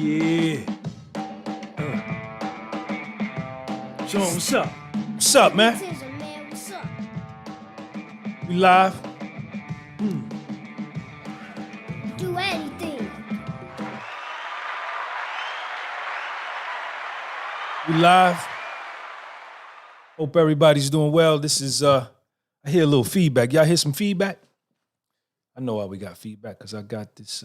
Yeah. Sean, what's up? What's up, man? What's up? We live? Do anything. We live? Hope everybody's doing well. This is, I hear a little feedback. Y'all hear some feedback? I know why we got feedback, because I got this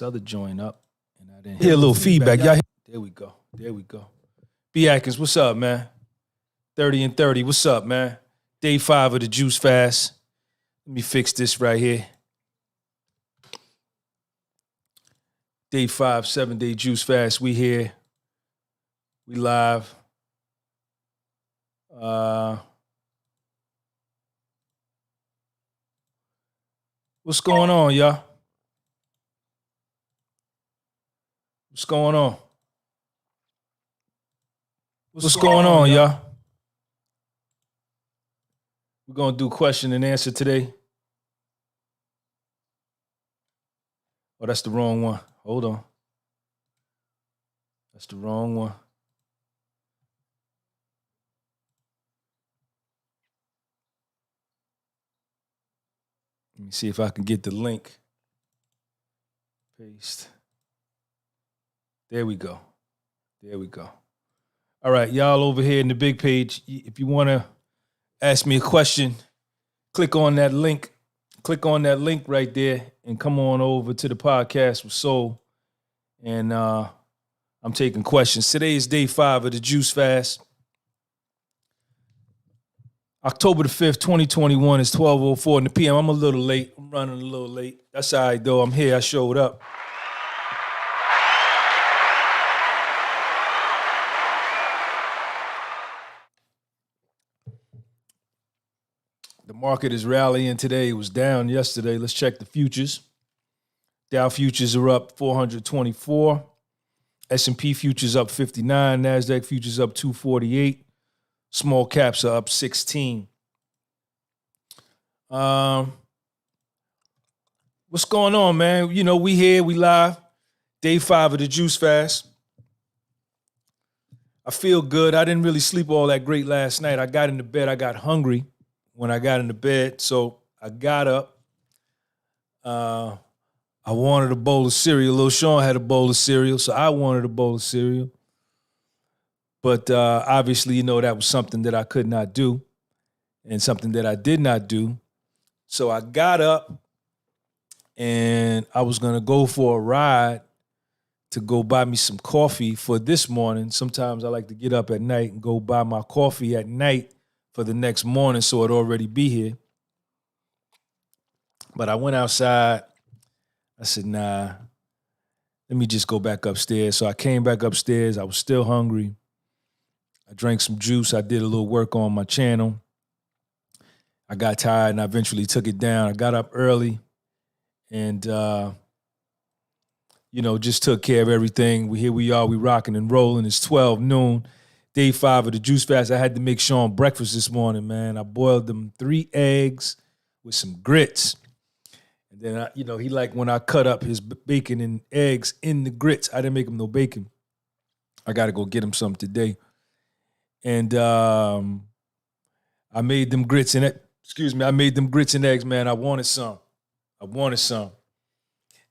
other joint up, and I didn't hear a little feedback. Y'all There we go. There we go. B. Atkins, what's up, man? 30 and 30, what's up, man? Day 5 of the Juice Fast. Let me fix this right here. Day 5, 7-day Juice Fast. We here. We live. What's going on, y'all? What's going on? What's going on, y'all? We're going to do question and answer today. Oh, that's the wrong one. Hold on. That's the wrong one. Let me see if I can get the link. Paste. There we go. There we go. All right, y'all over here in the big page, if you want to ask me a question, click on that link. Click on that link right there and come on over to the podcast with Soul. And I'm taking questions. Today is day 5 of the Juice Fast. October the 5th, 2021 is 12:04 in the PM. I'm a little late. I'm running a little late. That's all right, though. I'm here. I showed up. The market is rallying today. It was down yesterday. Let's check the futures. Dow futures are up 424. S&P futures up 59. NASDAQ futures up 248. Small caps are up 16. What's going on, man? You know, we here, we live. Day 5 of the Juice Fast. I feel good. I didn't really sleep all that great last night. I got into bed. I got hungry when I got into bed, so I got up. I wanted a bowl of cereal. Lil Sean had a bowl of cereal, so I wanted a bowl of cereal. But obviously, you know, that was something that I could not do and something that I did not do. So I got up and I was going to go for a ride to go buy me some coffee for this morning. Sometimes I like to get up at night and go buy my coffee at night for the next morning so it'd already be here. But I went outside. I said, nah, let me just go back upstairs. So I came back upstairs. I was still hungry. I drank some juice. I did a little work on my channel. I got tired and I eventually took it down. I got up early and, just took care of everything. Here we are. We rocking and rolling. It's 12 noon. Day 5 of the Juice Fast. I had to make Sean breakfast this morning, man. I boiled them 3 eggs with some grits. And then, he liked when I cut up his bacon and eggs in the grits. I didn't make him no bacon. I got to go get him some today. And I made them grits and I made them grits and eggs, man. I wanted some.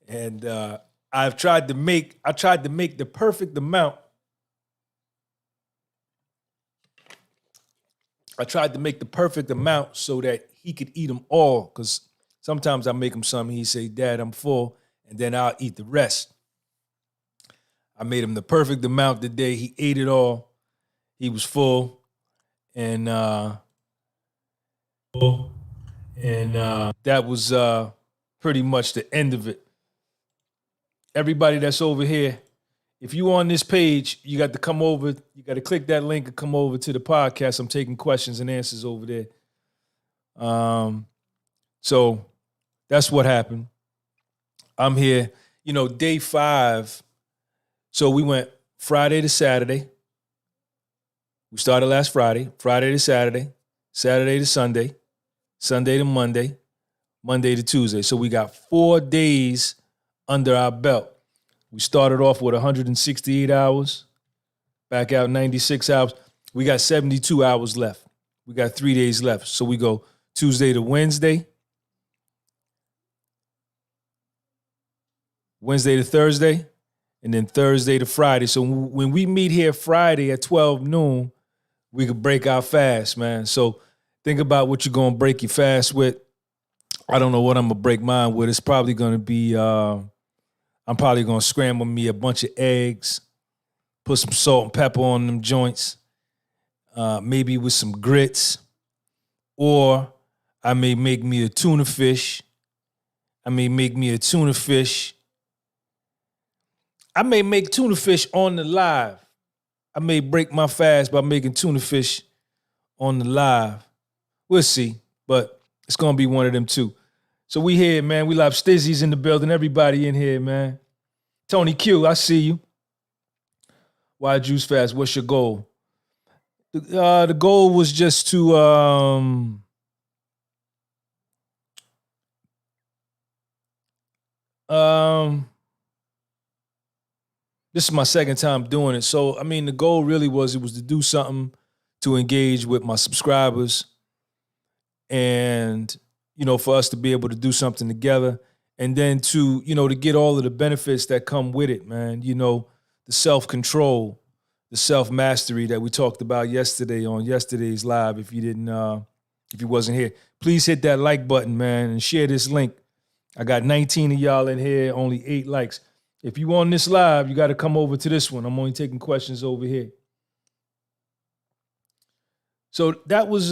And I tried to make the perfect amount. I tried to make the perfect amount so that he could eat them all, because sometimes I make him some and he say, Dad, I'm full, and then I'll eat the rest. I made him the perfect amount today. He ate it all. He was full. And that was pretty much the end of it. Everybody that's over here, if you on this page, you got to come over. You got to click that link and come over to the podcast. I'm taking questions and answers over there. So that's what happened. I'm here. Day 5. So we went Friday to Saturday. We started last Friday to Saturday, Saturday to Sunday, Sunday to Monday, Monday to Tuesday. So we got 4 days under our belt. We started off with 168 hours, back out 96 hours. We got 72 hours left. We got 3 days left. So we go Tuesday to Wednesday, Wednesday to Thursday, and then Thursday to Friday. So when we meet here Friday at 12 noon, we could break our fast, man. So think about what you're going to break your fast with. I don't know what I'm going to break mine with. It's probably going to be, I'm probably going to scramble me a bunch of eggs, put some salt and pepper on them joints, maybe with some grits, or I may make me a tuna fish. I may make tuna fish on the live. I may break my fast by making tuna fish on the live. We'll see, but it's going to be one of them too. So we here, man. We live. Stizzy's in the building. Everybody in here, man. Tony Q, I see you. Why juice fast? What's your goal? The goal was just to this is my second time doing it. So I mean, the goal really was to do something to engage with my subscribers, and for us to be able to do something together, and then to to get all of the benefits that come with it, man. The self-control, the self-mastery that we talked about yesterday on yesterday's live. If you wasn't here, please hit that like button, man, and share this link. I got 19 of y'all in here, only 8 likes. If you on this live, you got to come over to this one. I'm only taking questions over here. So that was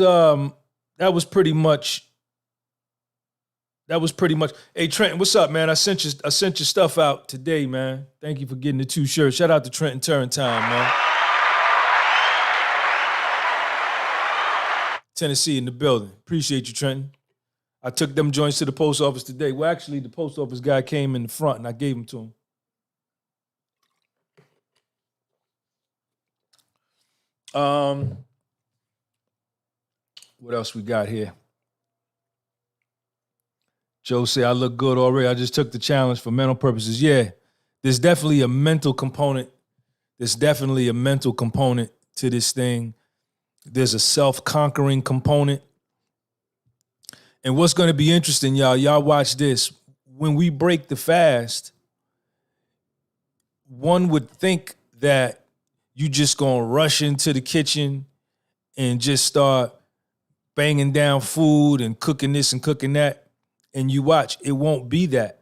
pretty much. Hey Trenton, what's up, man? I sent your stuff out today, man. Thank you for getting the 2 shirts. Shout out to Trenton Turntime, man. Tennessee in the building. Appreciate you, Trenton. I took them joints to the post office today. Well, actually, the post office guy came in the front and I gave them to him. What else we got here? Joe say I look good already. I just took the challenge for mental purposes. Yeah, there's definitely a mental component. There's definitely a mental component to this thing. There's a self-conquering component. And what's going to be interesting, y'all watch this. When we break the fast, one would think that you just going to rush into the kitchen and just start banging down food and cooking this and cooking that. And you watch, it won't be that.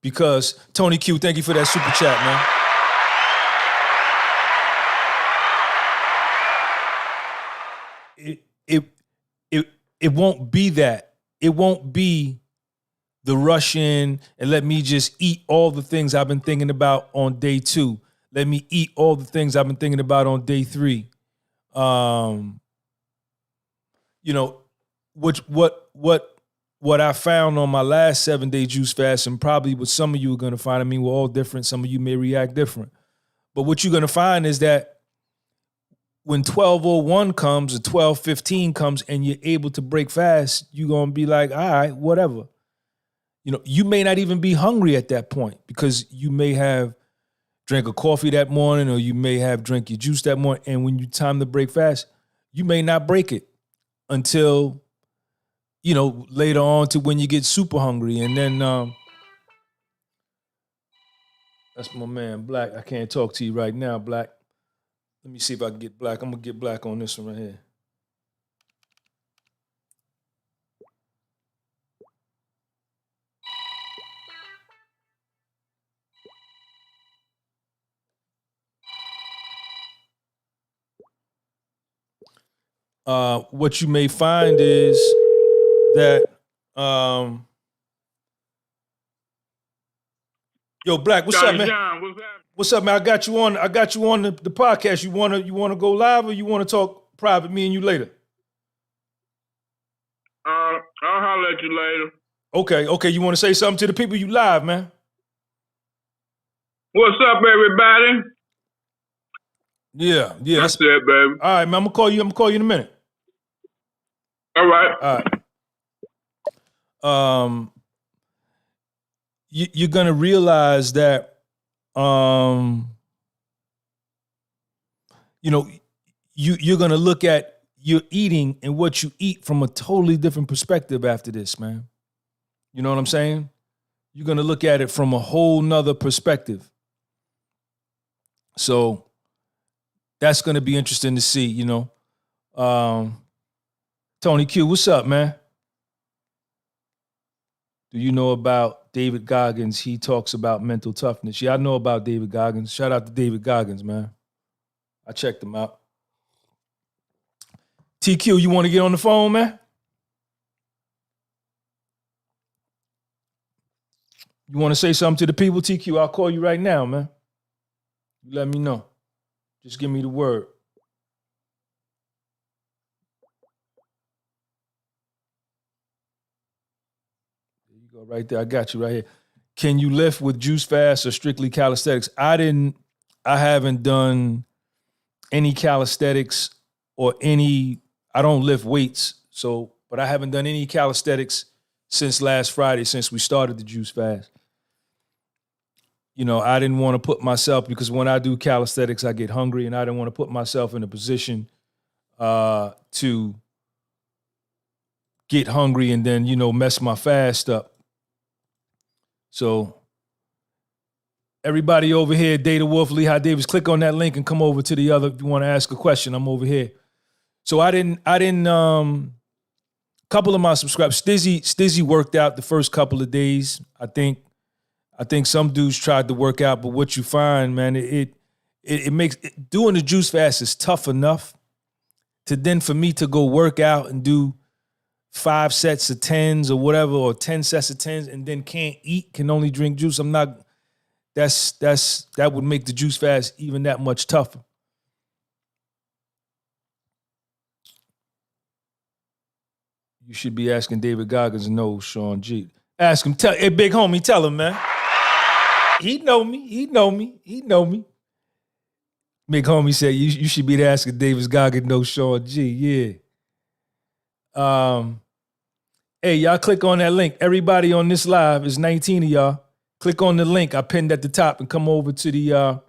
Because, Tony Q, thank you for that super chat, man. It won't be that. It won't be the rush in and let me just eat all the things I've been thinking about on day 2. Let me eat all the things I've been thinking about on day 3. What I found on my last 7-day juice fast, and probably what some of you are going to find, I mean, we're all different. Some of you may react different. But what you're going to find is that when 12:01 comes or 12:15 comes and you're able to break fast, you're going to be like, all right, whatever. You may not even be hungry at that point because you may have drank a coffee that morning or you may have drank your juice that morning. And when you time to break fast, you may not break it until later on to when you get super hungry. And then that's my man, Black. I can't talk to you right now, Black. Let me see if I can get Black. I'm going to get Black on this one right here. What you may find is that yo, Black, what's up, man? John, what's up, man? I got you on the podcast. You wanna go live or you wanna talk private, me and you later? I'll holler at you later. Okay. You wanna say something to the people you live, man? What's up, everybody? Yeah. That's it, baby. All right, man. I'm gonna call you in a minute. All right. You're gonna realize that you know, you're gonna look at your eating and what you eat from a totally different perspective after this, man. You know what I'm saying? You're gonna look at it from a whole nother perspective. So that's gonna be interesting to see, you know. Tony Q, what's up, man? Do you know about David Goggins? He talks about mental toughness. Yeah, I know about David Goggins. Shout out to David Goggins, man. I checked him out. TQ, you want to get on the phone, man? You want to say something to the people, TQ? I'll call you right now, man. You let me know. Just give me the word. There you go, right there. I got you right here. Can you lift with juice fast or strictly calisthenics? I haven't done any calisthenics or I don't lift weights. So, but I haven't done any calisthenics since last Friday, since we started the juice fast. You know, I didn't want to put myself, because when I do calisthenics, I get hungry, and I didn't want to put myself in a position to get hungry and then, you know, mess my fast up. So everybody over here, Data Wolf, Lehigh Davis, click on that link and come over to the other. If you want to ask a question, I'm over here. So I didn't couple of my subscribers, Stizzy worked out the first couple of days. I think some dudes tried to work out, but what you find, man, it makes doing the juice fast is tough enough to then for me to go work out and do 5 sets of 10s or whatever, or 10 sets of 10s, and then can't eat, can only drink juice. That would make the juice fast even that much tougher. You should be asking David Goggins, no, Sean G. Ask him, hey, big homie, tell him, man. He know me. Big homie said, you should be asking David Goggins, no, Sean G, yeah. Hey, y'all click on that link. Everybody on this live, is 19 of y'all. Click on the link I pinned at the top and come over to the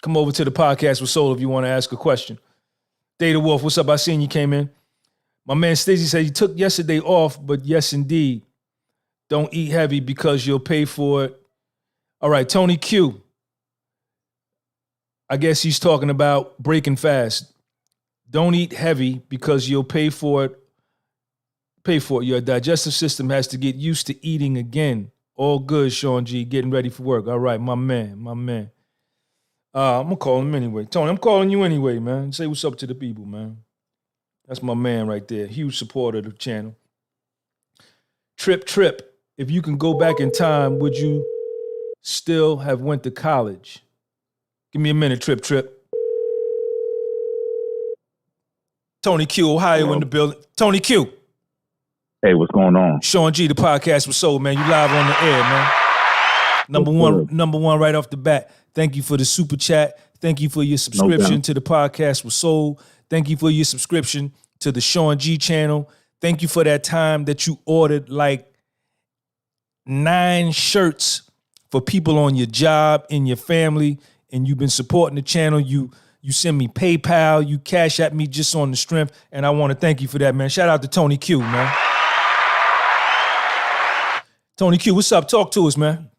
podcast with Soul if you want to ask a question. Data Wolf, what's up? I seen you came in. My man Stacey said he took yesterday off, but yes, indeed. Don't eat heavy because you'll pay for it. All right, Tony Q. I guess he's talking about breaking fast. Don't eat heavy because you'll pay for it. Your digestive system has to get used to eating again. All good, Sean G. Getting ready for work. All right, my man. I'm gonna call him anyway. Tony, I'm calling you anyway, man. Say what's up to the people, man. That's my man right there. Huge supporter of the channel. Trip. If you can go back in time, would you still have went to college? Give me a minute, Trip. Tony Q, Ohio in the building. Tony Q. Hey, what's going on? Sean G, the podcast with Soul, man. You live on the air, man. Number one right off the bat. Thank you for the super chat. Thank you for your subscription to the podcast with Soul. Thank you for your subscription to the Sean G channel. Thank you for that time that you ordered like 9 shirts for people on your job, in your family, and you've been supporting the channel. You send me PayPal, you cash at me just on the strength, and I want to thank you for that, man. Shout out to Tony Q, man. Tony Q, what's up? Talk to us, man.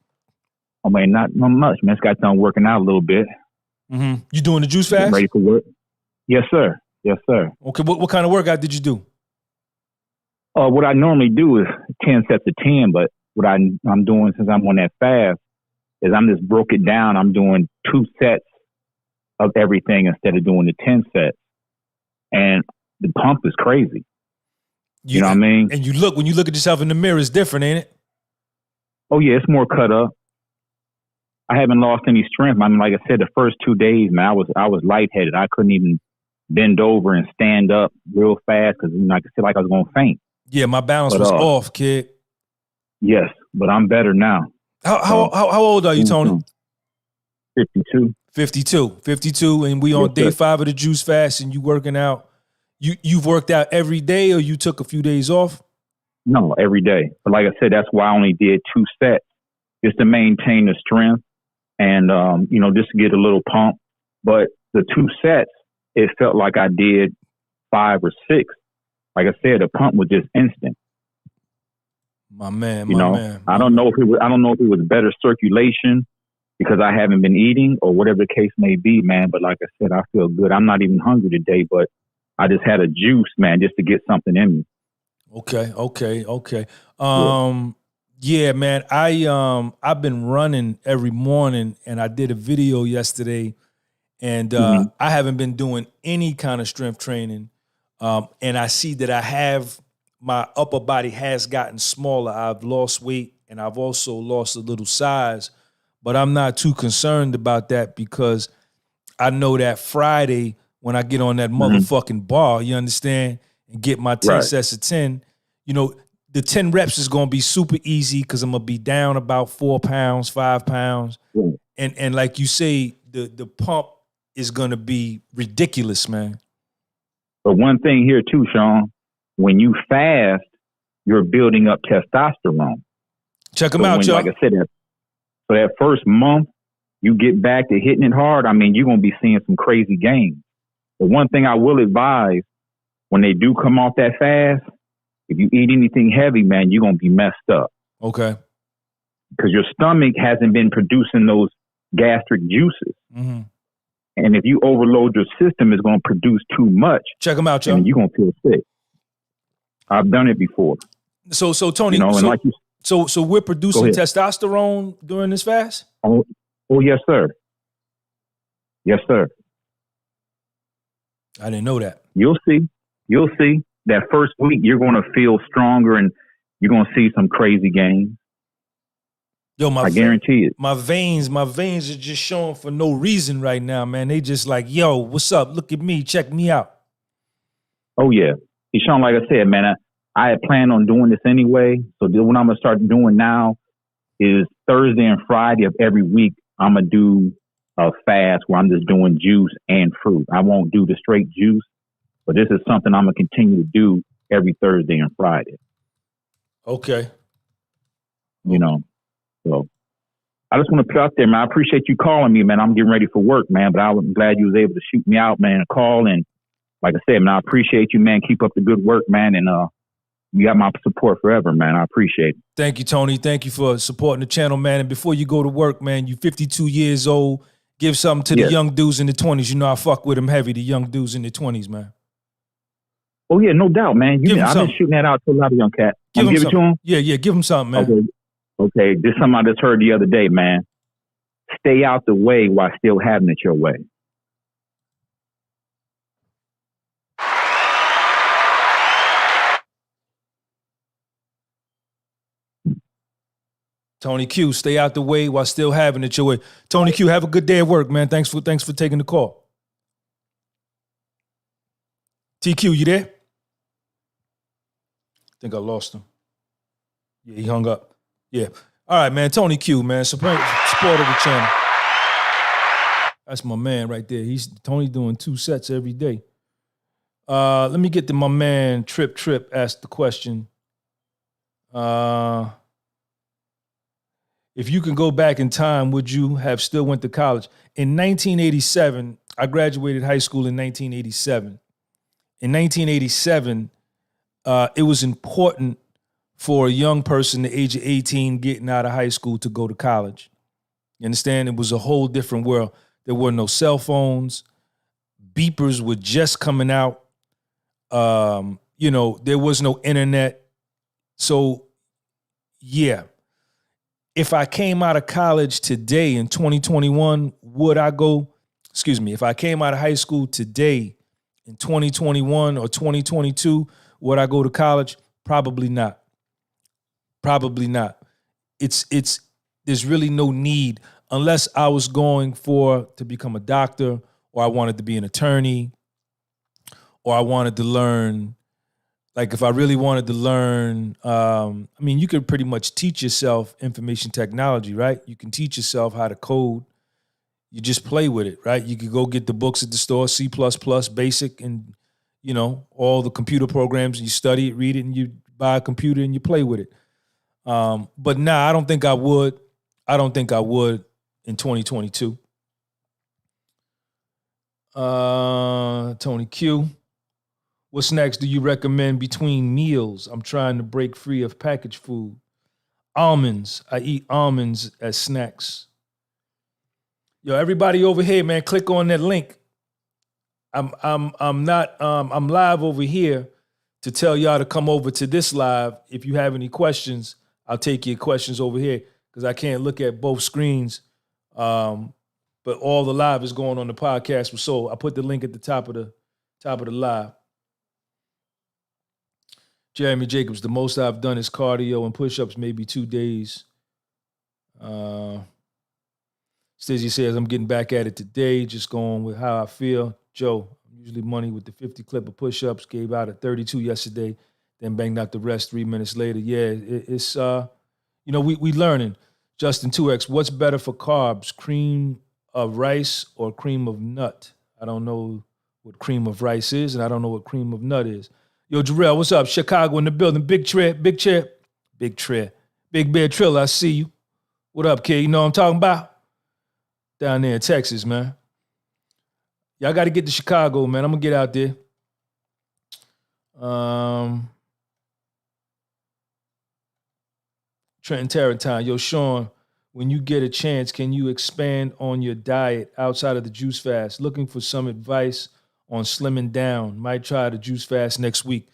Oh, man, not much, man. Just got done working out a little bit. Mm-hmm. You doing the juice fast? Ready for work? Yes, sir. Okay, what kind of workout did you do? What I normally do is 10 sets of 10, but what I'm doing since I'm on that fast is I'm just broke it down. I'm doing 2 sets of everything instead of doing the 10 sets. And the pump is crazy. You know what I mean? And when you look at yourself in the mirror, it's different, ain't it? Oh, yeah, it's more cut up. I haven't lost any strength. I mean, like I said, the first 2 days, man, I was lightheaded. I couldn't even bend over and stand up real fast because, you know, I could feel like I was going to faint. Yeah, my balance was off, kid. Yes, but I'm better now. How old are you, Tony? 52. 52, and we on day 5 of the juice fast, and you working out. You've worked out every day, or you took a few days off? No, every day. But like I said, that's why I only did 2 sets just to maintain the strength and, just to get a little pump. But the 2 sets, it felt like I did 5 or 6. Like I said, the pump was just instant. My man. I don't know if it was better circulation because I haven't been eating or whatever the case may be, man. But like I said, I feel good. I'm not even hungry today, but I just had a juice, man, just to get something in me. Okay. Yeah, man. I've been running every morning, and I did a video yesterday, and I haven't been doing any kind of strength training. And I see that my upper body has gotten smaller. I've lost weight, and I've also lost a little size, but I'm not too concerned about that because I know that Friday when I get on that motherfucking bar, you understand, and get my 10 sets of 10, the 10 reps is going to be super easy because I'm going to be down about 4 pounds, 5 pounds. Mm. And like you say, the pump is going to be ridiculous, man. But one thing here too, Sean, when you fast, you're building up testosterone. Check them out, y'all. Like I said, so that first month, you get back to hitting it hard. I mean, you're going to be seeing some crazy gains. But one thing I will advise, when they do come off that fast, if you eat anything heavy, man, you're going to be messed up. Okay. Because your stomach hasn't been producing those gastric juices. Mm-hmm. And if you overload your system, it's going to produce too much. Check them out, y'all. And you're going to feel sick. I've done it before. So Tony, so we're producing testosterone during this fast? Oh, yes, sir. Yes, sir. I didn't know that. You'll see. That first week, you're going to feel stronger and you're going to see some crazy gains. Yo, I guarantee it. My veins are just showing for no reason right now, man. They just like, yo, what's up? Look at me. Check me out. Oh, yeah. Sean, like I said, man, I had planned on doing this anyway. So what I'm going to start doing now is Thursday and Friday of every week, I'm going to do a fast where I'm just doing juice and fruit. I won't do the straight juice, but this is something I'm going to continue to do every Thursday and Friday. Okay. So I just want to put out there, man. I appreciate you calling me, man. I'm getting ready for work, man, but I'm glad you was able to shoot me out, man, and call. And like I said, man, I appreciate you, man. Keep up the good work, man. And you got my support forever, man. I appreciate it. Thank you, Tony. Thank you for supporting the channel, man. And before you go to work, man, you 52 years old. Give something to the young dudes in the 20s. You know I fuck with them heavy, the young dudes in the 20s, man. Oh, yeah, no doubt, man. I've been shooting that out to a lot of young cats. Give it to them? Yeah, give them something, man. Okay, this is something I just heard the other day, man. Stay out the way while still having it your way. Tony Q, stay out the way while still having it your way. Tony Q, have a good day at work, man. Thanks for taking the call. TQ, you there? I think I lost him. Yeah, he hung up. Yeah. All right, man. Tony Q, man. Support of the channel. That's my man right there. Tony doing 2 sets every day. Let me get to my man Trip asked the question. If you can go back in time, would you have still went to college? In 1987, I graduated high school in 1987. In 1987, it was important for a young person the age of 18 getting out of high school to go to college. You understand? It was a whole different world. There were no cell phones. Beepers were just coming out. There was no internet. So, yeah. If I came out of college today in 2021, if I came out of high school today in 2021 or 2022, would I go to college? Probably not. Probably not. There's really no need unless I was going to become a doctor, or I wanted to be an attorney, or I wanted to learn. Like if I really wanted to learn, you could pretty much teach yourself information technology, right? You can teach yourself how to code. You just play with it, right? You could go get the books at the store, C++, basic, and, all the computer programs, and you study it, read it, and you buy a computer and you play with it. But I don't think I would. I don't think I would in 2022. Tony Q. What snacks do you recommend between meals? I'm trying to break free of packaged food. Almonds. I eat almonds as snacks. Yo, everybody over here, man, click on that link. I'm live over here to tell y'all to come over to this live. If you have any questions, I'll take your questions over here because I can't look at both screens. But all the live is going on the podcast with Soul. I put the link at the top of the live. Jeremy Jacobs, the most I've done is cardio and push-ups, maybe 2 days. Stacey says, I'm getting back at it today, just going with how I feel. Joe, usually money with the 50 clip of push-ups, gave out a 32 yesterday, then banged out the rest 3 minutes later. Yeah, it's, we learning. Justin 2X, what's better for carbs, cream of rice or cream of nut? I don't know what cream of rice is, and I don't know what cream of nut is. Yo, Jarrell, what's up? Chicago in the building. Big Bear Triller, I see you. What up, kid? You know what I'm talking about? Down there in Texas, man. Y'all got to get to Chicago, man. I'm going to get out there. Trenton Tarrantine. Yo, Sean, when you get a chance, can you expand on your diet outside of the juice fast? Looking for some advice on slimming down. Might try the juice fast next week.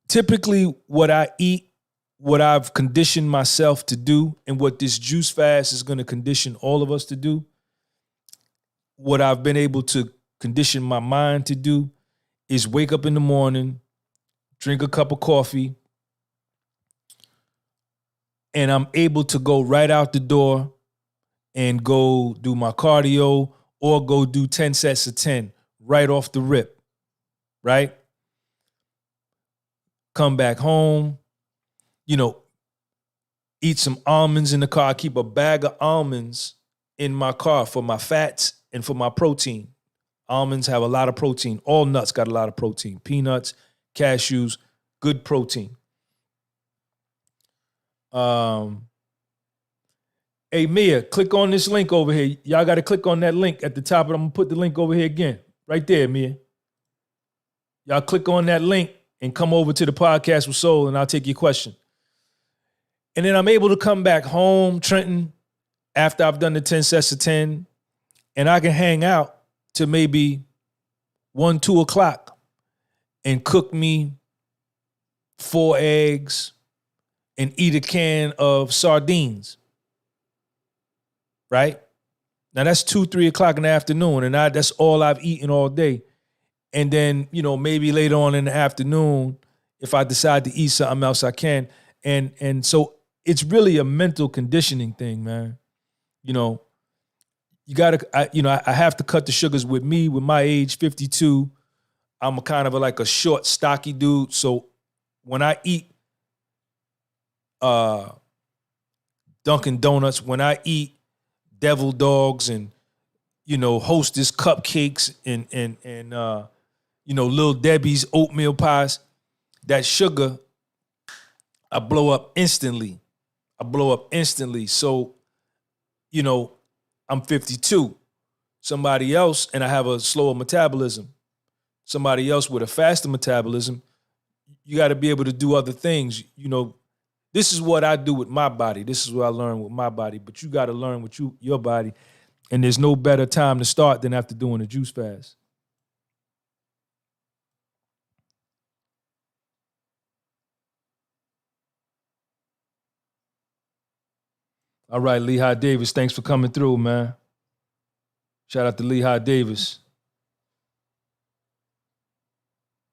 Typically, what I eat, what I've conditioned myself to do, and what this juice fast is going to condition all of us to do, what I've been able to condition my mind to do is wake up in the morning, drink a cup of coffee, and I'm able to go right out the door and go do my cardio or go do 10 sets of 10 right off the rip, right? Come back home, eat some almonds in the car. I keep a bag of almonds in my car for my fats and for my protein. Almonds have a lot of protein. All nuts got a lot of protein. Peanuts, cashews, good protein. Hey, Mia, click on this link over here. Y'all got to click on that link at the top. I'm going to put the link over here again. Right there, Mia. Y'all click on that link and come over to the podcast with Soul, and I'll take your question. And then I'm able to come back home, Trenton, after I've done the 10 sets of 10, and I can hang out to maybe 1, 2 o'clock and cook me 4 eggs and eat a can of sardines. Right? Now that's 2, 3 o'clock in the afternoon, and that's all I've eaten all day. And then, maybe later on in the afternoon, if I decide to eat something else, I can. And so it's really a mental conditioning thing, man. You gotta, I have to cut the sugars with me, with my age, 52. I'm kind of like a short, stocky dude. So when I eat Dunkin' Donuts, when I eat Devil Dogs and, Hostess cupcakes and Little Debbie's oatmeal pies, that sugar, I blow up instantly. So, I'm 52. Somebody else, and I have a slower metabolism. Somebody else with a faster metabolism, you got to be able to do other things. This is what I do with my body. This is what I learned with my body. But you got to learn with your body. And there's no better time to start than after doing a juice fast. All right, Lehigh Davis, thanks for coming through, man. Shout out to Lehigh Davis.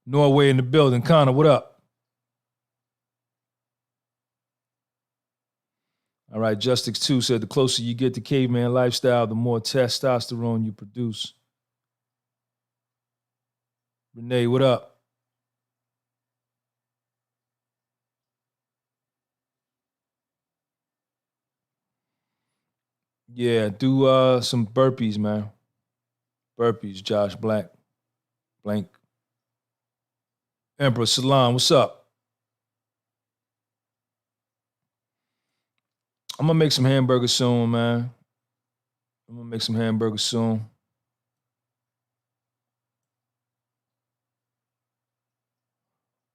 Norway in the building. Connor, what up? All right, Justix2 said the closer you get to caveman lifestyle, the more testosterone you produce. Renee, what up? Yeah, do some burpees, man. Burpees, Josh Blank. Emperor Salam, what's up? I'm gonna make some hamburgers soon, man. I'm gonna make some hamburgers soon.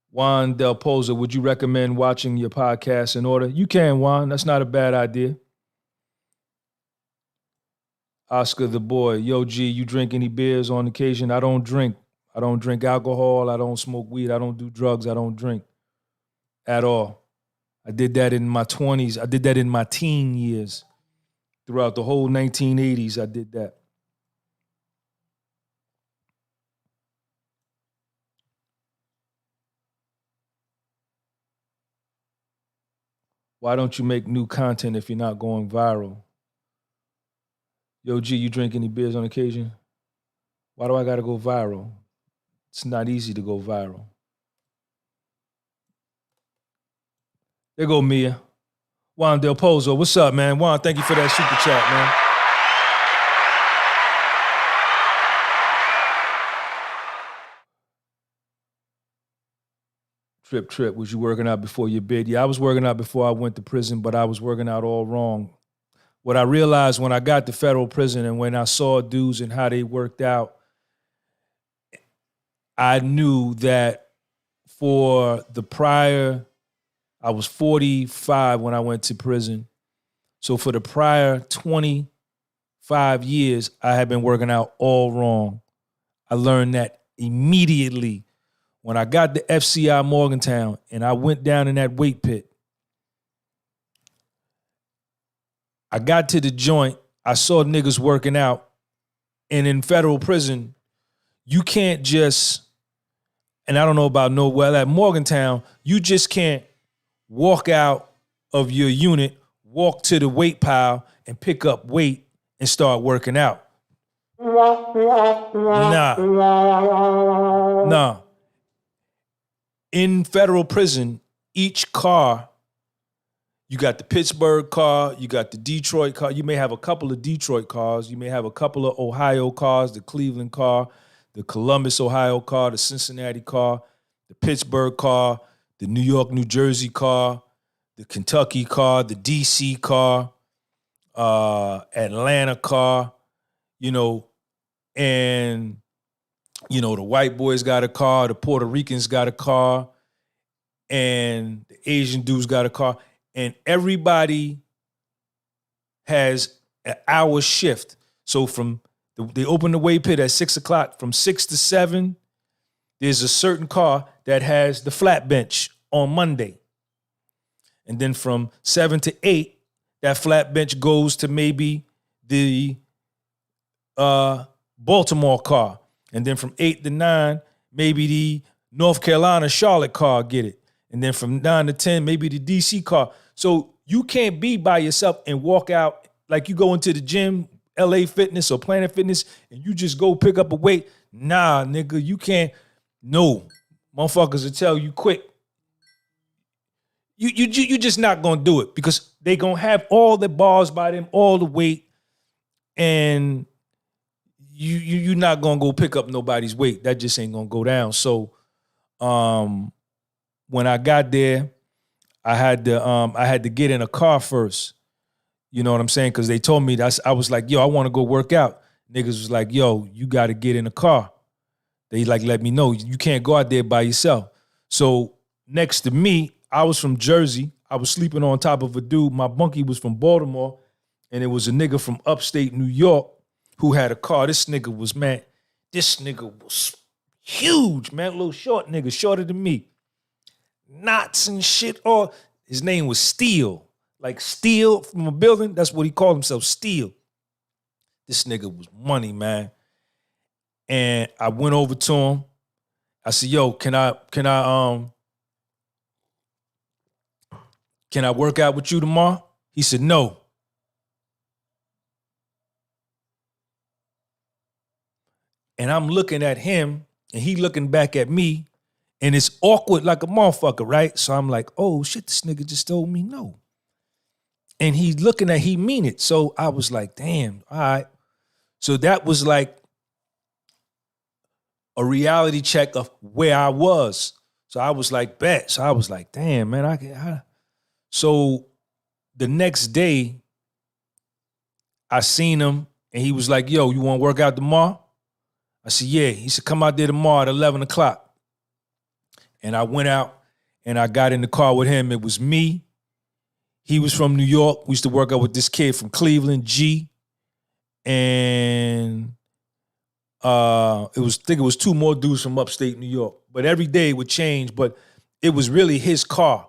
Juan Del Pozo, would you recommend watching your podcast in order? You can, Juan. That's not a bad idea. Oscar the boy, yo, G, you drink any beers on occasion? I don't drink. I don't drink alcohol. I don't smoke weed. I don't do drugs. I don't drink at all. I did that in my 20s. I did that in my teen years. Throughout the whole 1980s, I did that. Why don't you make new content if you're not going viral? Yo, G, you drink any beers on occasion? Why do I gotta go viral? It's not easy to go viral. There go Mia. Juan Del Pozo, what's up, man? Juan, thank you for that super chat, man. Trip, was you working out before your bid? Yeah, I was working out before I went to prison, but I was working out all wrong. What I realized when I got to federal prison and when I saw dudes and how they worked out, I knew that for the prior, I was 45 when I went to prison. So for the prior 25 years, I had been working out all wrong. I learned that immediately. When I got to FCI Morgantown and I went down in that weight pit, I got to the joint, I saw niggas working out, and in federal prison, you can't just, and I don't know about at Morgantown, you just can't walk out of your unit, walk to the weight pile, and pick up weight and start working out. Nah. In federal prison, each car, you got the Pittsburgh car, you got the Detroit car. You may have a couple of Detroit cars. You may have a couple of Ohio cars, the Cleveland car, the Columbus, Ohio car, the Cincinnati car, the Pittsburgh car, the New York, New Jersey car, the Kentucky car, the DC car, Atlanta car, and the white boys got a car, the Puerto Ricans got a car, and the Asian dudes got a car. And everybody has an hour shift. So they open the weight pit at 6 o'clock. From 6 to 7, there's a certain car that has the flat bench on Monday. And then from 7 to 8, that flat bench goes to maybe the Baltimore car. And then from 8 to 9, maybe the North Carolina, Charlotte car get it. And then from 9 to 10, maybe the DC car. So you can't be by yourself and walk out like you go into the gym, LA Fitness or Planet Fitness, and you just go pick up a weight. Nah, nigga, you can't. No. Motherfuckers will tell you quick. You just not gonna do it because they gonna have all the bars by them, all the weight, and you're not gonna go pick up nobody's weight. That just ain't gonna go down. So when I got there, I had to get in a car first. You know what I'm saying? Because they told me that I was like, yo, I want to go work out. Niggas was like, yo, you got to get in a car. They let me know you can't go out there by yourself. So next to me, I was from Jersey. I was sleeping on top of a dude. My bunkie was from Baltimore, and it was a nigga from upstate New York who had a car. This nigga was huge, man. A little short nigga, shorter than me. Knots and shit. Or his name was Steel. Like Steel from a building. That's what he called himself, Steel. This nigga was money, man. And I went over to him. I said, yo, can I work out with you tomorrow? He said, no. And I'm looking at him and he looking back at me and it's awkward like a motherfucker, right? So I'm like, oh shit, this nigga just told me no. And he's looking at, he mean it. So I was like, damn, all right. So that was like a reality check of where I was. So I was like, bet. So I was like, damn, man, So the next day, I seen him and he was like, yo, you want to work out tomorrow? I said, yeah. He said, come out there tomorrow at 11 o'clock. And I went out and I got in the car with him. It was me. He was from New York. We used to work out with this kid from Cleveland, G. And I think it was two more dudes from upstate New York. But every day it would change. But it was really his car.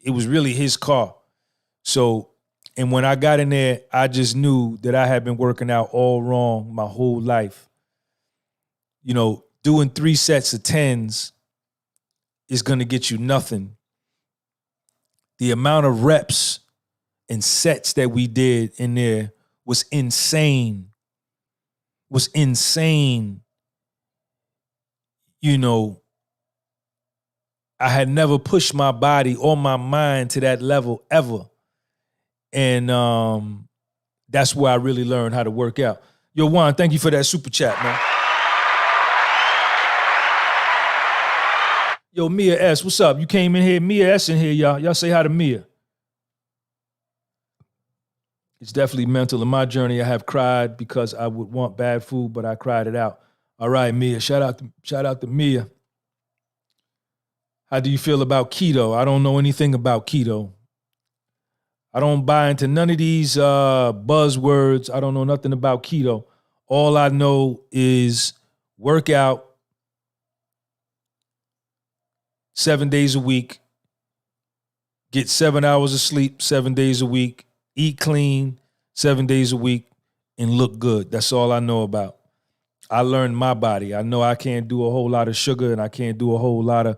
It was really his car. So, and when I got in there, I just knew that I had been working out all wrong my whole life. You know, doing 3 sets of 10s is going to get you nothing. The amount of reps and sets that we did in there was insane. Was insane. You know, I had never pushed my body or my mind to that level ever. And that's where I really learned how to work out. Yo, Juan, thank you for that super chat, man. Yo, Mia S, what's up? You came in here. Mia S in here, y'all. Y'all say hi to Mia. It's definitely mental. In my journey, I have cried because I would want bad food, but I cried it out. All right, Mia. Shout out to Mia. How do you feel about keto? I don't know anything about keto. I don't buy into none of these buzzwords. I don't know nothing about keto. All I know is work out 7 days a week, get 7 hours of sleep 7 days a week, eat clean 7 days a week, and look good. That's all I know about. I learned my body. I know I can't do a whole lot of sugar and I can't do a whole lot of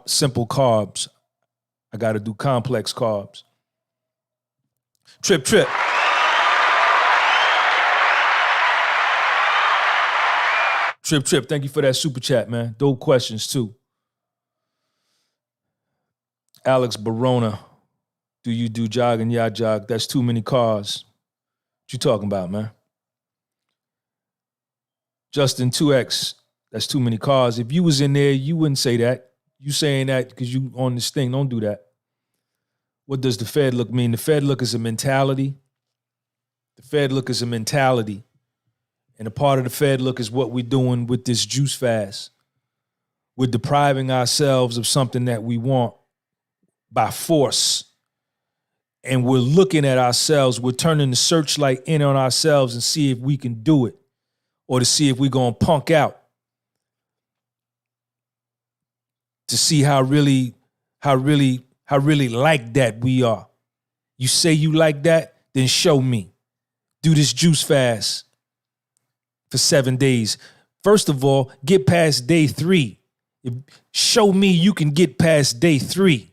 simple carbs. I got to do complex carbs. Trip. Trip, thank you for that super chat, man. Dope questions, too. Alex Barona, do you do jog and yacht jog? That's too many cars. What you talking about, man? Justin 2X, that's too many cars. If you was in there, you wouldn't say that. You saying that because you on this thing. Don't do that. What does the Fed look mean? The Fed look is a mentality. The Fed look is a mentality. And a part of the Fed look is what we're doing with this juice fast. We're depriving ourselves of something that we want by force. And we're looking at ourselves. We're turning the searchlight in on ourselves and see if we can do it or to see if we're going to punk out. To see how really like that we are. You say you like that, then show me. Do this juice fast for 7 days. First of all, get past day 3. Show me you can get past day 3.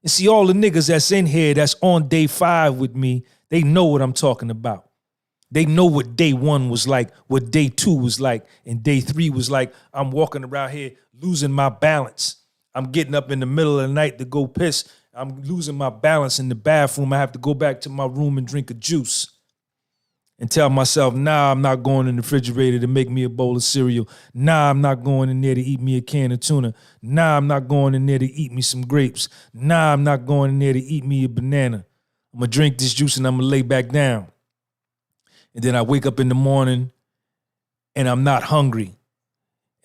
And see, all the niggas that's in here that's on day 5 with me, they know what I'm talking about. They know what day 1 was like, what day 2 was like, and day 3 was like. I'm walking around here losing my balance. I'm getting up in the middle of the night to go piss. I'm losing my balance in the bathroom. I have to go back to my room and drink a juice and tell myself, nah, I'm not going in the refrigerator to make me a bowl of cereal. Nah, I'm not going in there to eat me a can of tuna. Nah, I'm not going in there to eat me some grapes. Nah, I'm not going in there to eat me a banana. I'm going to drink this juice and I'm going to lay back down. And then I wake up in the morning and I'm not hungry.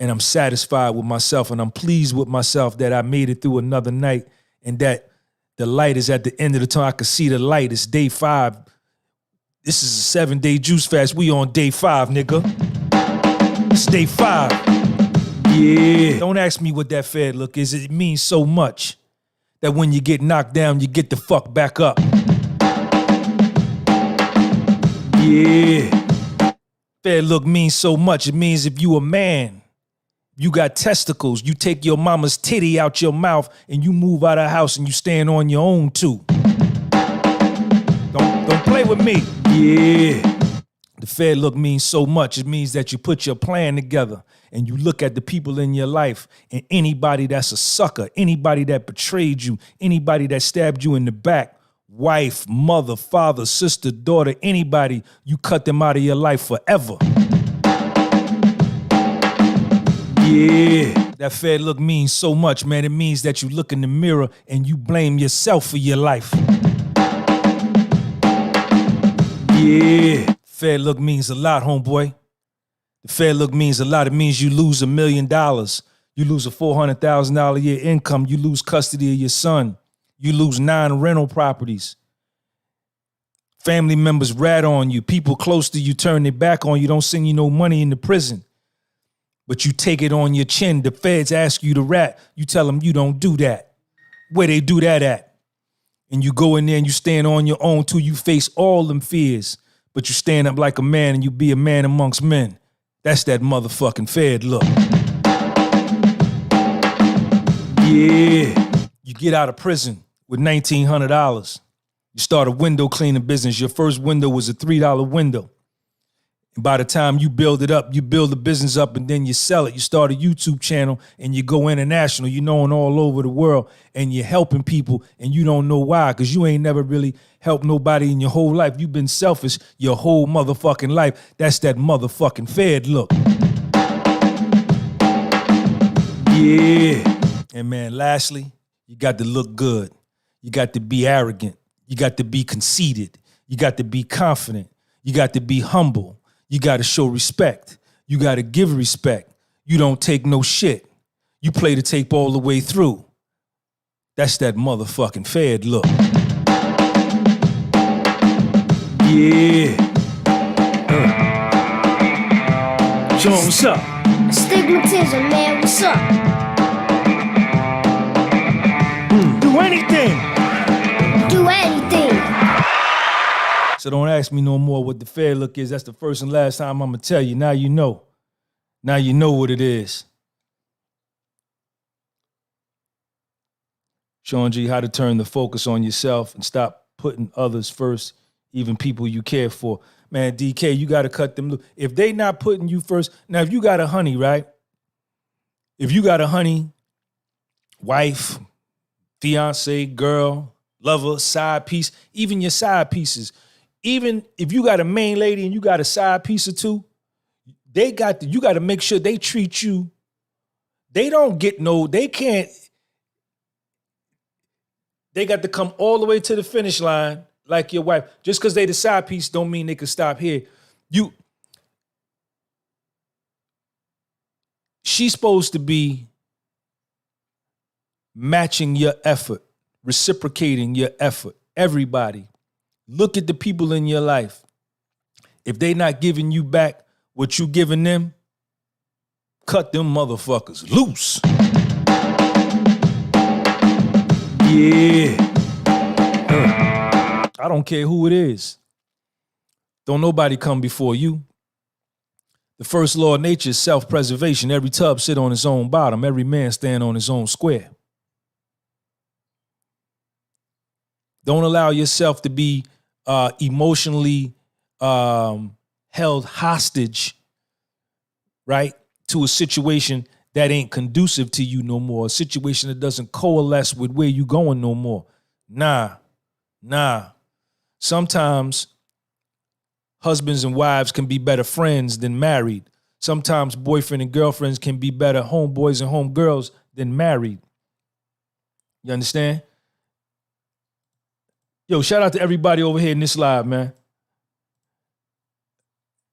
And I'm satisfied with myself and I'm pleased with myself that I made it through another night and that the light is at the end of the tunnel. I can see the light. It's day 5. This is a 7-day juice fast. We on day 5, nigga. It's day 5. Yeah. Don't ask me what that Fed look is. It means so much that when you get knocked down, you get the fuck back up. Yeah. Fed look means so much. It means if you a man, you got testicles, you take your mama's titty out your mouth and you move out of the house and you stand on your own too. Don't play with me. Yeah. The Fed look means so much. It means that you put your plan together and you look at the people in your life and anybody that's a sucker, anybody that betrayed you, anybody that stabbed you in the back, wife, mother, father, sister, daughter, anybody, you cut them out of your life forever. Yeah. That Fed look means so much, man. It means that you look in the mirror and you blame yourself for your life. Yeah. Fair look means a lot, homeboy. The fair look means a lot. It means you lose $1 million. You lose a $400,000 a year income. You lose custody of your son. You lose 9 rental properties. Family members rat on you. People close to you turn their back on you. Don't send you no money in the prison. But you take it on your chin. The feds ask you to rat. You tell them you don't do that. Where they do that at? And you go in there and you stand on your own till you face all them fears. But you stand up like a man and you be a man amongst men. That's that motherfucking Fed look. Yeah. You get out of prison with $1,900. You start a window cleaning business. Your first window was a $3 window. And by the time you build it up, you build the business up and then you sell it. You start a YouTube channel and you go international. You're known all over the world and you're helping people and you don't know why because you ain't never really helped nobody in your whole life. You've been selfish your whole motherfucking life. That's that motherfucking Fed look. Yeah. And man, lastly, you got to look good. You got to be arrogant. You got to be conceited. You got to be confident. You got to be humble. You got to show respect. You got to give respect. You don't take no shit. You play the tape all the way through. That's that motherfucking Fed look. Yeah. Sean, what's up? Stigmatism, man, what's up? Do anything. Do anything. So don't ask me no more what the Fed look is. That's the first and last time I'm going to tell you. Now you know. Now you know what it is. Sean G, how to turn the focus on yourself and stop putting others first, even people you care for. Man, DK, you got to cut them loose. If they not putting you first, now if you got a honey, right? If you got a honey, wife, fiance, girl, lover, side piece, even your side pieces, even if you got a main lady and you got a side piece or two, you got to make sure they treat you. They don't get they can't. They got to come all the way to the finish line like your wife. Just because they the side piece don't mean they can stop here. She's supposed to be matching your effort, reciprocating your effort. Everybody. Look at the people in your life. If they not giving you back what you giving them, cut them motherfuckers loose. Yeah. I don't care who it is. Don't nobody come before you. The first law of nature is self-preservation. Every tub sit on its own bottom. Every man stand on his own square. Don't allow yourself to be emotionally held hostage, right, to a situation that ain't conducive to you no more, a situation that doesn't coalesce with where you going no more. Nah. Sometimes husbands and wives can be better friends than married. Sometimes boyfriend and girlfriends can be better homeboys and homegirls than married. You understand? Yo, shout out to everybody over here in this live, man.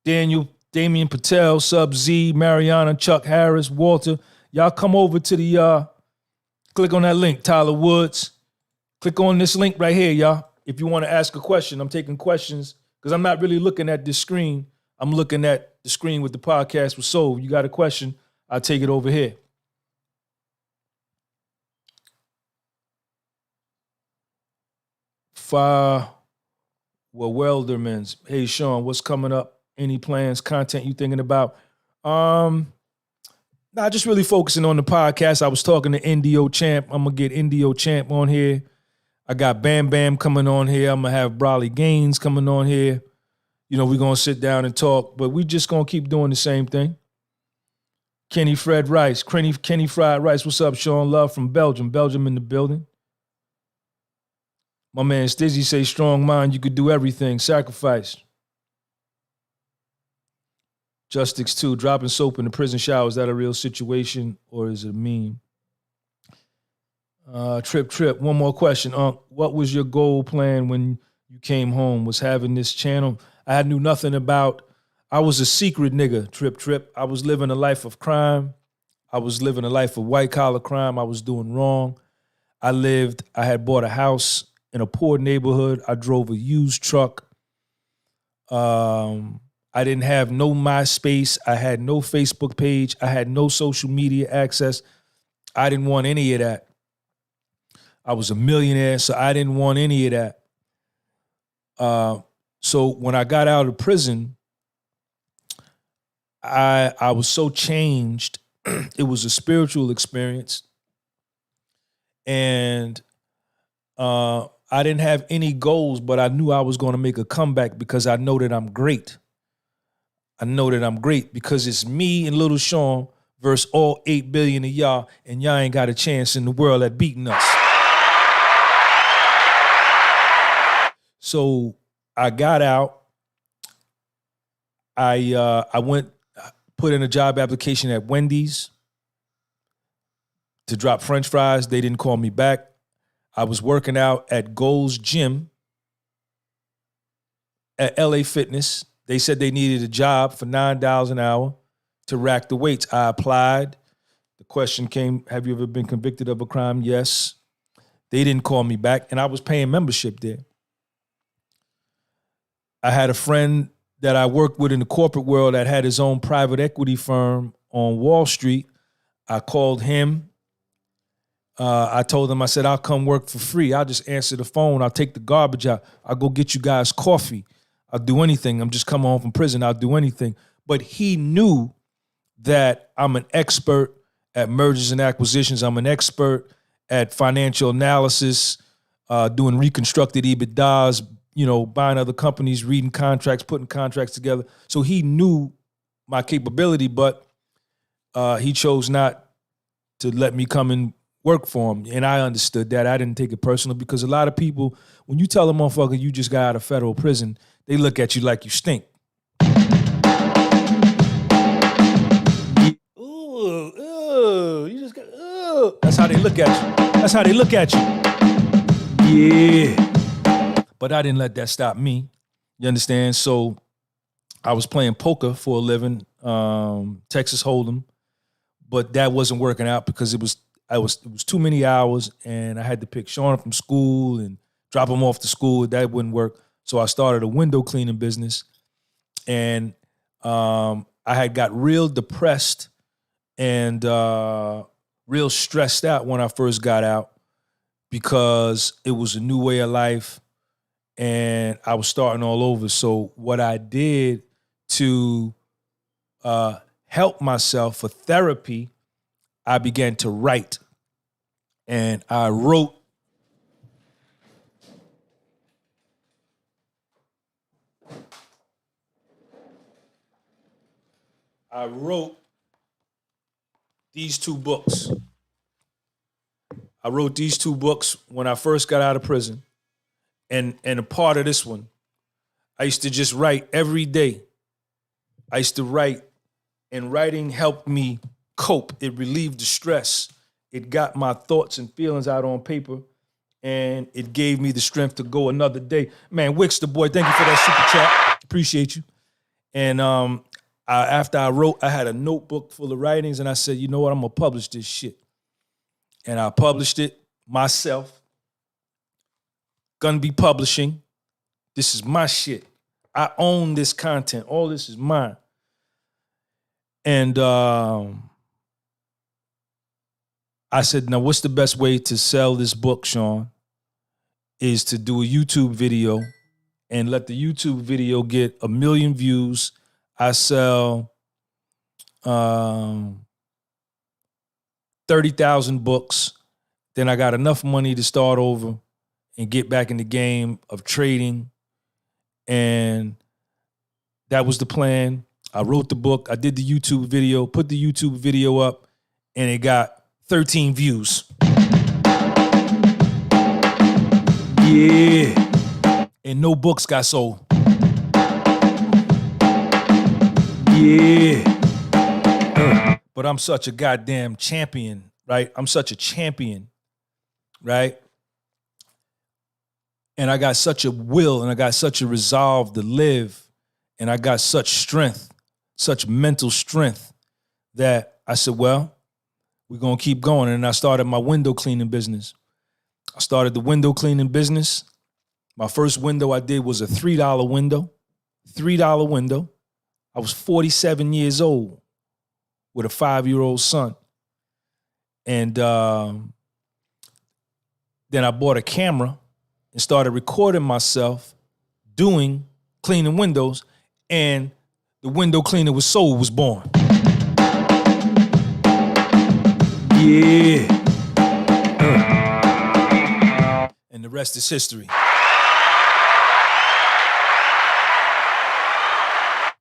Daniel, Damian Patel, Sub Z, Mariana, Chuck Harris, Walter. Y'all come over to the, click on that link, Tyler Woods. Click on this link right here, y'all. If you want to ask a question, I'm taking questions because I'm not really looking at this screen. I'm looking at the screen with the podcast with Soul. You got a question, I'll take it over here. Weldermans. Hey, Sean, what's coming up? Any plans, content you thinking about? Just really focusing on the podcast. I was talking to Indio Champ. I'm going to get Indio Champ on here. I got Bam Bam coming on here. I'm going to have Brawley Gaines coming on here. You know, we're going to sit down and talk, but we just going to keep doing the same thing. Kenny Fried Rice. What's up, Sean? Love from Belgium. Belgium in the building. My man Stizzy say, strong mind, you could do everything. Sacrifice. Justix 2, dropping soap in the prison shower. Is that a real situation or is it a meme? Trip. One more question. What was your goal plan when you came home? Was having this channel? I knew nothing about. I was a secret nigga, Trip. I was living a life of crime. I was living a life of white collar crime. I was doing wrong. I had bought a house in a poor neighborhood. I drove a used truck. I didn't have no MySpace. I had no Facebook page. I had no social media access. I didn't want any of that. I was a millionaire, so I didn't want any of that. So when I got out of prison, I was so changed. It was a spiritual experience. And I didn't have any goals, but I knew I was going to make a comeback because I know that I'm great. I know that I'm great because it's me and Little Sean versus all 8 billion of y'all, and y'all ain't got a chance in the world at beating us. So I got out. I put in a job application at Wendy's to drop French fries. They didn't call me back. I was working out at Gold's Gym at LA Fitness. They said they needed a job for $9 an hour to rack the weights. I applied. The question came, have you ever been convicted of a crime? Yes. They didn't call me back, and I was paying membership there. I had a friend that I worked with in the corporate world that had his own private equity firm on Wall Street. I called him. I told him, I said, I'll come work for free. I'll just answer the phone. I'll take the garbage out. I'll go get you guys coffee. I'll do anything. I'm just coming home from prison. I'll do anything. But he knew that I'm an expert at mergers and acquisitions. I'm an expert at financial analysis, doing reconstructed EBITDAs, buying other companies, reading contracts, putting contracts together. So he knew my capability, but he chose not to let me come and work for him. And I understood that. I didn't take it personal because a lot of people, when you tell a motherfucker you just got out of federal prison, they look at you like you stink. Ooh, you just got, ooh. That's how they look at you. That's how they look at you. Yeah. But I didn't let that stop me. You understand? So I was playing poker for a living, Texas Hold'em, but that wasn't working out because it was too many hours, and I had to pick Sean up from school and drop him off to school. That wouldn't work. So I started a window cleaning business, and I had got real depressed and real stressed out when I first got out because it was a new way of life, and I was starting all over. So what I did to help myself for therapy, I began to write, and I wrote these two books. I wrote these two books when I first got out of prison. And a part of this one, I used to just write every day. I used to write, and writing helped me cope. It relieved the stress. It got my thoughts and feelings out on paper, and it gave me the strength to go another day. Man, Wicks the boy, thank you for that super chat. Appreciate you. And after I wrote, I had a notebook full of writings, and I said, you know what, I'm gonna publish this shit. And I published it myself. Gunby Publishing. This is my shit. I own this content. All this is mine. And I said, now what's the best way to sell this book, Sean? Is to do a YouTube video and let the YouTube video get 1 million views. I sell 30,000 books. Then I got enough money to start over and get back in the game of trading. And that was the plan. I wrote the book. I did the YouTube video, put the YouTube video up, and it got 13 views. Yeah. And no books got sold. Yeah. But I'm such a goddamn champion, right? I'm such a champion, right? And I got such a will and I got such a resolve to live And I got such strength, such mental strength that I said, well, we're going to keep going. And I started my window cleaning business. I started the window cleaning business. My first window I did was a $3 window. $3 window. I was 47 years old with a 5-year-old son. And then I bought a camera and started recording myself doing cleaning windows, and the window cleaner with soul was born. Yeah. And the rest is history.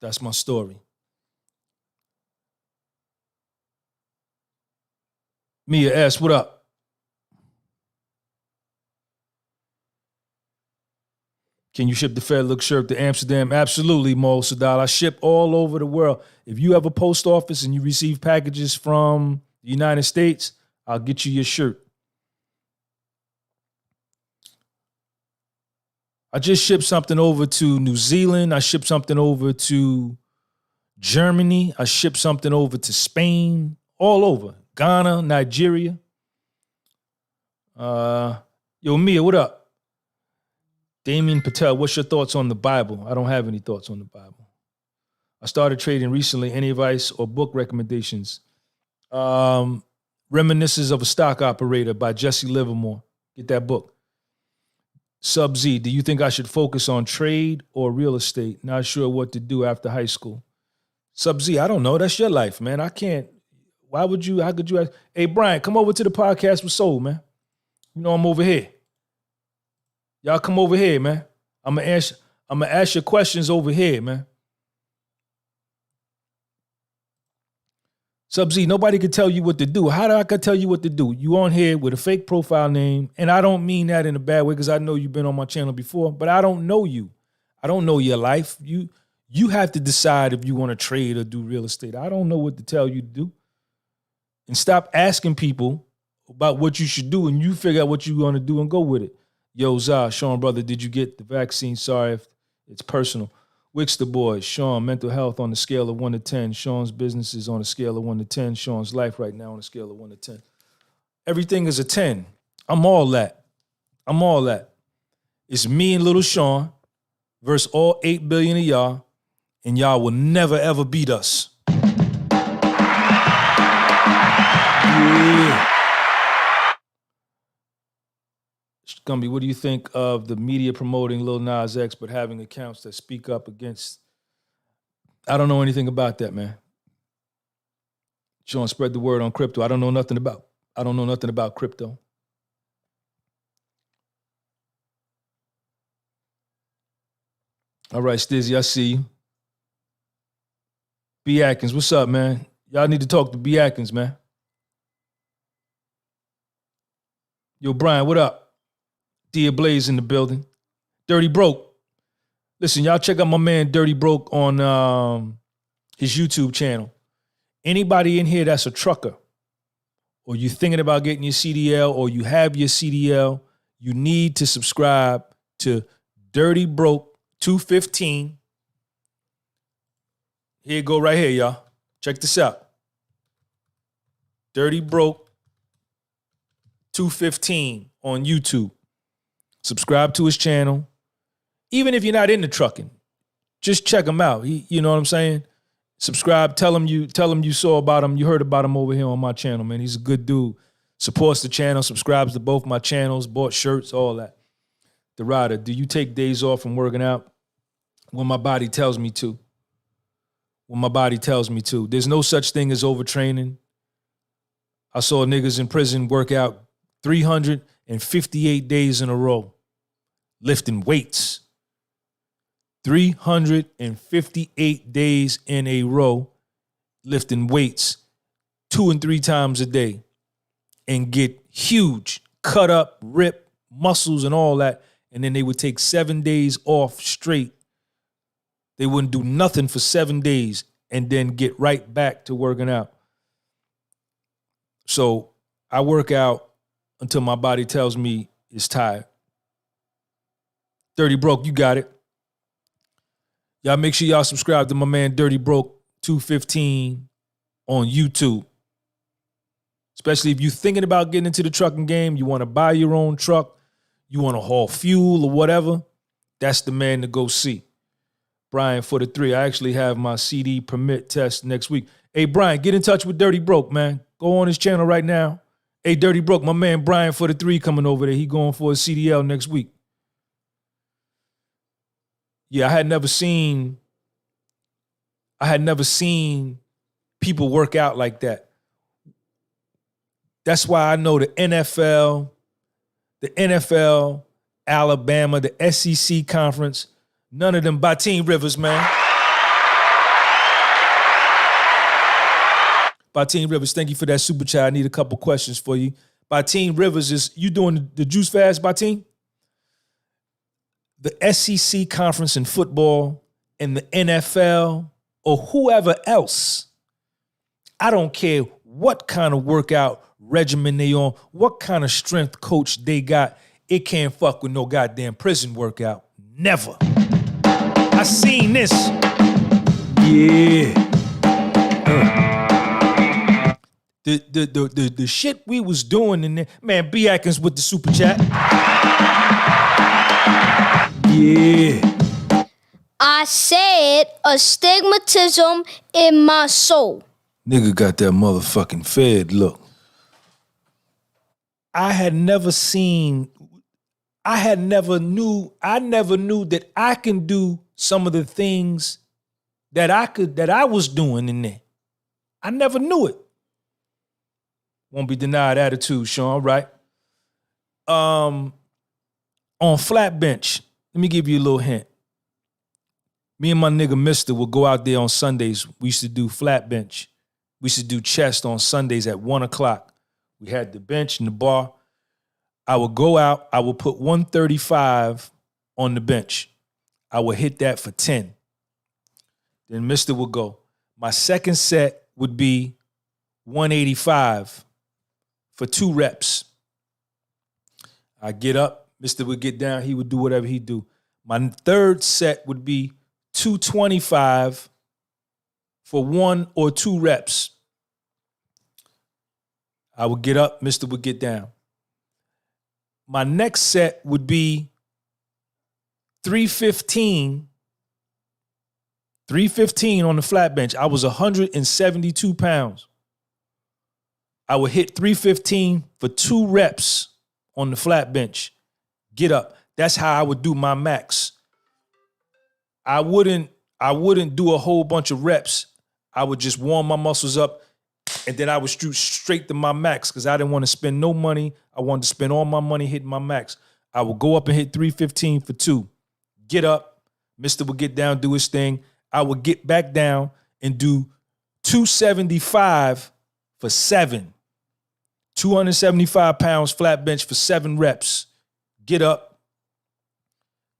That's my story. Mia S., what up? Can you ship the Fair Look shirt to Amsterdam? Absolutely, Mo Sadal. I ship all over the world. If you have a post office and you receive packages from the United States, I'll get you your shirt. I just shipped something over to New Zealand. I shipped something over to Germany. I shipped something over to Spain, all over. Ghana, Nigeria. Yo, Mia, what up? Damien Patel, what's your thoughts on the Bible? I don't have any thoughts on the Bible. I started trading recently. Any advice or book recommendations? Reminiscences of a Stock Operator by Jesse Livermore. Get that book. Sub Z, do you think I should focus on trade or real estate? Not sure what to do after high school. Sub Z, I don't know. That's your life, man. I can't. Why would you? How could you ask? Hey, Brian, come over to the podcast with Soul, man. You know I'm over here. Y'all come over here, man. I'm gonna ask you questions over here, man. Sub Z, nobody can tell you what to do. How do I tell you what to do? You on here with a fake profile name, and I don't mean that in a bad way because I know you've been on my channel before, but I don't know you. I don't know your life. You have to decide if you want to trade or do real estate. I don't know what to tell you to do. And stop asking people about what you should do, and you figure out what you're going to do and go with it. Yo, Zah, Sean, brother, did you get the vaccine? Sorry if it's personal. Wickster boys, Sean, mental health on the scale of 1 to 10. Sean's business is on a scale of 1 to 10. Sean's life right now on a scale of 1 to 10. Everything is a 10. I'm all that. I'm all that. It's me and little Sean versus all 8 billion of y'all, and y'all will never, ever beat us. Yeah. Gunby, what do you think of the media promoting Lil Nas X but having accounts that speak up against? I don't know anything about that, man. Sean, spread the word on crypto. I don't know nothing about crypto. All right, Stizzy, I see you. B. Atkins, what's up, man? Y'all need to talk to B. Atkins, man. Yo, Brian, what up? Dia Blaze in the building. Dirty Broke. Listen, y'all check out my man Dirty Broke on his YouTube channel. Anybody in here that's a trucker, or you thinking about getting your CDL, or you have your CDL, you need to subscribe to Dirty Broke 215. Here you go right here, y'all. Check this out. Dirty Broke 215 on YouTube. Subscribe to his channel. Even if you're not into trucking, just check him out. You know what I'm saying? Subscribe. Tell him you saw about him. You heard about him over here on my channel, man. He's a good dude. Supports the channel. Subscribes to both my channels. Bought shirts, all that. The Rider, do you take days off from working out? When my body tells me to. When my body tells me to. There's no such thing as overtraining. I saw niggas in prison work out 358 days in a row, lifting weights. 358 days in a row, lifting weights 2 and 3 times a day, and get huge, cut up, rip, muscles and all that. And then they would take 7 days off straight. They wouldn't do nothing for 7 days and then get right back to working out. So I work out until my body tells me it's tired. Dirty Broke, you got it. Y'all make sure y'all subscribe to my man Dirty Broke 215 on YouTube. Especially if you're thinking about getting into the trucking game, you want to buy your own truck, you want to haul fuel or whatever, that's the man to go see. Brian for the 3. I actually have my CD permit test next week. Hey, Brian, get in touch with Dirty Broke, man. Go on his channel right now. Hey, Dirty Broke, my man Brian for the 3 coming over there. He going for a CDL next week. Yeah, I had never seen people work out like that. That's why I know the NFL, Alabama, the SEC conference, none of them Bateen Rivers, man. Bateen Rivers, thank you for that super chat. I need a couple questions for you. Bateen Rivers, is you doing the juice fast, Bateen? The SEC conference in football and the NFL or whoever else, I don't care what kind of workout regimen they on, what kind of strength coach they got, it can't fuck with no goddamn prison workout. Never. I seen this. Yeah. The shit we was doing in there. Man, B. Atkins with the super chat. Yeah. I said astigmatism in my soul. Nigga got that motherfucking fed look. I never knew that I can do some of the things that I was doing in there. I never knew it. Won't be denied attitude, Sean, right? On flat bench, let me give you a little hint. Me and my nigga Mister would go out there on Sundays. We used to do flat bench. We used to do chest on Sundays at 1:00. We had the bench and the bar. I would go out. I would put 135 on the bench. I would hit that for 10. Then Mister would go. My second set would be 185 for 2 reps. I get up. Mister would get down. He would do whatever he do. My third set would be 225 for 1 or 2 reps. I would get up, Mister would get down. My next set would be 315 on the flat bench. I was 172 pounds. I would hit 315 for 2 reps on the flat bench. Get up. That's how I would do my max. I wouldn't do a whole bunch of reps. I would just warm my muscles up, and then I would shoot straight to my max because I didn't want to spend no money. I wanted to spend all my money hitting my max. I would go up and hit 315 for 2. Get up. Mister would get down, do his thing. I would get back down and do 275 for 7. 275 pounds flat bench for 7 reps. Get up.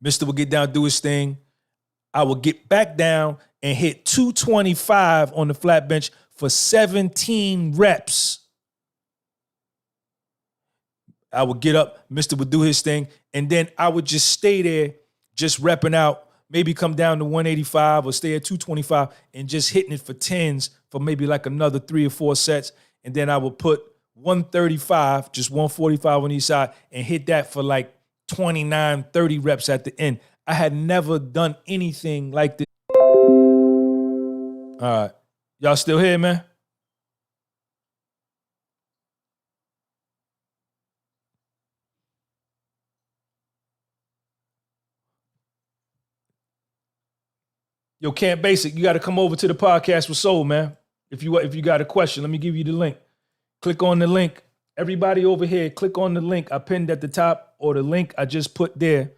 Mister would get down, do his thing. I would get back down and hit 225 on the flat bench for 17 reps. I would get up, Mister would do his thing, and then I would just stay there, just repping out, maybe come down to 185 or stay at 225 and just hitting it for 10s for maybe like another 3 or 4 sets. And then I would put 135, just 145 on each side, and hit that for like 29, 30 reps at the end. I had never done anything like this. All right. Y'all still here, man? Yo, Camp Basic, you got to come over to the Podcast with Soul, man. If you got a question, let me give you the link. Click on the link. Everybody over here, click on the link I pinned at the top or the link I just put there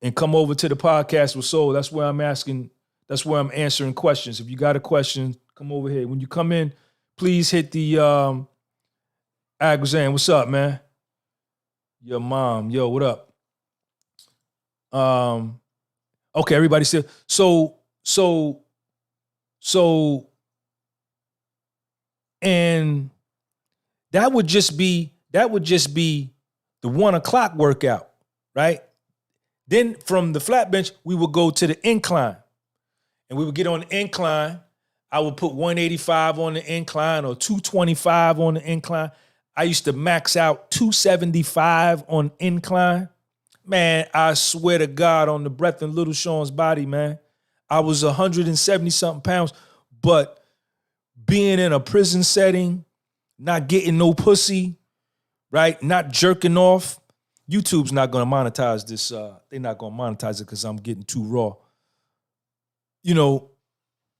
and come over to the Podcast with Soul. That's where I'm answering questions. If you got a question, come over here. When you come in, please hit the Aguzan. What's up, man? Your mom. Yo, what up? Okay, everybody still. And that would just be the 1:00 workout, right? Then from the flat bench, we would go to the incline. and we would get on the incline. I would put 185 on the incline or 225 on the incline. I used to max out 275 on incline. Man, I swear to God, on the breath in Little Sean's body, man, I was 170 something pounds, but being in a prison setting, not getting no pussy, right? Not jerking off. YouTube's not going to monetize this. They're not going to monetize it because I'm getting too raw. You know,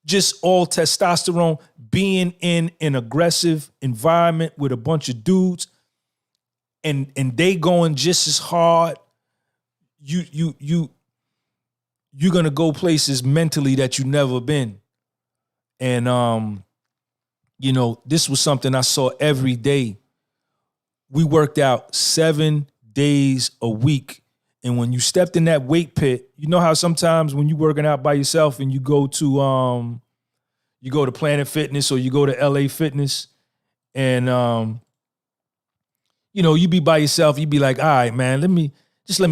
just all testosterone, being in an aggressive environment with a bunch of dudes and they going just as hard. You're going to go places mentally that you never been. And, you know, this was something I saw every day. We worked out 7 days a week. And when you stepped in that weight pit, you know how sometimes when you're working out by yourself and you go to Planet Fitness or you go to LA Fitness and, you know, you be by yourself, you be like, all right, man, let me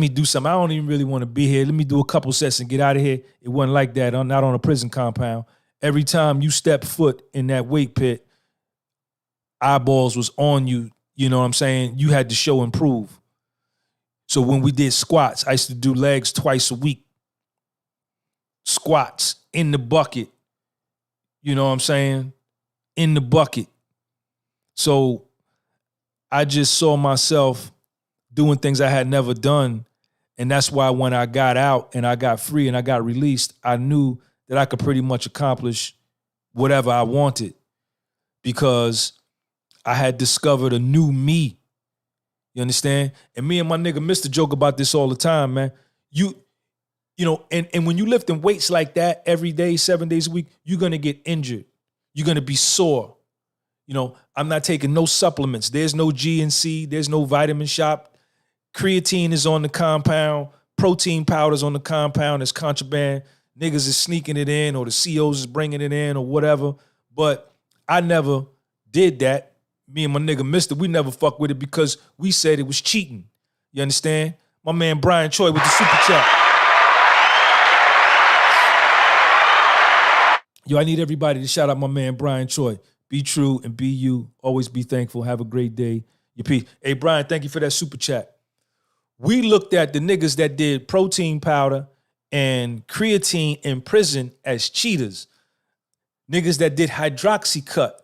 do something. I don't even really want to be here. Let me do a couple sets and get out of here. It wasn't like that. I'm not on a prison compound. Every time you step foot in that weight pit, eyeballs was on you. You know what I'm saying? You had to show and prove. So when we did squats, I used to do legs twice a week. Squats in the bucket. You know what I'm saying? In the bucket. So I just saw myself doing things I had never done. And that's why when I got out and I got free and I got released, I knew that I could pretty much accomplish whatever I wanted because I had discovered a new me. You understand? And me and my nigga Mr. joke about this all the time, man. You know, and when you lifting weights like that every day, 7 days a week, you're going to get injured. You're going to be sore. You know, I'm not taking no supplements. There's no GNC. There's no vitamin shop. Creatine is on the compound. Protein powder's on the compound. It's contraband. Niggas is sneaking it in or the COs is bringing it in or whatever. But I never did that. Me and my nigga Mister, we never fuck with it because we said it was cheating. You understand? My man Brian Choi with the super chat. Yo, I need everybody to shout out my man Brian Choi. Be true and be you. Always be thankful. Have a great day. Your peace. Hey, Brian, thank you for that super chat. We looked at the niggas that did protein powder and creatine in prison as cheaters. Niggas that did hydroxycut.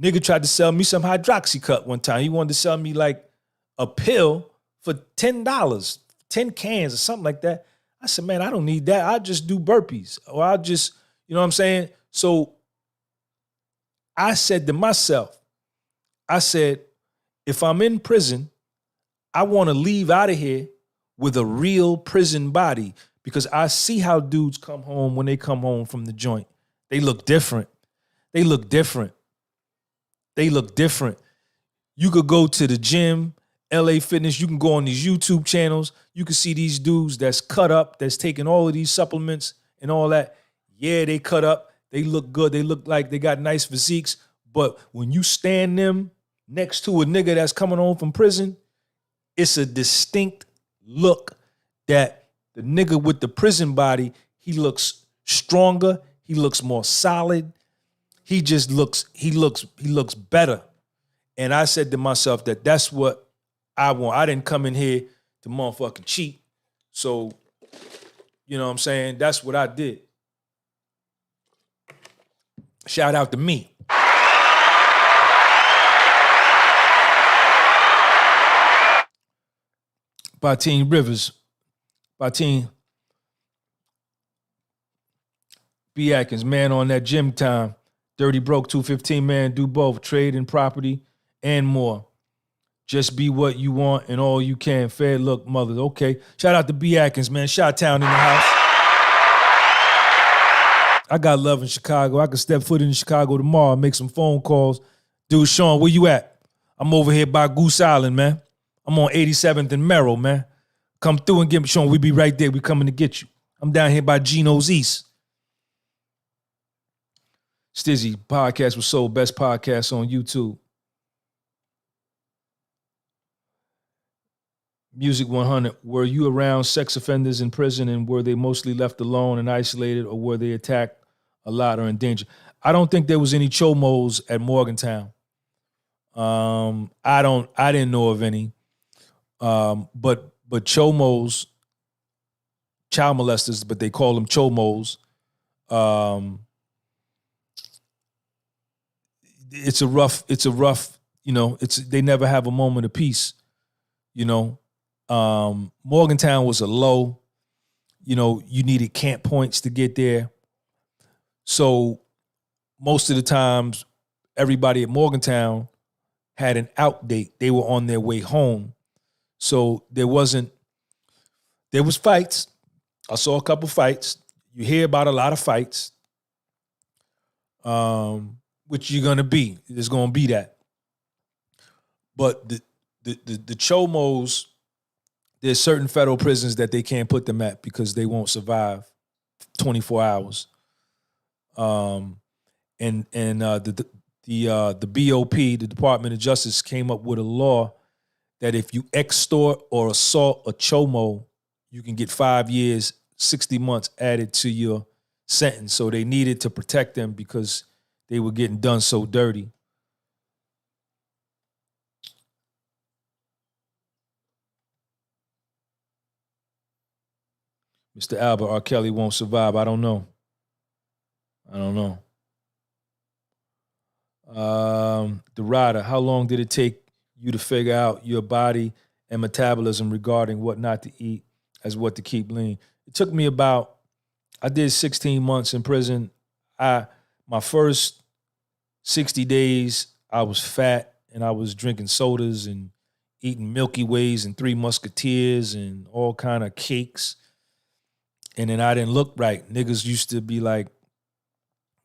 Nigga tried to sell me some hydroxycut one time. He wanted to sell me like a pill for $10, 10 cans or something like that. I said, man, I don't need that. I'll just do burpees or I'll just, you know what I'm saying? So I said to myself, I said, if I'm in prison, I want to leave out of here with a real prison body because I see how dudes come home when they come home from the joint. They look different. They look different. They look different. You could go to the gym, LA Fitness. You can go on these YouTube channels. You can see these dudes that's cut up, that's taking all of these supplements and all that. Yeah, they cut up. They look good. They look like they got nice physiques. But when you stand them next to a nigga that's coming home from prison, it's a distinct look that the nigga with the prison body, he looks stronger. He looks more solid. He looks better. And I said to myself that that's what I want. I didn't come in here to motherfucking cheat. So, you know what I'm saying? That's what I did. Shout out to me. Bateen Rivers. Bateen B. Atkins, man on that gym time. Dirty Broke 215, man, do both. Trade and property and more. Just be what you want and all you can. Fair look, mother. Okay. Shout out to B. Atkins, man. Chi-Town in the house. I got love in Chicago. I could step foot in Chicago tomorrow, make some phone calls. Dude, Sean, where you at? I'm over here by Goose Island, man. I'm on 87th and Merrill, man. Come through and get me, Sean. We be right there. We coming to get you. I'm down here by Geno's East. Stizzy, podcast was sold, best podcast on YouTube. Music 100, were you around sex offenders in prison and were they mostly left alone and isolated or were they attacked A lot are in danger. I don't think there was any chomos at Morgantown. I didn't know of any. But chomos, child molesters, but they call them chomos. It's a rough, they never have a moment of peace, Morgantown was a low, you needed camp points to get there. So most of the times, everybody at Morgantown had an out date. They were on their way home. So there was fights. I saw a couple fights. You hear about a lot of fights. Which you're gonna be. There's gonna be that. But the chomos, there's certain federal prisons that they can't put them at because they won't survive 24 hours. The BOP, the Department of Justice, came up with a law that if you extort or assault a chomo, you can get 5 years, 60 months added to your sentence. So they needed to protect them because they were getting done so dirty. Mr. Albert, R. Kelly won't survive. I don't know. The rider, how long did it take you to figure out your body and metabolism regarding what not to eat as what to keep lean? It took me I did 16 months in prison. My first 60 days, I was fat and I was drinking sodas and eating Milky Ways and Three Musketeers and all kind of cakes. And then I didn't look right. Niggas used to be like,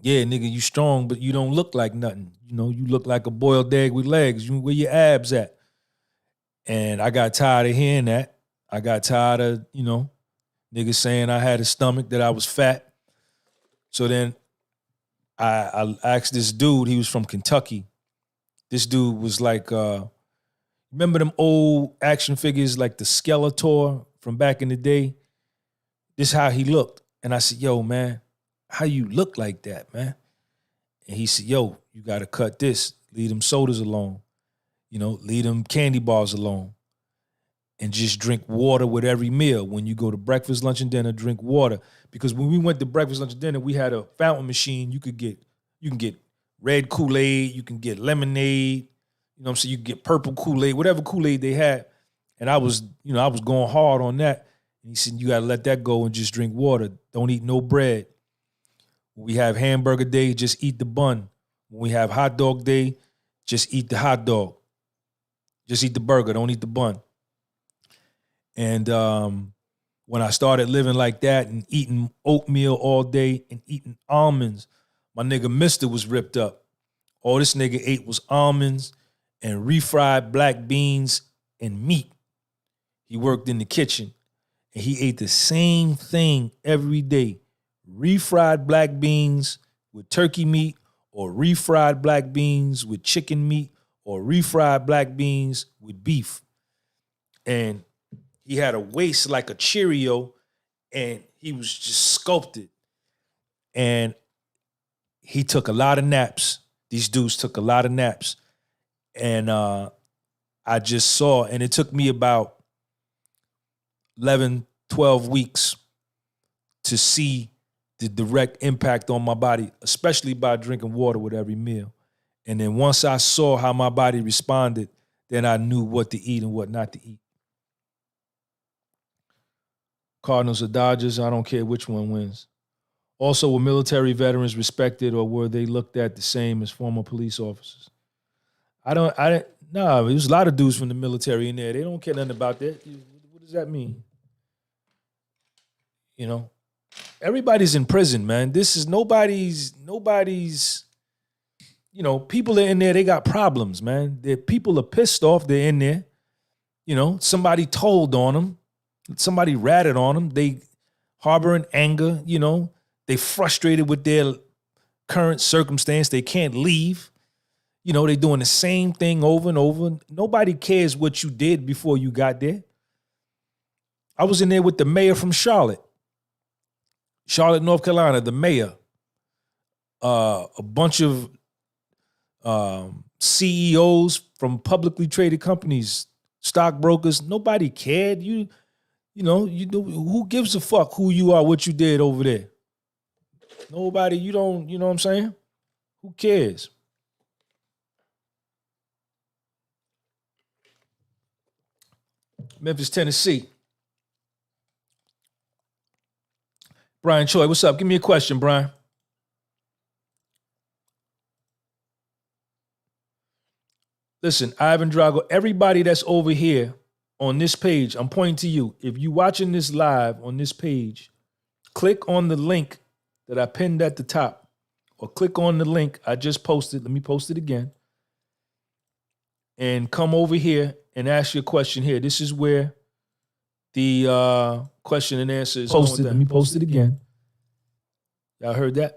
yeah, nigga, you strong, but you don't look like nothing. You look like a boiled egg with legs. Where your abs at? And I got tired of hearing that. I got tired of, niggas saying I had a stomach, that I was fat. So then I asked this dude, he was from Kentucky. This dude was like, remember them old action figures like the Skeletor from back in the day? This is how he looked. And I said, yo, man, how you look like that, man? And he said, yo, you got to cut this. Leave them sodas alone. Leave them candy bars alone. And just drink water with every meal. When you go to breakfast, lunch, and dinner, drink water. Because when we went to breakfast, lunch, and dinner, we had a fountain machine. You can get red Kool-Aid, you can get lemonade, you can get purple Kool-Aid, whatever Kool-Aid they had. And I was going hard on that. And he said, you gotta let that go and just drink water. Don't eat no bread. When we have hamburger day, just eat the bun. When we have hot dog day, just eat the hot dog. Just eat the burger, don't eat the bun. And when I started living like that and eating oatmeal all day and eating almonds, my nigga Mister was ripped up. All this nigga ate was almonds and refried black beans and meat. He worked in the kitchen and he ate the same thing every day. Refried black beans with turkey meat, or refried black beans with chicken meat, or refried black beans with beef. And he had a waist like a Cheerio, and he was just sculpted. And he took a lot of naps. These dudes took a lot of naps. And I just saw, and it took me about 11, 12 weeks to see the direct impact on my body, especially by drinking water with every meal. And then once I saw how my body responded, then I knew what to eat and what not to eat. Cardinals or Dodgers, I don't care which one wins. Also, were military veterans respected, or were they looked at the same as former police officers? There's a lot of dudes from the military in there. They don't care nothing about that. What does that mean? Everybody's in prison, man. This is nobody's, people are in there, they got problems, man. People are pissed off, they're in there. Somebody told on them. Somebody ratted on them. They harboring anger, they frustrated with their current circumstance. They can't leave. They doing the same thing over and over. Nobody cares what you did before you got there. I was in there with the mayor from Charlotte, North Carolina, the mayor. a bunch of CEOs from publicly traded companies, stockbrokers. Nobody cared. You know, who gives a fuck who you are, what you did over there? Nobody. You know what I'm saying? Who cares? Memphis, Tennessee. Brian Choi, what's up? Give me a question, Brian. Listen, Ivan Drago, everybody that's over here on this page, I'm pointing to you. If you watching this live on this page, click on the link that I pinned at the top, or click on the link I just posted. Let me post it again. And come over here and ask your question here. This is where the question and answer is posted. Let me post it again. Y'all heard that?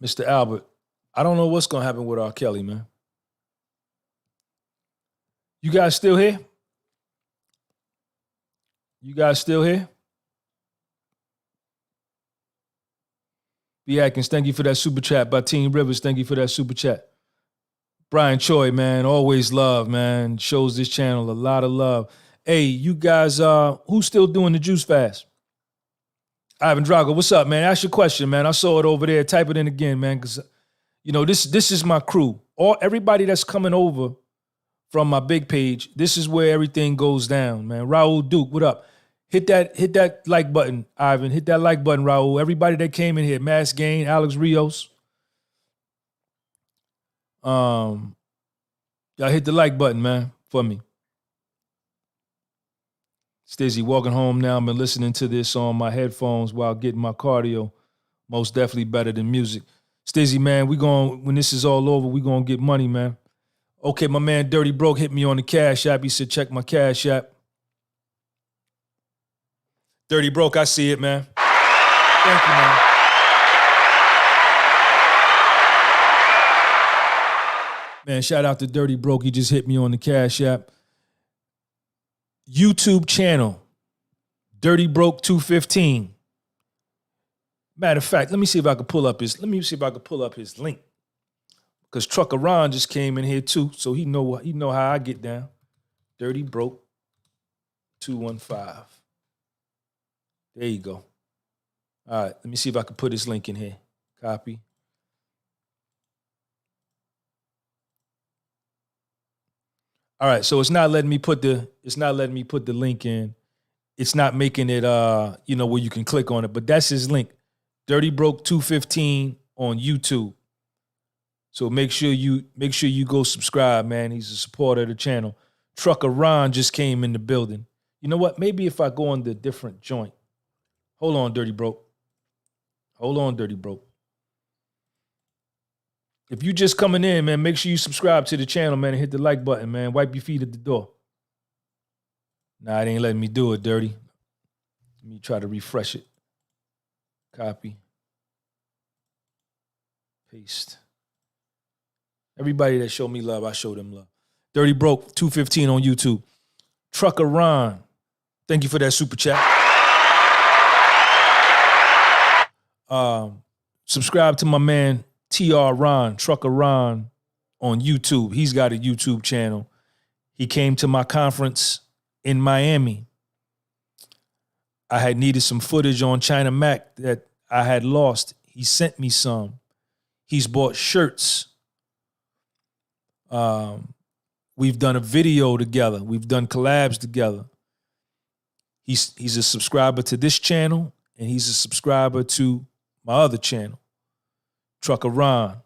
Mr. Albert, I don't know what's going to happen with R. Kelly, man. You guys still here? You guys still here? B. Atkins, thank you for that super chat. Bateen Rivers, thank you for that super chat. Brian Choi, man, always love, man. Shows this channel a lot of love. Hey, you guys, who's still doing the juice fast? Ivan Drago, what's up, man? Ask your question, man. I saw it over there. Type it in again, man, because, you know, this is my crew. Everybody that's coming over from my big page, this is where everything goes down, man. Raul Duke, what up? Hit that like button, Ivan. Hit that like button, Raul. Everybody that came in here, Mass Gain, Alex Rios. Y'all hit the like button, man, for me. Stizzy, walking home now. I've been listening to this on my headphones while getting my cardio. Most definitely better than music. Stizzy, man, when this is all over, we gonna get money, man. Okay, my man Dirty Broke hit me on the Cash App. He said, check my Cash App. Dirty Broke, I see it, man. Thank you, man. Man, shout out to Dirty Broke. He just hit me on the Cash App. YouTube channel, Dirty Broke 215. Matter of fact, let me see if I can pull up his link. Because Trucker Ron just came in here too, so he know how I get down. Dirty Broke 215. There you go. All right, let me see if I can put his link in here. Copy. All right, so it's not letting me put the link in. It's not making it where you can click on it, but that's his link. Dirty Broke 215 on YouTube. So make sure you go subscribe, man. He's a supporter of the channel. Trucker Ron just came in the building. You know what? Maybe if I go on the different joint. Hold on, Dirty Broke. If you just coming in, man, make sure you subscribe to the channel, man, and hit the like button, man. Wipe your feet at the door. Nah, it ain't letting me do it, Dirty. Let me try to refresh it. Copy. Paste. Everybody that showed me love, I show them love. Dirty Broke 215 on YouTube. Trucker Ron, thank you for that super chat. Subscribe to my man, TR Ron, Trucker Ron on YouTube. He's got a YouTube channel. He came to my conference in Miami. I had needed some footage on China Mac that I had lost. He sent me some. He's bought shirts. We've done a video together. We've done collabs together. He's a subscriber to this channel, and he's a subscriber to my other channel, Trucker Ron.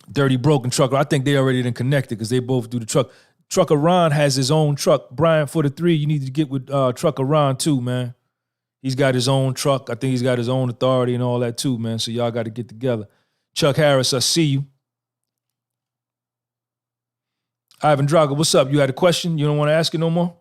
Dirty Broken Trucker. I think they already done connected because they both do the truck. Trucker Ron has his own truck. Brian, for the 3, you need to get with Trucker Ron too, man. He's got his own truck. I think he's got his own authority and all that too, man. So y'all got to get together. Chuck Harris, I see you. Ivan Drago, what's up? You had a question? You don't want to ask it no more?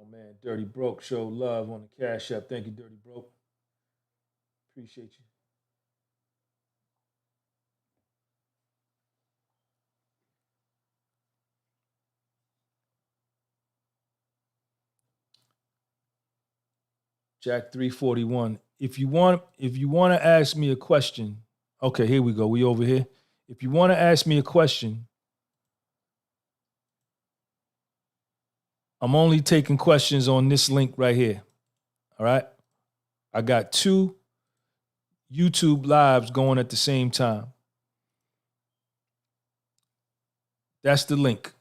Oh man, Dirty Broke show love on the Cash App. Thank you, Dirty Broke. Appreciate you. Jack 341. If you want to ask me a question, okay, here we go. We over here. If you want to ask me a question, I'm only taking questions on this link right here. All right. I got 2 YouTube lives going at the same time. That's the link.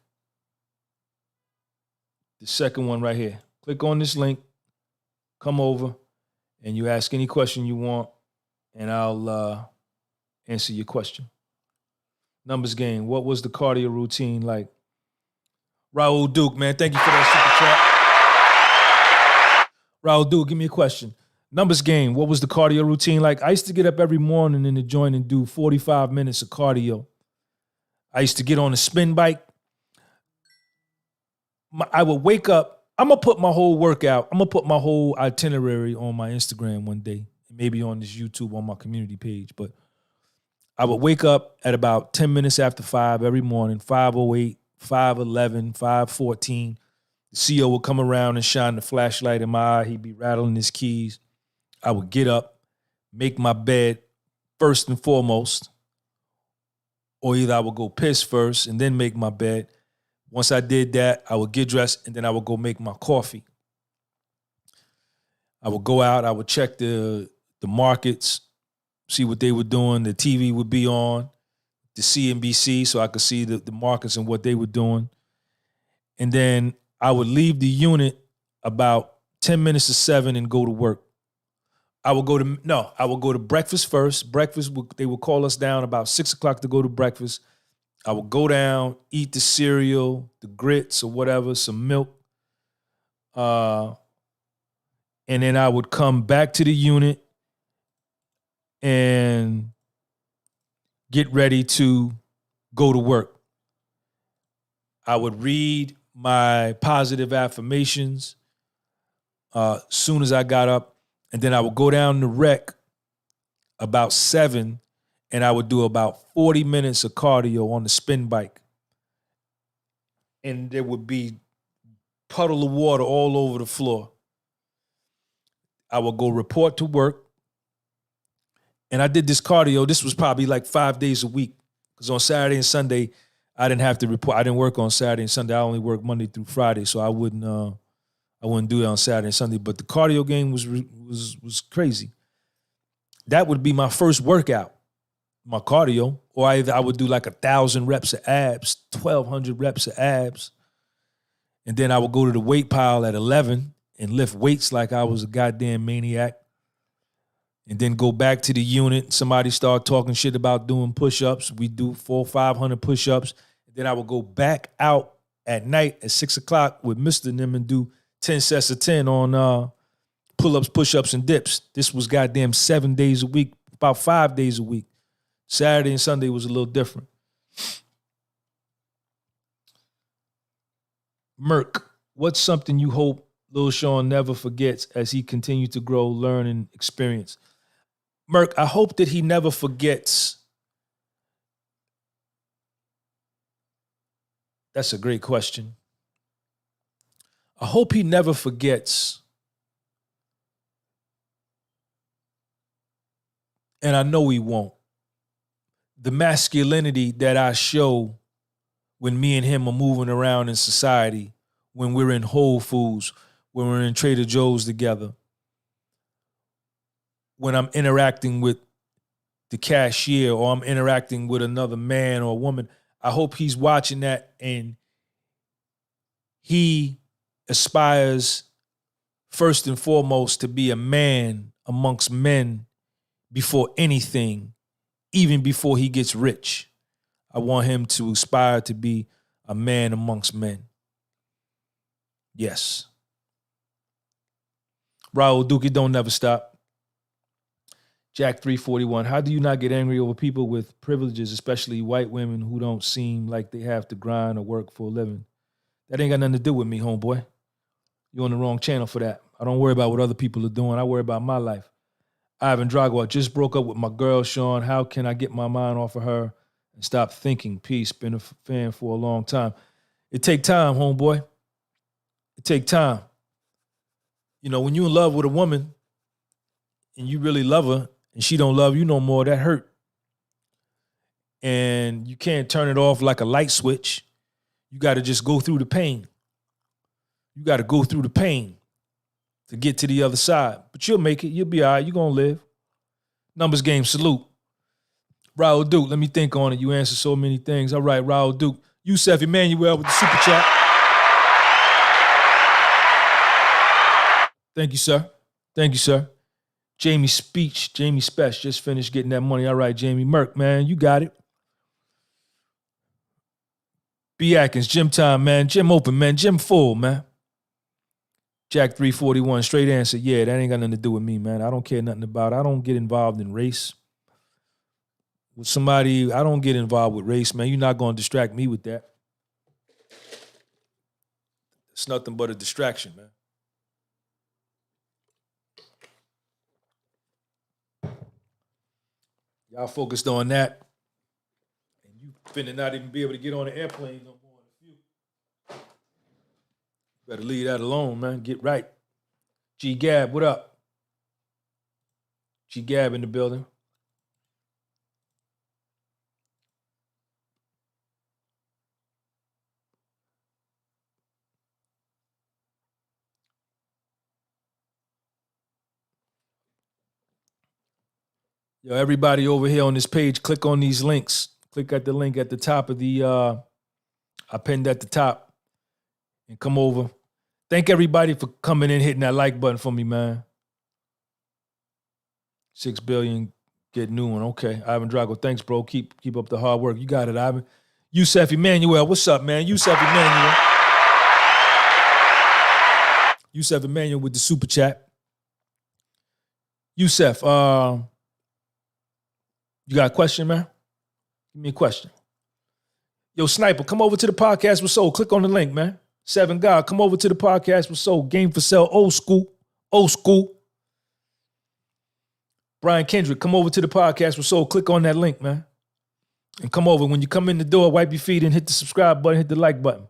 The second one right here. Click on this link, come over, and you ask any question you want, and I'll answer your question. Numbers game. What was the cardio routine like? Raul Duke, man, thank you for that super chat. Raul Duke, give me a question. Numbers game. What was the cardio routine like? I used to get up every morning in the joint and do 45 minutes of cardio. I used to get on a spin bike. I would wake up. I'm going to put my whole workout, I'm going to put my whole itinerary on my Instagram one day, maybe on this YouTube on my community page. But I would wake up at about 10 minutes after 5 every morning, 5:08, 5:11, 5:14. The CEO would come around and shine the flashlight in my eye. He'd be rattling his keys. I would get up, make my bed first and foremost, or either I would go piss first and then make my bed. Once I did that, I would get dressed and then I would go make my coffee. I would go out, I would check the markets, see what they were doing. The TV would be on, the CNBC, so I could see the markets and what they were doing. And then I would leave the unit about 10 minutes to 7 and go to work. I would go to breakfast first. They would call us down about 6 o'clock to go to breakfast. I would go down, eat the cereal, the grits or whatever, some milk. And then I would come back to the unit and get ready to go to work. I would read my positive affirmations soon as I got up. And then I would go down the rec about 7, and I would do about 40 minutes of cardio on the spin bike. And there would be puddle of water all over the floor. I would go report to work. And I did this cardio. This was probably like 5 days a week. Because on Saturday and Sunday, I didn't have to report. I didn't work on Saturday and Sunday. I only worked Monday through Friday. So I wouldn't do that on Saturday and Sunday. But the cardio game was crazy. That would be my first workout, my cardio. Or I would do like 1,000 reps of abs, 1,200 reps of abs. And then I would go to the weight pile at 11 and lift weights like I was a goddamn maniac. And then go back to the unit. Somebody start talking shit about doing push-ups. We do 400 or 500 push-ups. Then I would go back out at night at 6 o'clock with Mr. and them and do 10 sets of 10 on pull-ups, push-ups, and dips. This was goddamn 7 days a week, about 5 days a week. Saturday and Sunday was a little different. Merc, what's something you hope Lil Sean never forgets as he continues to grow, learn, and experience? Merc, I hope that he never forgets. That's a great question. I hope he never forgets, and I know he won't, the masculinity that I show when me and him are moving around in society, when we're in Whole Foods, when we're in Trader Joe's together, when I'm interacting with the cashier or I'm interacting with another man or woman. I hope he's watching that and he aspires first and foremost to be a man amongst men before anything, even before he gets rich. I want him to aspire to be a man amongst men. Yes. Raul Duque, don't never stop. Jack 341, how do you not get angry over people with privileges, especially white women who don't seem like they have to grind or work for a living? That ain't got nothing to do with me, homeboy. You're on the wrong channel for that. I don't worry about what other people are doing. I worry about my life. Ivan Drago, I just broke up with my girl, Sean. How can I get my mind off of her and stop thinking? Peace. Been a fan for a long time. It take time, homeboy. It take time. You know, when you're in love with a woman and you really love her and she don't love you no more, that hurt. And you can't turn it off like a light switch. You got to just go through the pain. You got to go through the pain to get to the other side. But you'll make it. You'll be all right. You're going to live. Numbers game, salute. Raul Duke, let me think on it. You answered so many things. All right, Raul Duke. Yusef Emmanuel with the super chat. Thank you, sir. Thank you, sir. Jamie Spesh just finished getting that money. All right, Jamie Merck, man, you got it. B. Atkins, gym time, man. Gym open, man. Gym full, man. Jack 341, straight answer. Yeah, that ain't got nothing to do with me, man. I don't care nothing about it. I don't get involved in race. With somebody, I don't get involved with race, man. You're not going to distract me with that. It's nothing but a distraction, man. Y'all focused on that. And you finna not even be able to get on the airplane no more in a few. Better leave that alone, man. Get right. G Gab, what up? G Gab in the building. Yo, everybody over here on this page, click on these links. Click at the link at the top of the, I pinned at the top. And come over. Thank everybody for coming in, hitting that like button for me, man. 6 billion, get new one. Okay, Ivan Drago, thanks, bro. Keep up the hard work. You got it, Ivan. Yusef Emmanuel, what's up, man? Yusef Emmanuel. Yusef Emmanuel with the super chat. Yusef, you got a question, man? Give me a question. Yo, Sniper, come over to the podcast with Soul. Click on the link, man. Seven God, come over to the podcast with Soul. Game for sale, old school. Old school. Brian Kendrick, come over to the podcast with Soul. Click on that link, man. And come over. When you come in the door, wipe your feet and hit the subscribe button, hit the like button.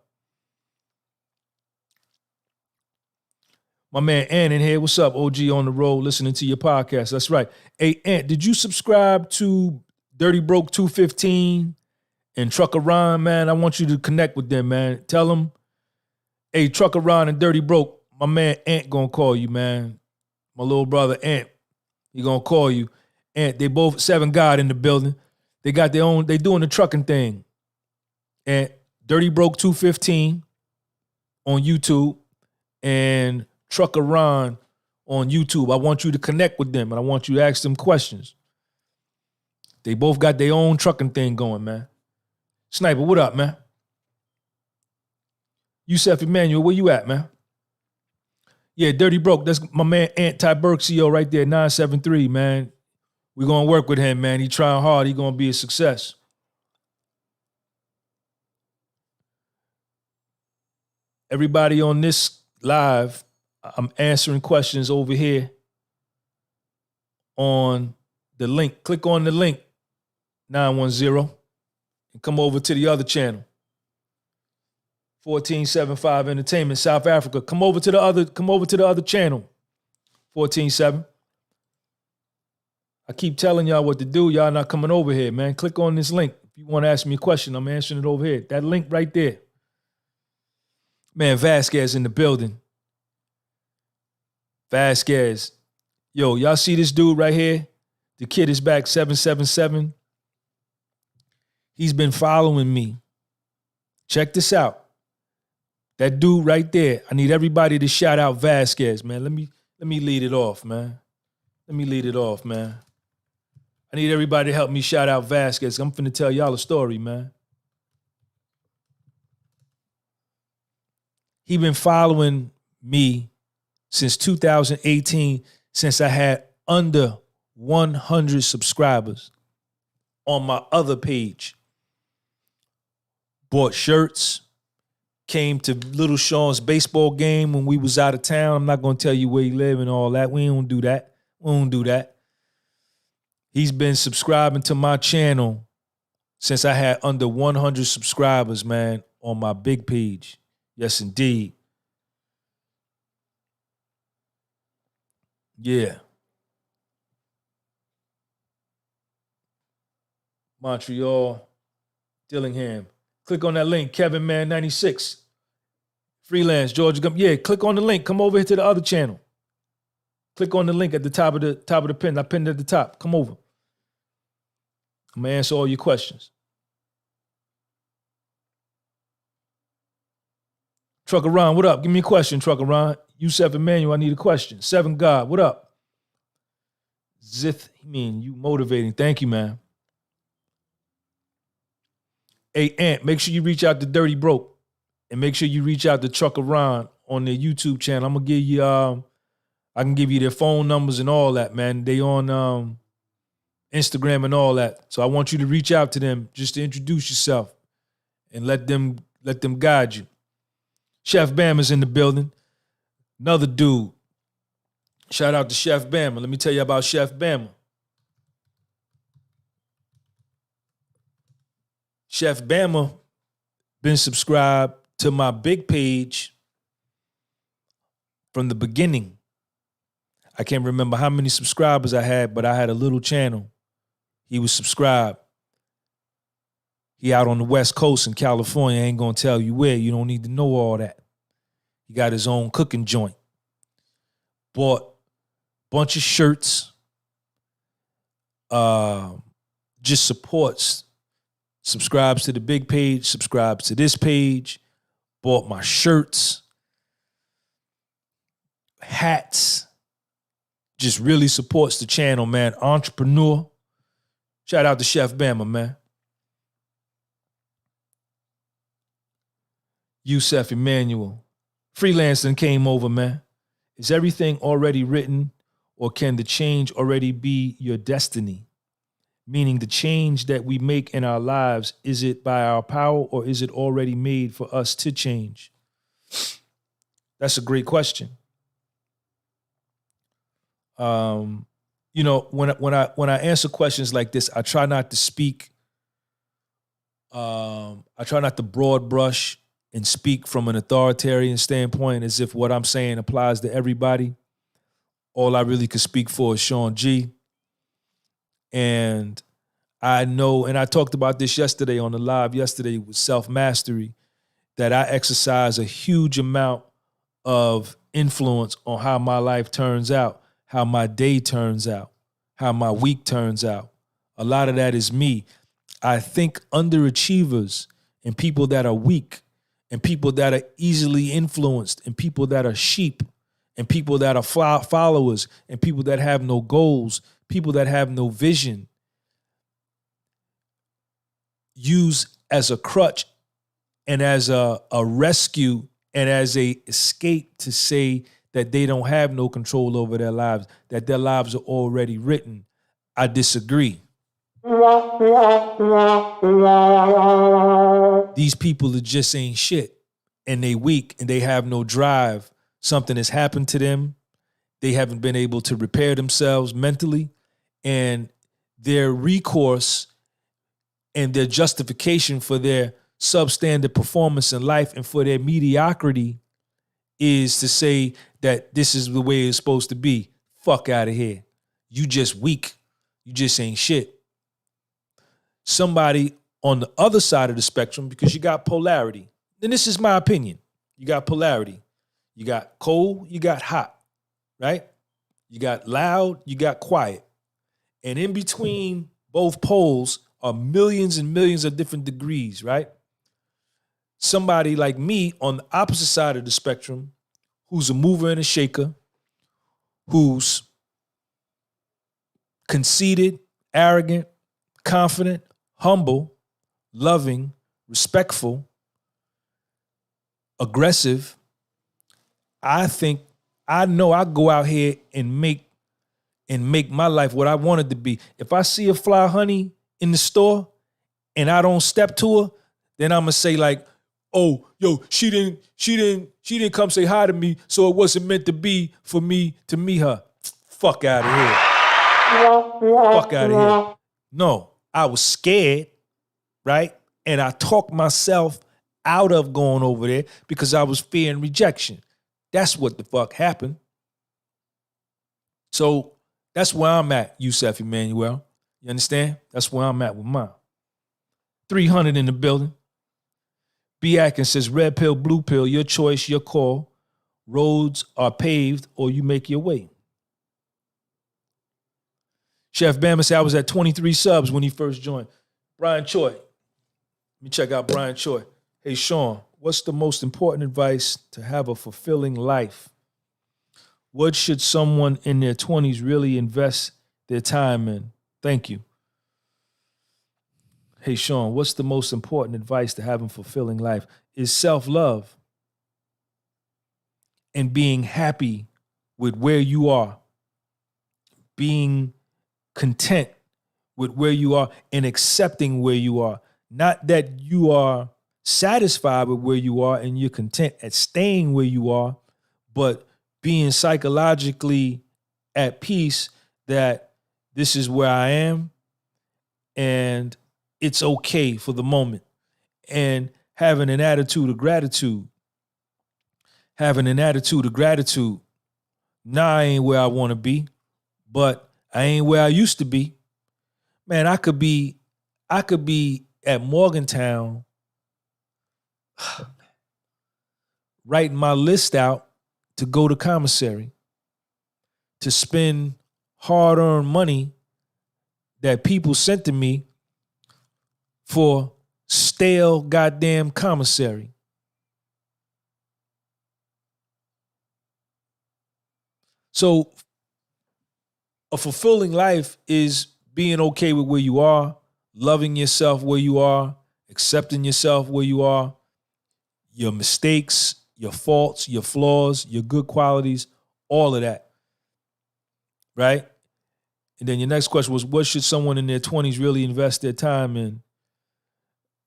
My man Ant in here. What's up, OG on the road, listening to your podcast? That's right. Hey, Ant, did you subscribe to Dirty Broke 215 and Trucker Ron, man? I want you to connect with them, man. Tell them, hey, Trucker Ron and Dirty Broke, my man Ant gonna call you, man. My little brother Ant, he gonna call you. Ant, they both, Seven God in the building. They got their own, they doing the trucking thing. And Dirty Broke 215 on YouTube and Trucker Ron on YouTube. I want you to connect with them and I want you to ask them questions. They both got their own trucking thing going, man. Sniper, what up, man? Yusef Emmanuel, where you at, man? Yeah, Dirty Broke. That's my man Ant Tiburcio right there, 973, man. We're going to work with him, man. He trying hard. He going to be a success. Everybody on this live, I'm answering questions over here on the link. Click on the link, 910, and come over to the other channel. 1475 Entertainment, South Africa. Come over to the other channel. 147. I keep telling y'all what to do. Y'all not coming over here, man. Click on this link. If you want to ask me a question, I'm answering it over here. That link right there. Man, Vasquez in the building. Vasquez. Yo, y'all see this dude right here? The kid is back, 777. He's been following me. Check this out. That dude right there. I need everybody to shout out Vasquez, man. Let me lead it off, man. Let me lead it off, man. I need everybody to help me shout out Vasquez. I'm finna tell y'all a story, man. He been following me since 2018, since I had under 100 subscribers on my other page. Bought shirts, came to Little Sean's baseball game when we was out of town. I'm not going to tell you where he live and all that. We don't do that. We don't do that. He's been subscribing to my channel since I had under 100 subscribers, man, on my big page. Yes, indeed. Yeah. Montreal, Dillingham. Click on that link, Kevin Man 96. Freelance, Georgia Gumby. Yeah, click on the link. Come over here to the other channel. Click on the link at the top of the pin. I pinned it at the top. Come over. I'm gonna answer all your questions. Trucker Ron, what up? Give me a question, Trucker Ron. Yusef Emmanuel, I need a question. Seven God, what up? Zith, you motivating. Thank you, man. Hey, Ant, make sure you reach out to Dirty Broke. And make sure you reach out to Trucker Ron on their YouTube channel. I'm gonna give you I can give you their phone numbers and all that, man. They on Instagram and all that. So I want you to reach out to them just to introduce yourself and let them guide you. Chef Bam is in the building. Another dude. Shout out to Chef Bama. Let me tell you about Chef Bama. Chef Bama been subscribed to my big page from the beginning. I can't remember how many subscribers I had, but I had a little channel. He was subscribed. He out on the West Coast in California. I ain't gonna tell you where. You don't need to know all that. He got his own cooking joint. Bought a bunch of shirts. Just supports. Subscribes to the big page. Subscribes to this page. Bought my shirts. Hats. Just really supports the channel, man. Entrepreneur. Shout out to Chef Bama, man. Yusef Emmanuel. Freelancing came over, man. Is everything already written, or can the change already be your destiny? Meaning the change that we make in our lives, is it by our power or is it already made for us to change? That's a great question. You know, when I answer questions like this, I try not to speak. I try not to broad brush and speak from an authoritarian standpoint as if what I'm saying applies to everybody. All I really could speak for is Sean G. And I know, and I talked about this yesterday on the live yesterday with self-mastery, that I exercise a huge amount of influence on how my life turns out, how my day turns out, how my week turns out. A lot of that is me. I think underachievers and people that are weak and people that are easily influenced and people that are sheep and people that are followers and people that have no goals, people that have no vision, use as a crutch and as a rescue and as a escape to say that they don't have no control over their lives, that their lives are already written. I disagree. These people are just ain't shit, and they weak, and they have no drive. Something has happened to them. They haven't been able to repair themselves mentally, and their recourse and their justification for their substandard performance in life and for their mediocrity is to say that this is the way it's supposed to be. Fuck out of here. You just weak. You just ain't shit. Somebody on the other side of the spectrum, because you got polarity. And this is my opinion. You got polarity. You got cold, you got hot, right? You got loud, you got quiet. And in between both poles are millions and millions of different degrees, right? Somebody like me on the opposite side of the spectrum, who's a mover and a shaker, who's conceited, arrogant, confident, humble, loving, respectful, aggressive, I know I go out here and make my life what I want it to be. If I see a fly honey in the store and I don't step to her, then I'm gonna say like, oh, yo, she didn't come say hi to me, so it wasn't meant to be for me to meet her. Fuck out of here. Fuck out of here. No, I was scared, right? And I talked myself out of going over there because I was fearing rejection. That's what the fuck happened. So that's where I'm at, Yusef Emmanuel. You understand? That's where I'm at with mine. 300 in the building. B. Atkins says, red pill, blue pill, your choice, your call. Roads are paved or you make your way. Chef Bama said, I was at 23 subs when he first joined. Brian Choi. Let me check out Brian Choi. Hey, Sean, what's the most important advice to have a fulfilling life? What should someone in their 20s really invest their time in? Thank you. Hey, Sean, what's the most important advice to having a fulfilling life? Is self-love and being happy with where you are, being content with where you are and accepting where you are. Not that you are satisfied with where you are and you're content at staying where you are, but being psychologically at peace that this is where I am and it's okay for the moment. And having an attitude of gratitude. Having an attitude of gratitude. Nah, I ain't where I want to be, but I ain't where I used to be. Man, I could be at Morgantown writing my list out to go to commissary to spend hard-earned money that people sent to me for stale goddamn commissary. So a fulfilling life is being okay with where you are, loving yourself where you are, accepting yourself where you are, your mistakes, your faults, your flaws, your good qualities, all of that, right? And then your next question was, what should someone in their 20s really invest their time in?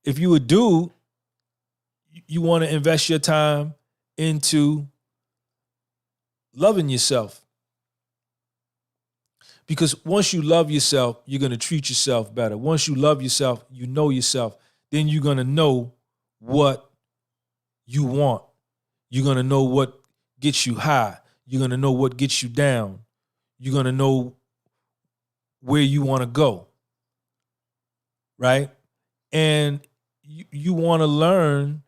If you a dude, you want to invest your time into loving yourself. Because once you love yourself, you're going to treat yourself better. Once you love yourself, you know yourself, then you're going to know what you want. You're going to know what gets you high. You're going to know what gets you down. You're going to know where you want to go, right? And you want to learn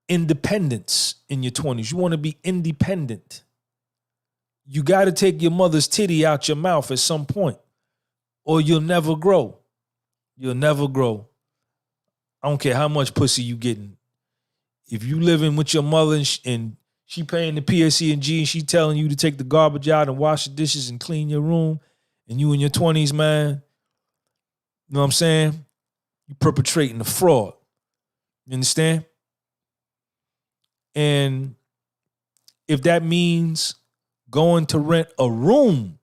independence in your 20s. You want to be independent. You got to take your mother's titty out your mouth at some point, or you'll never grow. You'll never grow. I don't care how much pussy you getting. If you living with your mother and she paying the PSE&G and she telling you to take the garbage out and wash the dishes and clean your room, and you in your 20s, man, you know what I'm saying? You perpetrating a fraud. You understand? And if that means going to rent a room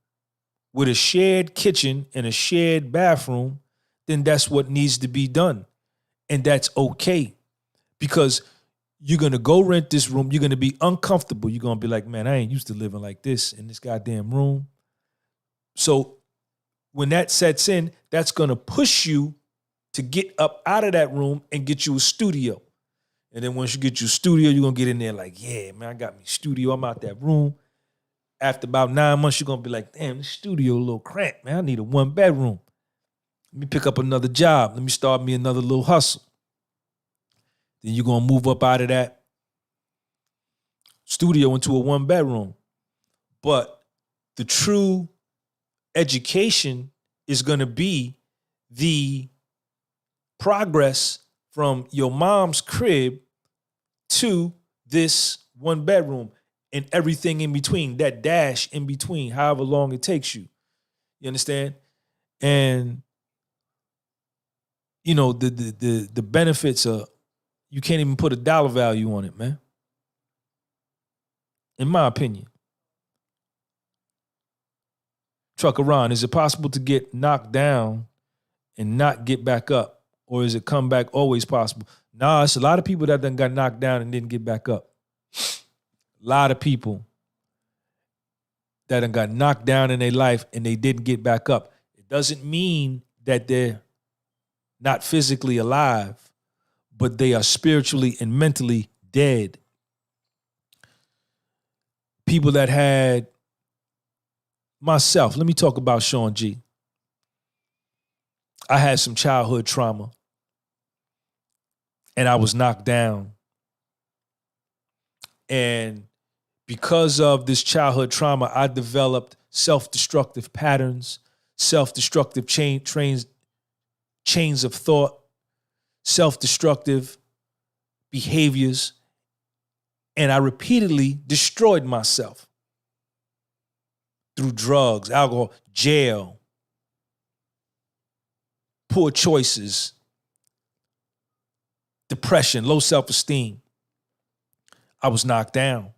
with a shared kitchen and a shared bathroom, then that's what needs to be done. And that's okay. Because you're going to go rent this room. You're going to be uncomfortable. You're going to be like, man, I ain't used to living like this in this goddamn room. So when that sets in, that's going to push you to get up out of that room and get you a studio. And then once you get your studio, you're going to get in there like, yeah, man, I got me studio. I'm out that room. After about 9 months, you're going to be like, damn, this studio a little cramped, man. I need a 1-bedroom. Let me pick up another job. Let me start me another little hustle. Then you're going to move up out of that studio into a 1-bedroom. But the true education is going to be the progress from your mom's crib to this 1-bedroom and everything in between, that dash in between, however long it takes you. You understand? And you know, the benefits are, you can't even put a dollar value on it, man. In my opinion. Trucker Ron, is it possible to get knocked down and not get back up? Or is it come back always possible? Nah, it's a lot of people that done got knocked down and didn't get back up. A lot of people that done got knocked down in their life and they didn't get back up. It doesn't mean that they're not physically alive, but they are spiritually and mentally dead. People that had myself, let me talk about Sean G. I had some childhood trauma and I was knocked down. And because of this childhood trauma, I developed self-destructive patterns, self-destructive chains of thought, self-destructive behaviors, and I repeatedly destroyed myself through drugs, alcohol, jail, poor choices, depression, low self-esteem. I was knocked down.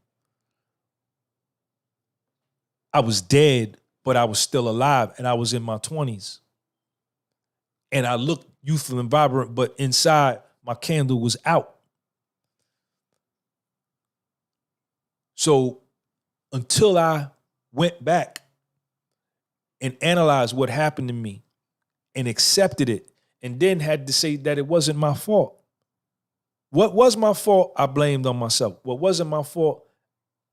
I was dead, but I was still alive, and I was in my 20s. And I looked youthful and vibrant, but inside, my candle was out. So until I went back and analyzed what happened to me and accepted it, and then had to say that it wasn't my fault. What was my fault, I blamed on myself. What wasn't my fault,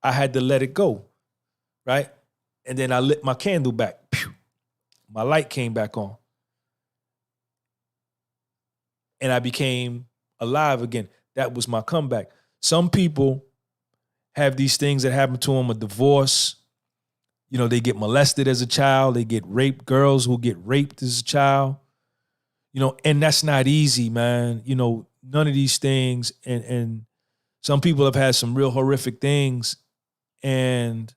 I had to let it go, right? And then I lit my candle back. Pew. My light came back on. And I became alive again. That was my comeback. Some people have these things that happen to them, a divorce. You know, they get molested as a child. They get raped, girls who get raped as a child. You know, and that's not easy, man. You know, none of these things. And some people have had some real horrific things. And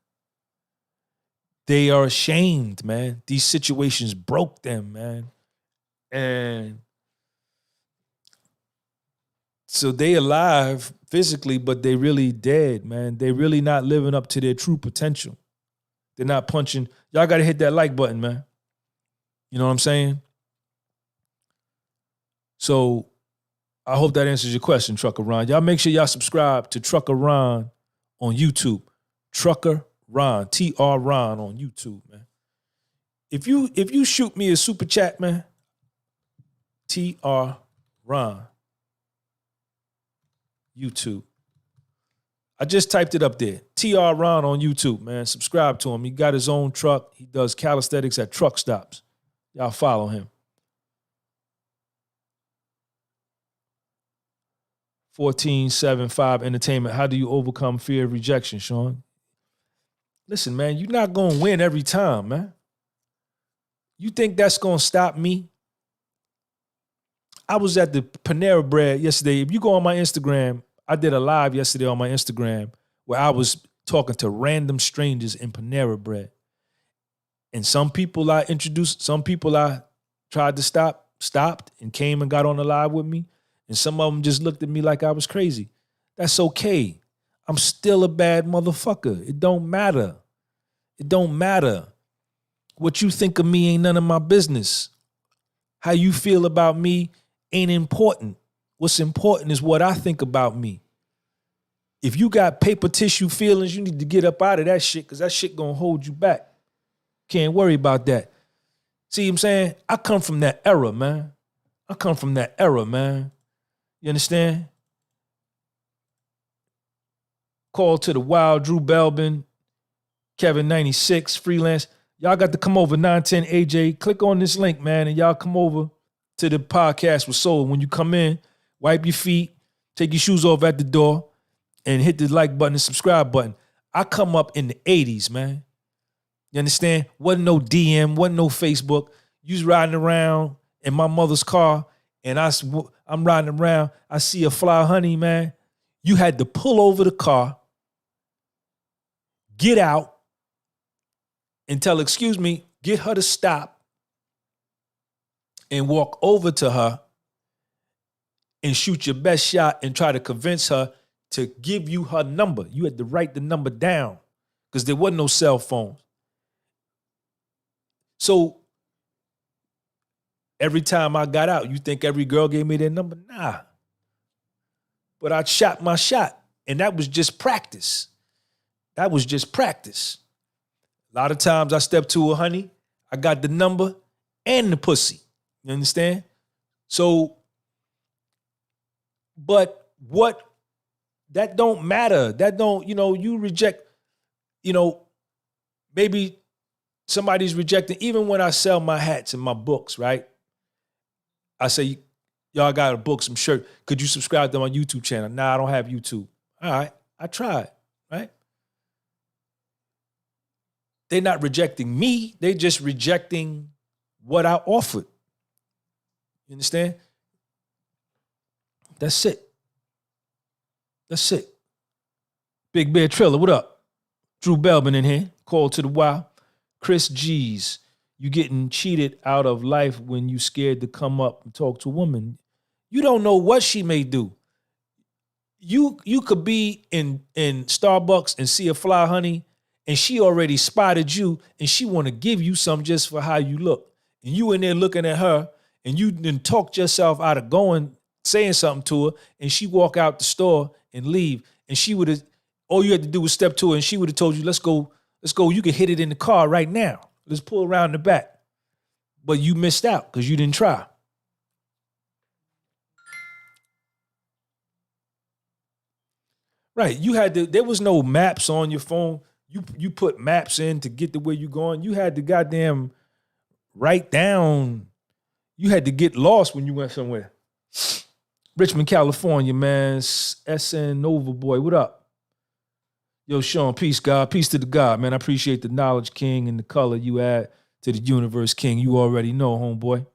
they are ashamed, man. These situations broke them, man. And so they alive physically, but they really dead, man. They really not living up to their true potential. They're not punching. Y'all got to hit that like button, man. You know what I'm saying? So I hope that answers your question, Trucker Ron. Y'all make sure y'all subscribe to Trucker Ron on YouTube. Trucker Ron, T-R Ron on YouTube, man. If you shoot me a super chat, man, T-R Ron, YouTube. I just typed it up there. T.R. Ron on YouTube, man. Subscribe to him. He got his own truck. He does calisthenics at truck stops. Y'all follow him. 1475 Entertainment. How do you overcome fear of rejection, Sean? Listen, man, you're not going to win every time, man. You think that's going to stop me? I was at the Panera Bread yesterday. If you go on my Instagram, I did a live yesterday on my Instagram where I was talking to random strangers in Panera Bread. And some people I introduced, some people I tried to stopped and came and got on the live with me. And some of them just looked at me like I was crazy. That's okay. I'm still a bad motherfucker. It don't matter. It don't matter. What you think of me ain't none of my business. How you feel about me ain't important. What's important is what I think about me. If you got paper tissue feelings, you need to get up out of that shit because that shit gonna hold you back. Can't worry about that. See what I'm saying? I come from that era, man. I come from that era, man. You understand? Call to the Wild, Drew Belbin, Kevin 96, freelance. Y'all got to come over, 910 AJ. Click on this link, man, and y'all come over to the podcast with Soul. When you come in, wipe your feet, take your shoes off at the door, and hit the like button and subscribe button. I come up in the 80s, man. You understand? Wasn't no DM, wasn't no Facebook. You was riding around in my mother's car, and I'm riding around. I see a fly honey, man. You had to pull over the car, get out, and tell, excuse me, get her to stop. and walk over to her and shoot your best shot and try to convince her to give you her number. You had to write the number down because there wasn't no cell phones. So every time I got out, you think every girl gave me their number? Nah. But I shot my shot, and that was just practice. That was just practice. A lot of times I stepped to a honey, I got the number and the pussy. You understand? So, but what, that don't matter. That don't, you reject, maybe somebody's rejecting, even when I sell my hats and my books, right? I say, y'all got a book, some shirt. Could you subscribe to my YouTube channel? Nah, I don't have YouTube. All right, I tried, right? They're not rejecting me. They're just rejecting what I offered. You understand? That's it. That's it. Big Bear Triller, what up? Drew Belbin in here. Call to the Wild. Chris G's. You getting cheated out of life when you scared to come up and talk to a woman. You don't know what she may do. You could be in Starbucks and see a fly honey, and she already spotted you, and she want to give you some just for how you look. And you in there looking at her, and you then talked yourself out of going, saying something to her, and she walk out the store and leave. And she would have, all you had to do was step to her, and she would have told you, let's go, you can hit it in the car right now. Let's pull around the back. But you missed out because you didn't try. Right, there was no maps on your phone. You put maps in to get to where you're going. You had to goddamn write down. You had to get lost when you went somewhere. Richmond, California, man. SN Nova boy, what up? Yo, Sean, peace, God. Peace to the God, man. I appreciate the knowledge, King, and the color you add to the universe, King. You already know, homeboy.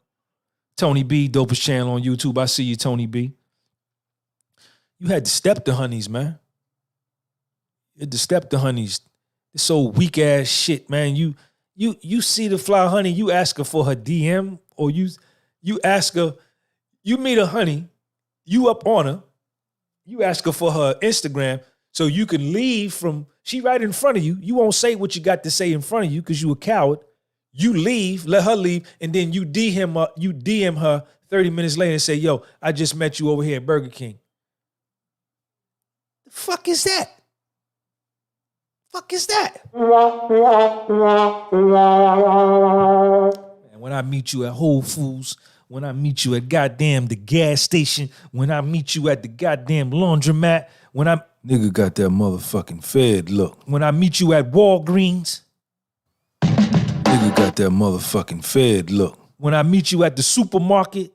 Tony B, dopest channel on YouTube. I see you, Tony B. You had to step to honeys, man. You had to step to honeys. This old weak ass shit, man. You see the fly honey, you ask her for her DM, or you ask her, you meet a honey, you up on her, you ask her for her Instagram, so you can leave from, she right in front of you. You won't say what you got to say in front of you because you a coward. You leave, let her leave, and then you DM her 30 minutes later and say, yo, I just met you over here at Burger King. The fuck is that? Fuck is that? And when I meet you at Whole Foods, when I meet you at goddamn the gas station, when I meet you at the goddamn laundromat, nigga got that motherfucking Fed look. When I meet you at Walgreens, nigga got that motherfucking Fed look. When I meet you at the supermarket,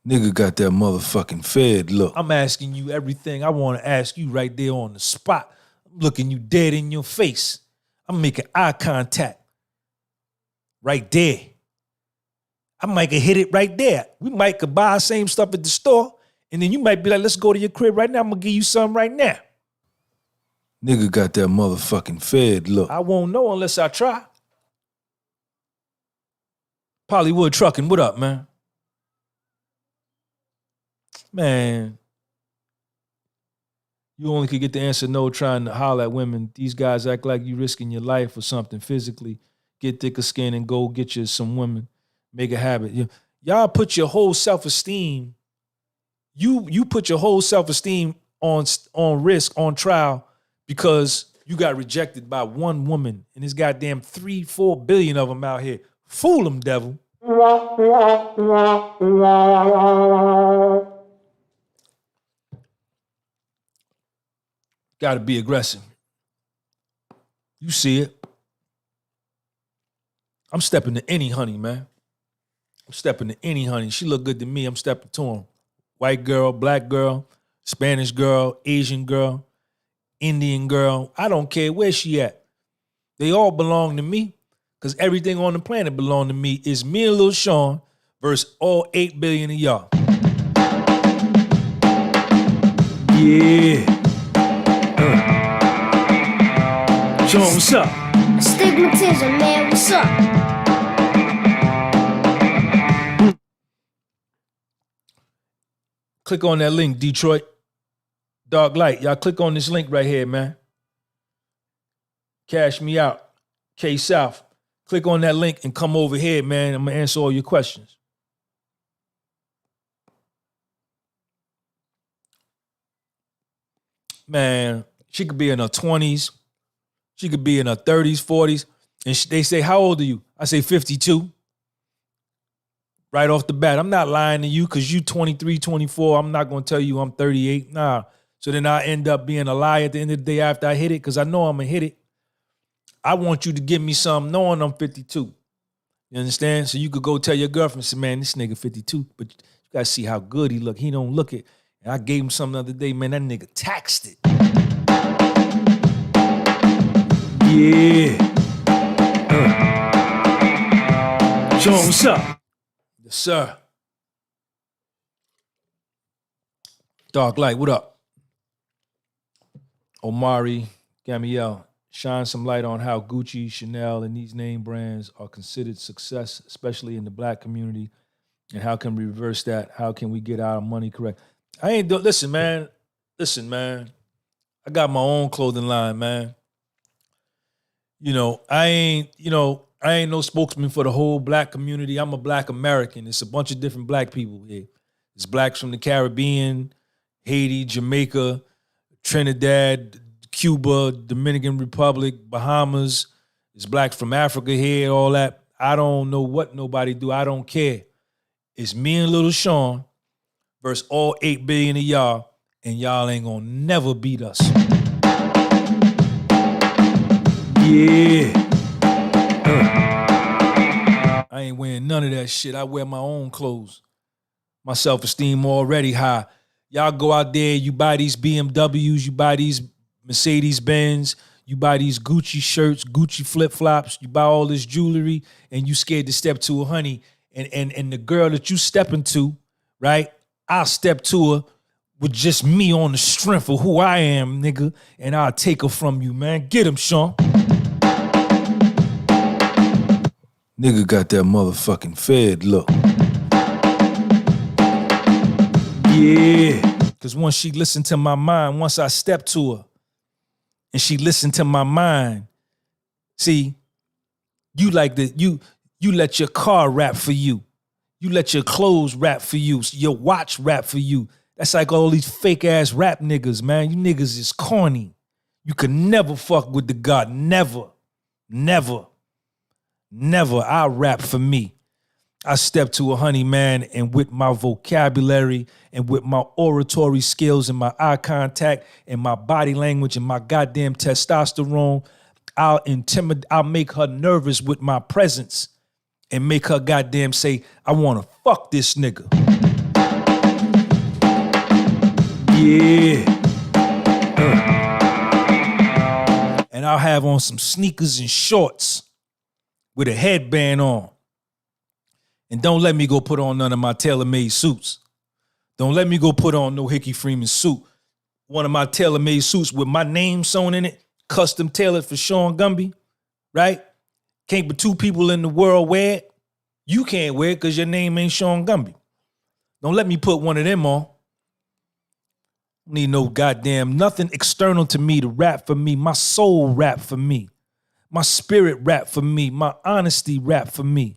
nigga got that motherfucking Fed look. I'm asking you everything I want to ask you right there on the spot. I'm looking you dead in your face. I'm making eye contact right there. I might could hit it right there. We might could buy the same stuff at the store, and then you might be like, let's go to your crib right now. I'm going to give you something right now. Nigga got that motherfucking Fed look. I won't know unless I try. Pollywood Trucking, what up, man? Man, you only could get the answer no trying to holler at women. These guys act like you risking your life for something physically. Get thicker skin and go get you some women. Make a habit. Y'all put your whole self-esteem, you put your whole self-esteem on risk, on trial, because you got rejected by one woman, and there's goddamn 3-4 billion of them out here. Fool them, devil. Got to be aggressive. You see it. I'm stepping to any honey, man. I'm stepping to any honey. She look good to me. I'm stepping to them. White girl, black girl, Spanish girl, Asian girl, Indian girl. I don't care where she at. They all belong to me because everything on the planet belong to me. It's me and Lil Sean versus all 8 billion of y'all. Yeah. Sean, what's up? Stigmatism, man, what's up? Click on that link, Detroit. Dark Light. Y'all click on this link right here, man. Cash me out. K South. Click on that link and come over here, man. I'm going to answer all your questions. Man, she could be in her 20s. She could be in her 30s, 40s. And they say, how old are you? I say 52. Right off the bat. I'm not lying to you because you 23, 24. I'm not going to tell you I'm 38. Nah. So then I end up being a lie at the end of the day after I hit it because I know I'm going to hit it. I want you to give me something knowing I'm 52. You understand? So you could go tell your girlfriend, say, man, this nigga 52. But you got to see how good he look. He don't look it. And I gave him something the other day, man, that nigga taxed it. Yeah. Sean, what's up? Yes, sir. Dark Light, what up? Omari, Gamiel, shine some light on how Gucci, Chanel, and these name brands are considered success, especially in the black community, and how can we reverse that? How can we get our money correct? Listen, man. I got my own clothing line, man. I ain't no spokesman for the whole black community. I'm a black American. It's a bunch of different black people here. It's blacks from the Caribbean, Haiti, Jamaica, Trinidad, Cuba, Dominican Republic, Bahamas. It's blacks from Africa here, all that. I don't know what nobody do. I don't care. It's me and Little Sean versus all 8 billion of y'all, and y'all ain't gonna never beat us. Yeah. I ain't wearing none of that shit. I wear my own clothes. My self-esteem already high. Y'all go out there, you buy these BMWs, you buy these Mercedes-Benz, you buy these Gucci shirts, Gucci flip-flops, you buy all this jewelry, and you scared to step to a honey. And the girl that you stepping to, right? I'll step to her with just me on the strength of who I am, nigga, and I'll take her from you, man. Get him, Sean. Nigga got that motherfucking Fed look. Yeah. Because once she listened to my mind, once I stepped to her and she listened to my mind, see, you let your car rap for you. You let your clothes rap for you. Your watch rap for you. That's like all these fake ass rap niggas, man. You niggas is corny. You can never fuck with the God. Never. Never. Never. I rap for me. I step to a honey, man, and with my vocabulary and with my oratory skills and my eye contact and my body language and my goddamn testosterone, I'll make her nervous with my presence and make her goddamn say, I want to fuck this nigga. Yeah. And I'll have on some sneakers and shorts with a headband on. And don't let me go put on none of my tailor-made suits. Don't let me go put on no Hickey Freeman suit. One of my tailor-made suits with my name sewn in it, custom tailored for Sean Gunby, right? Can't but 2 people in the world wear it. You can't wear it because your name ain't Sean Gunby. Don't let me put one of them on. Don't need no goddamn nothing external to me to rap for me. My soul rap for me. My spirit rap for me. My honesty rap for me.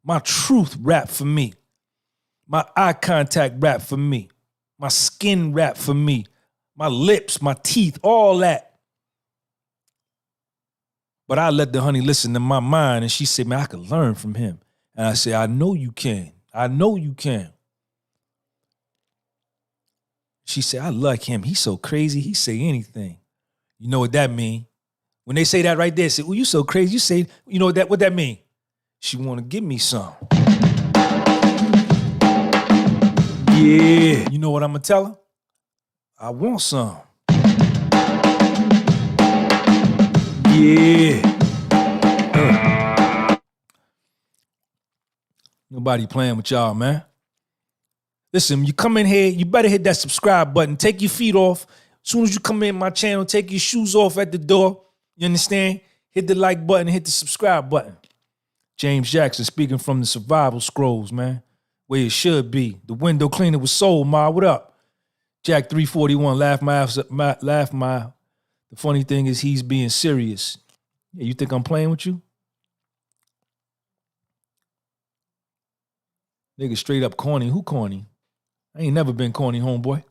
My truth rap for me. My eye contact rap for me. My skin rap for me. My lips, my teeth, all that. But I let the honey listen to my mind, and she said, man, I can learn from him. And I said, I know you can. I know you can. She said, I like him. He's so crazy. He say anything. You know what that mean? When they say that right there, say, oh, you so crazy. You say, you know what that mean? She want to give me some. Yeah. You know what I'm going to tell her? I want some. Yeah. Nobody playing with y'all, man. Listen, you come in here, you better hit that subscribe button. Take your feet off. As soon as you come in my channel, take your shoes off at the door. You understand? Hit the like button, hit the subscribe button. James Jackson speaking from the survival scrolls, man. Where it should be. The window cleaner with soul, ma. What up? Jack 341, laugh my. The funny thing is he's being serious. Yeah, you think I'm playing with you? Nigga straight up corny. Who corny? I ain't never been corny, homeboy.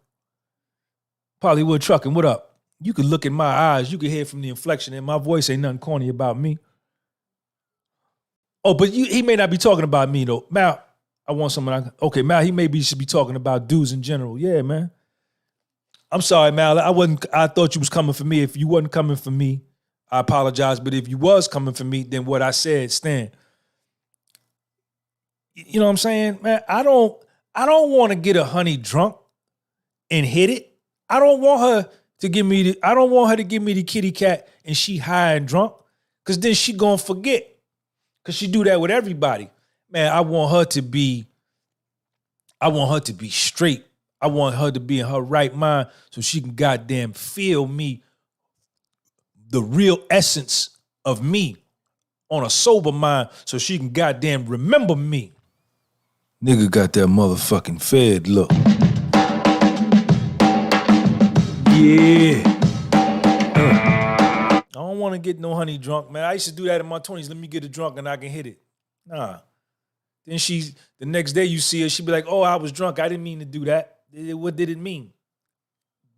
Hollywood Trucking, what up? You could look in my eyes. You could hear from the inflection in my voice. Ain't nothing corny about me. Oh, but he may not be talking about me, though. Mal, I want someone. Okay, Mal, he should be talking about dudes in general. Yeah, man. I'm sorry, Mal. I thought you was coming for me. If you wasn't coming for me, I apologize. But if you was coming for me, then what I said stand. You know what I'm saying? Man, I don't want to get a honey drunk and hit it. I don't want her to give me the kitty cat and she high and drunk. Cause then she gonna forget. Cause she do that with everybody. Man, I want her to be straight. I want her to be in her right mind so she can goddamn feel me, the real essence of me on a sober mind so she can goddamn remember me. Nigga got that motherfucking Fed look. Yeah. I don't want to get no honey drunk, man. I used to do that in my 20s. Let me get it drunk and I can hit it. Nah. Then the next day you see her, she be like, oh, I was drunk. I didn't mean to do that. What did it mean?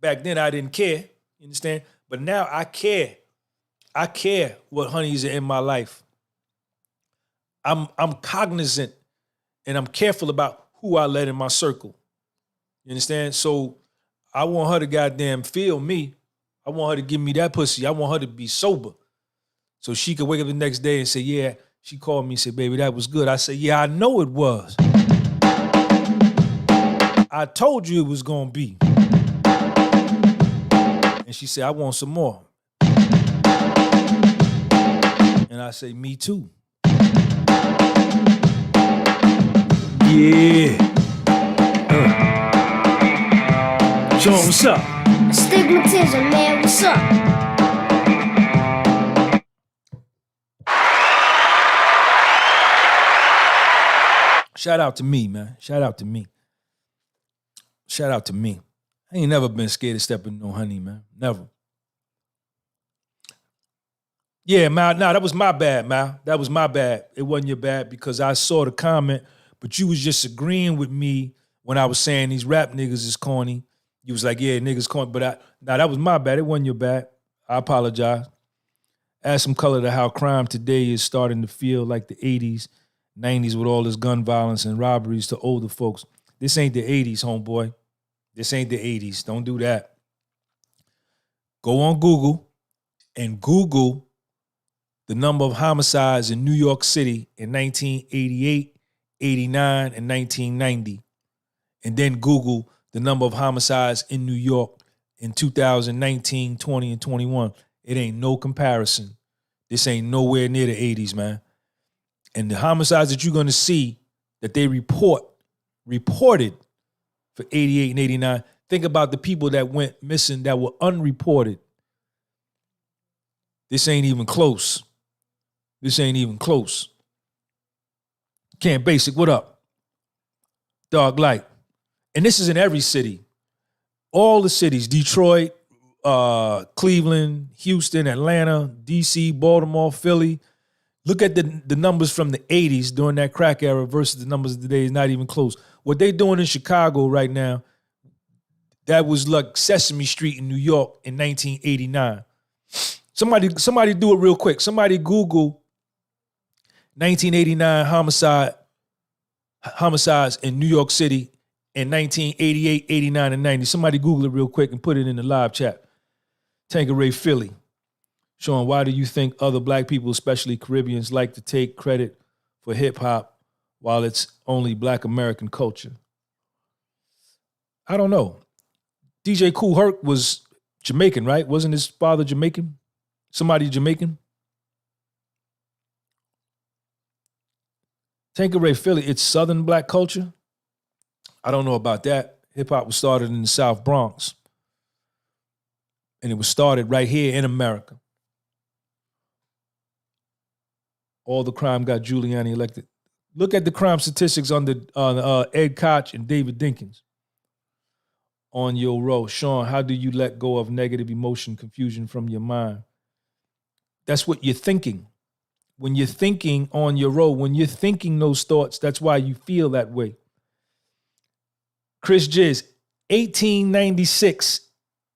Back then I didn't care. You understand? But now I care. I care what honeys are in my life. I'm cognizant and I'm careful about who I let in my circle. You understand? So I want her to goddamn feel me. I want her to give me that pussy. I want her to be sober. So she could wake up the next day and say, yeah, she called me and said, baby, that was good. I said, yeah, I know it was. I told you it was gonna be. And she said, I want some more. And I say, me too. Yeah. Sean, what's up? Stigmatism, man, what's up? Shout out to me, man. Shout out to me. Shout out to me. I ain't never been scared to step in no honey, man. Never. Yeah, Mal, that was my bad, Mal. That was my bad. It wasn't your bad because I saw the comment, but you was just agreeing with me when I was saying these rap niggas is corny. You was like, yeah, niggas corny. But that was my bad. It wasn't your bad. I apologize. Add some color to how crime today is starting to feel like the 80s, 90s with all this gun violence and robberies to older folks. This ain't the 80s, homeboy. This ain't the 80s. Don't do that. Go on Google and Google the number of homicides in New York City in 1988, 89, and 1990. And then Google the number of homicides in New York in 2019, 20, and 21. It ain't no comparison. This ain't nowhere near the 80s, man. And the homicides that you're going to see that they reported for 88 and 89, think about the people that went missing that were unreported. This ain't even close. This ain't even close. Camp Basic, what up? Dog Light. And this is in every city. All the cities, Detroit, Cleveland, Houston, Atlanta, DC, Baltimore, Philly. Look at the numbers from the 80s during that crack era versus the numbers of today. Is not even close. What they doing in Chicago right now, that was like Sesame Street in New York in 1989. Somebody do it real quick. Somebody Google 1989 homicides in New York City in 1988, 89, and 90. Somebody Google it real quick and put it in the live chat. Tanqueray Philly. Sean, why do you think other black people, especially Caribbeans, like to take credit for hip hop while it's only black American culture? I don't know. DJ Kool Herc was Jamaican, right? Wasn't his father Jamaican? Somebody Jamaican? Tanqueray Philly, it's Southern black culture? I don't know about that. Hip hop was started in the South Bronx. And it was started right here in America. All the crime got Giuliani elected. Look at the crime statistics under Ed Koch and David Dinkins. on your road. Sean, how do you let go of negative emotion, confusion from your mind? That's what you're thinking. When you're thinking on your road, when you're thinking those thoughts, that's why you feel that way. Chris Jizz, 1896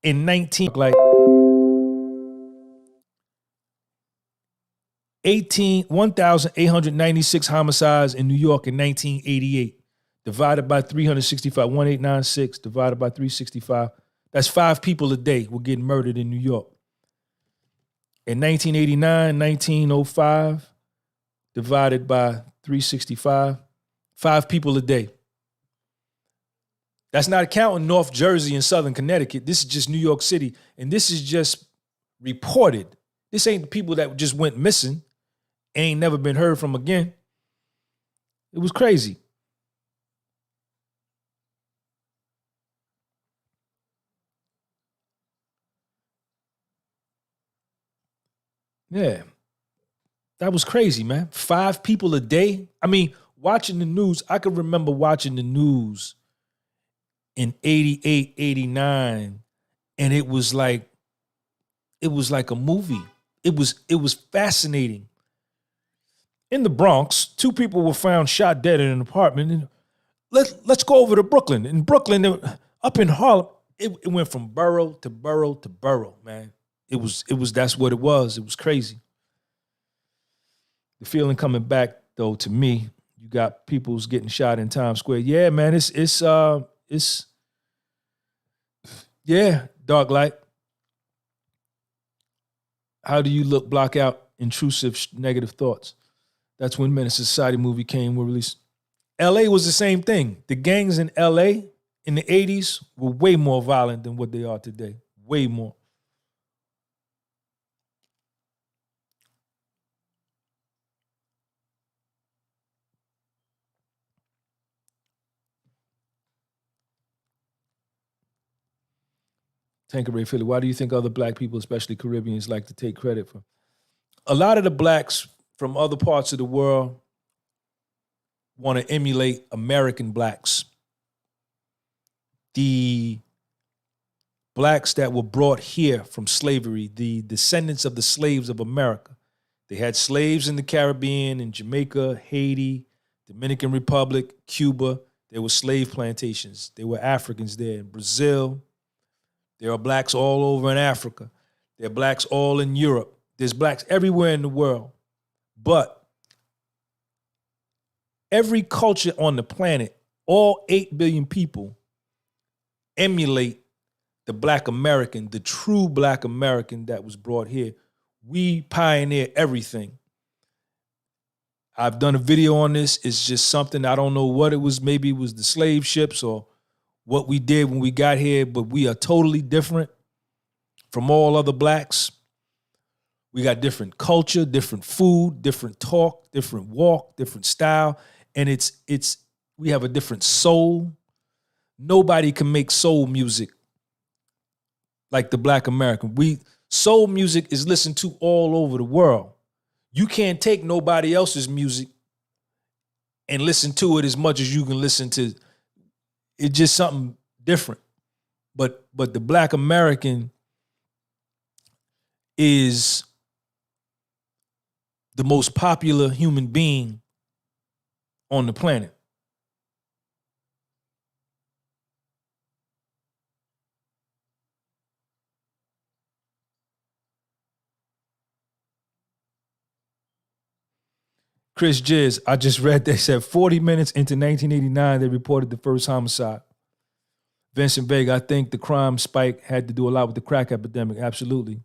in 1,896 homicides in New York in 1988. Divided by 365, 1896 divided by 365. That's 5 people a day were getting murdered in New York. In 1989, 1905 divided by 365, 5 people a day. That's not counting North Jersey and Southern Connecticut. This is just New York City. And this is just reported. This ain't the people that just went missing, ain't never been heard from again. It was crazy. Yeah, that was crazy, man. 5 people a day. I mean, watching the news, I could remember watching the news in 88, 89, and it was like a movie. It was fascinating. In the Bronx, 2 people were found shot dead in an apartment. And let's go over to Brooklyn. In Brooklyn, up in Harlem, it went from borough to borough to borough, man. It was that's what it was. It was crazy. The feeling coming back though to me, you got people's getting shot in Times Square. Yeah, man, it's yeah, dark light. How do you block out intrusive negative thoughts? That's when Menace to Society movie were released. LA was the same thing. The gangs in LA in the 80s were way more violent than what they are today. Way more. Tanqueray Philly, why do you think other black people, especially Caribbeans, like to take credit for? A lot of the blacks from other parts of the world want to emulate American blacks. The blacks that were brought here from slavery, the descendants of the slaves of America. They had slaves in the Caribbean, in Jamaica, Haiti, Dominican Republic, Cuba. There were slave plantations. There were Africans there in Brazil. There are blacks all over in Africa. There are blacks all in Europe. There's blacks everywhere in the world. But every culture on the planet, all 8 billion people, emulate the Black American, the true Black American that was brought here. We pioneer everything. I've done a video on this. It's just something, I don't know what it was. Maybe it was the slave ships or what we did when we got here, but we are totally different from all other blacks. We got different culture, different food, different talk, different walk, different style. And we have a different soul. Nobody can make soul music like the Black American. Soul music is listened to all over the world. You can't take nobody else's music and listen to it as much as you can listen to. It's just something different. But the Black American is the most popular human being on the planet. Chris Jizz, I just read they said 40 minutes into 1989, they reported the first homicide. Vincent Vega, I think the crime spike had to do a lot with the crack epidemic. Absolutely.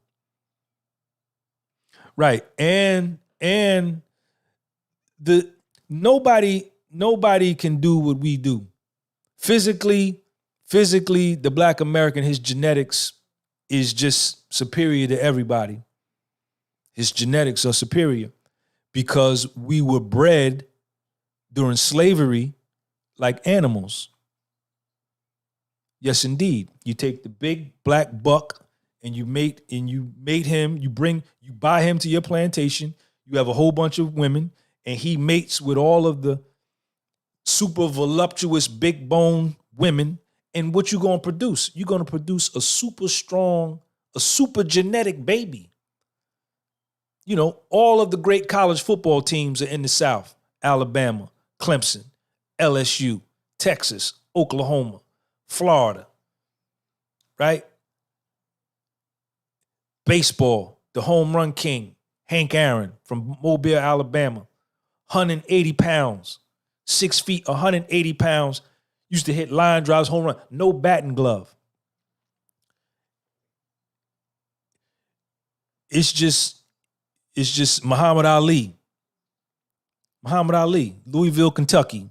Right. And nobody can do what we do. Physically, the Black American, his genetics is just superior to everybody. His genetics are superior because we were bred during slavery like animals. Yes, indeed. You take the big black buck and you mate him, you buy him to your plantation. You have a whole bunch of women and he mates with all of the super voluptuous big bone women And what you going to produce? You're going to produce a super strong, a super genetic baby. You know, all of the great college football teams are in the South. Alabama, Clemson, LSU, Texas, Oklahoma, Florida, right? Baseball, the home run king, Hank Aaron from Mobile, Alabama, 180 pounds, 6 feet, 180 pounds, used to hit line drives, home run, no batting glove. It's just Muhammad Ali. Muhammad Ali, Louisville, Kentucky,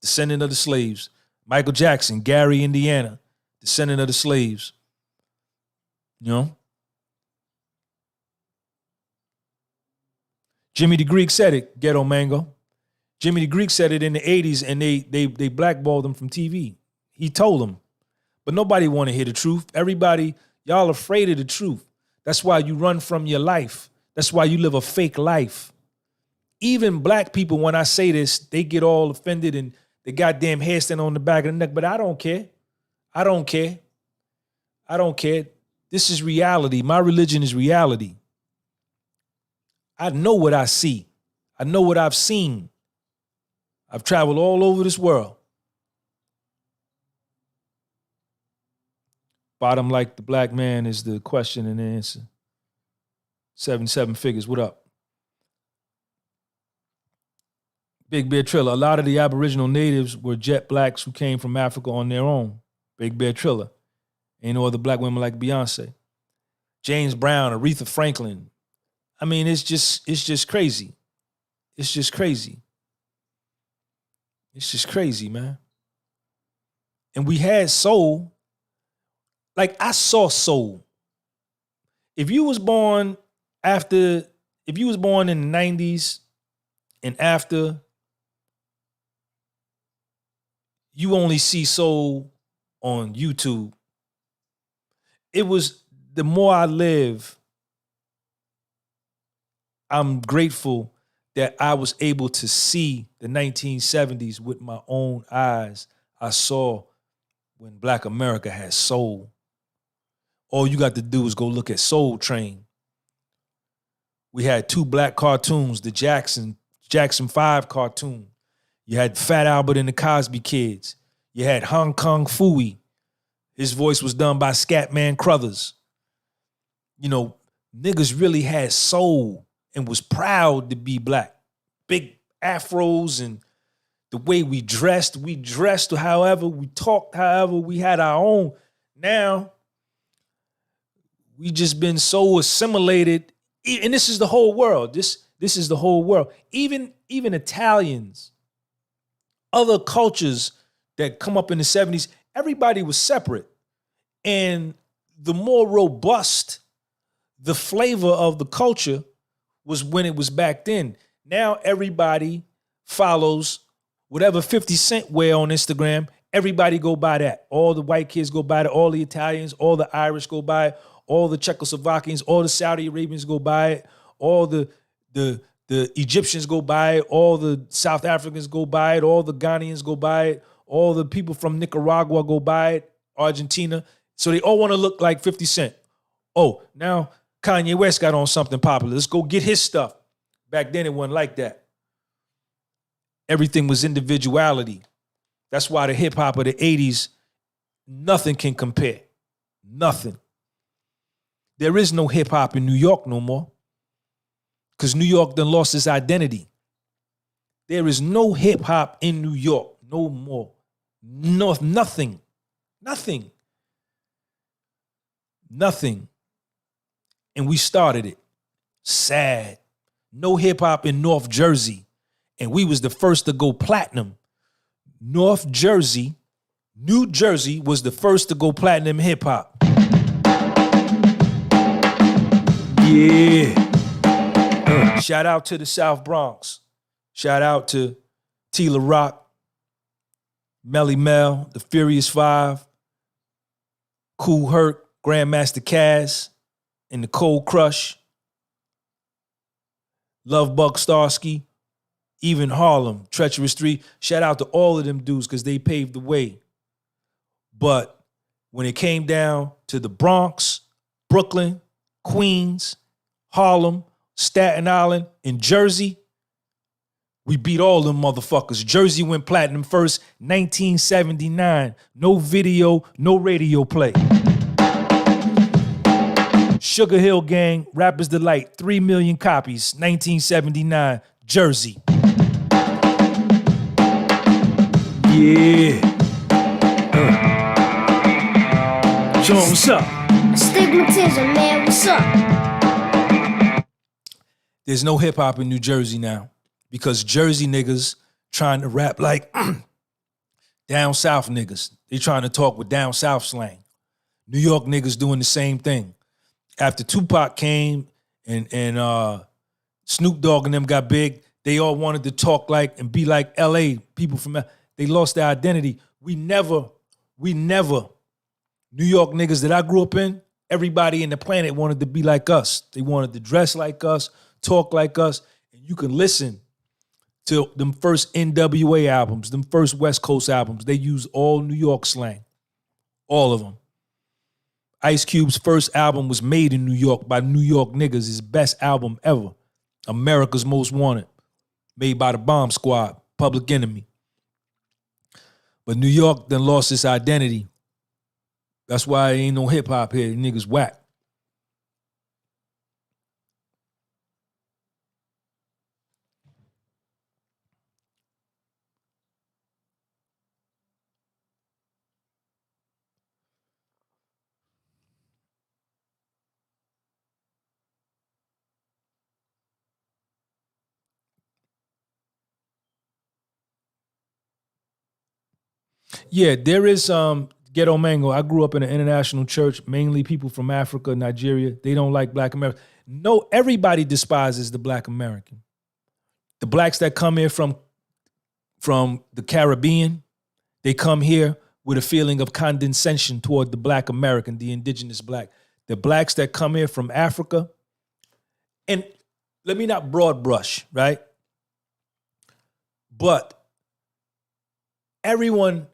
descendant of the slaves. Michael Jackson, Gary, Indiana, descendant of the slaves. You know? Jimmy the Greek said it, Ghetto Mango. Jimmy the Greek said it in the 80s, and they blackballed him from TV. He told them. But nobody want to hear the truth. Everybody, y'all afraid of the truth. That's why you run from your life. That's why you live a fake life. Even black people, when I say this, they get all offended and the goddamn hair stand on the back of the neck. But I don't care. I don't care. I don't care. This is reality. My religion is reality. I know what I see. I know what I've seen. I've traveled all over this world. Bottom like the black man is the question and the answer. 7 figures, what up? Big Bear Triller. A lot of the Aboriginal natives were jet blacks who came from Africa on their own. Big Bear Triller. Ain't no other black women like Beyonce. James Brown, Aretha Franklin. I mean, it's just crazy. It's just crazy. It's just crazy, man. And we had soul. Like, I saw soul. If you was born in the 90s and after, you only see soul on YouTube. It was, the more I live, I'm grateful that I was able to see the 1970s with my own eyes. I saw when Black America had soul. All you got to do is go look at Soul Train. We had 2 black cartoons, the Jackson 5 cartoon. You had Fat Albert and the Cosby Kids. You had Hong Kong Phooey. His voice was done by Scatman Crothers. You know, niggas really had soul and was proud to be black. Big afros and the way we dressed however, we talked however, we had our own. Now, we just been so assimilated, and this is the whole world. This is the whole world. Even Italians, other cultures that come up in the 70s, everybody was separate. And the more robust the flavor of the culture was when it was back then. Now everybody follows whatever 50 Cent wear on Instagram. Everybody go buy that. All the white kids go buy it. All the Italians, all the Irish go buy it. All the Czechoslovakians, all the Saudi Arabians go buy it. All the Egyptians go buy it. All the South Africans go buy it. All the Ghanaians go buy it. All the people from Nicaragua go buy it. Argentina. So they all want to look like 50 Cent. Oh, now Kanye West got on something popular. Let's go get his stuff. Back then it wasn't like that. Everything was individuality. That's why the hip hop of the 80s, nothing can compare. Nothing. There is no hip hop in New York no more, because New York done lost its identity. There is no hip hop in New York no more. No, nothing. And we started it. Sad. No hip hop in North Jersey. And we was the first to go platinum. New Jersey was the first to go platinum hip hop. Yeah. Shout out to the South Bronx. Shout out to Tila Rock, Melly Mel, the Furious Five, Kool Herc, Grandmaster Caz, and the Cold Crush, Love Bug Starsky, even Harlem, Treacherous 3. Shout out to all of them dudes because they paved the way. But when it came down to the Bronx, Brooklyn, Queens, Harlem, Staten Island, and Jersey, we beat all them motherfuckers. Jersey went platinum first, 1979. No video, no radio play. Sugar Hill Gang, Rapper's Delight, 3 million copies, 1979, Jersey. Yeah. Show 'em what's up. Stigmatism, man, what's up? There's no hip hop in New Jersey now because Jersey niggas trying to rap like down south niggas. They trying to talk with down south slang. New York niggas doing the same thing. After Tupac came and Snoop Dogg and them got big, they all wanted to talk like and be like LA people from. They lost their identity. We never. New York niggas that I grew up in, everybody in the planet wanted to be like us. They wanted to dress like us, talk like us. And you can listen to them first NWA albums, them first West Coast albums. They use all New York slang, all of them. Ice Cube's first album was made in New York by New York niggas. His best album ever, America's Most Wanted, made by the Bomb Squad, Public Enemy. But New York then lost its identity. That's why ain't no hip hop here. Niggas whack. Yeah, there is Ghetto Mango. I grew up in an international church, mainly people from Africa, Nigeria. They don't like Black Americans. No, everybody despises the Black American. The blacks that come here from the Caribbean, they come here with a feeling of condescension toward the Black American, the indigenous black. The blacks that come here from Africa, and let me not broad brush, right? But everyone,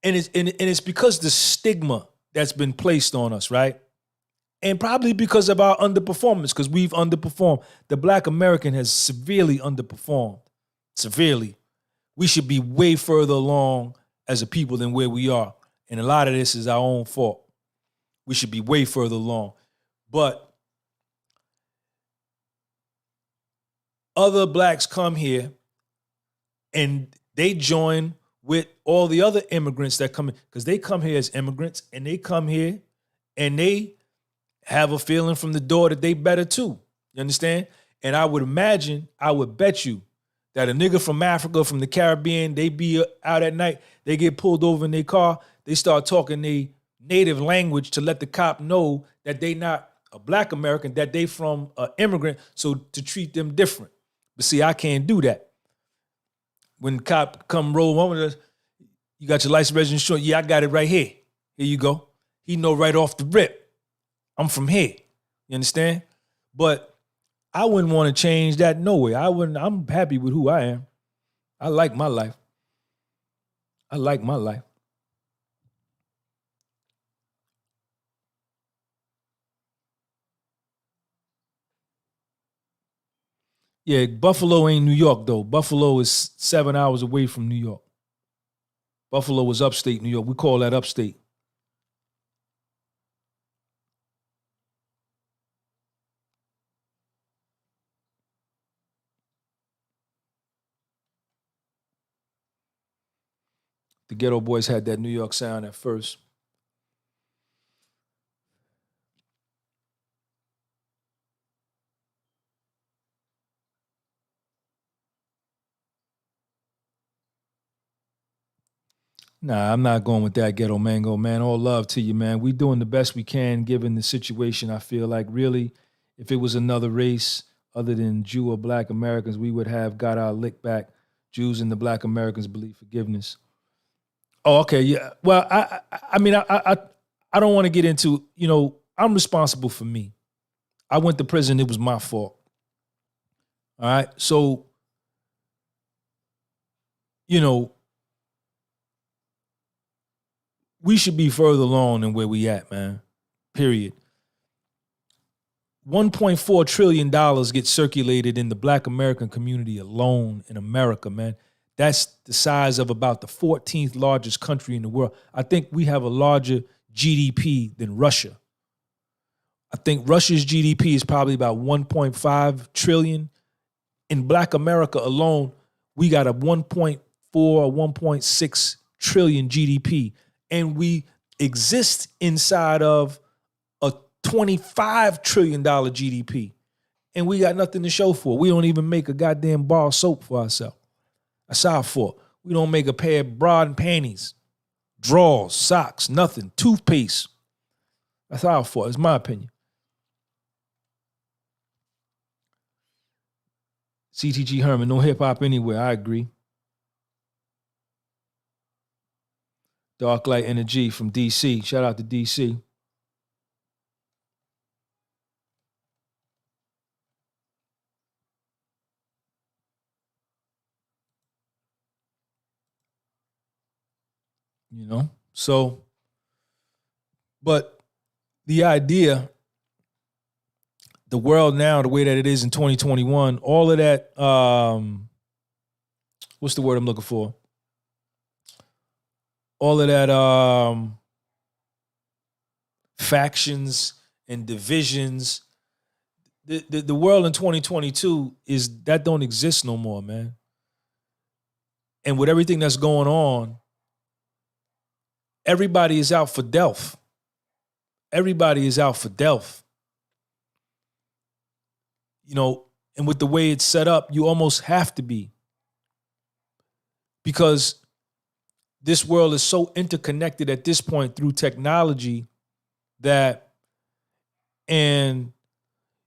and it's because the stigma that's been placed on us, right? And probably because of our underperformance, because we've underperformed. The Black American has severely underperformed. Severely. We should be way further along as a people than where we are. And a lot of this is our own fault. We should be way further along. But other blacks come here and they join with all the other immigrants that come in, because they come here as immigrants and they come here and they have a feeling from the door that they better too. You understand? And I would imagine, I would bet you that a nigga from Africa, from the Caribbean, they be out at night, they get pulled over in their car, they start talking their native language to let the cop know that they not a Black American, that they from an immigrant, so to treat them different. But see, I can't do that. When the cop come roll on with us, you got your license, residence, insurance. Yeah, I got it right here. Here you go. He know right off the rip. I'm from here. You understand? But I wouldn't want to change that no way. I'm happy with who I am. I like my life. I like my life. Yeah, Buffalo ain't New York, though. Buffalo is 7 hours away from New York. Buffalo is upstate New York. We call that upstate. The Ghetto Boys had that New York sound at first. Nah, I'm not going with that, Ghetto Mango, man. All love to you, man. We doing the best we can given the situation. I feel like really, if it was another race other than Jew or Black Americans, we would have got our lick back. Jews and the Black Americans believe forgiveness. Oh, okay, yeah. Well, I mean, I don't want to get into, I'm responsible for me. I went to prison. It was my fault. All right. So, we should be further along than where we at, man. Period. $1.4 trillion gets circulated in the Black American community alone in America, man. That's the size of about the 14th largest country in the world. I think we have a larger GDP than Russia. I think Russia's GDP is probably about 1.5 trillion. In Black America alone, we got a 1.4 or 1.6 trillion GDP. And we exist inside of a $25 trillion GDP. And we got nothing to show for it. We don't even make a goddamn bar of soap for ourselves. That's our fault. We don't make a pair of bra and panties, drawers, socks, nothing, toothpaste. That's our fault. It's my opinion. CTG Herman, no hip hop anywhere. I agree. Dark Light Energy from DC. Shout out to DC. You know, so, but the idea, the world now, the way that it is in 2021, all of that, what's the word I'm looking for? All of that factions and divisions, the world in 2022 is that don't exist no more, man. And with everything that's going on, everybody is out for Delph. Everybody is out for Delph. You know, and with the way it's set up, you almost have to be. Because this world is so interconnected at this point through technology that, and,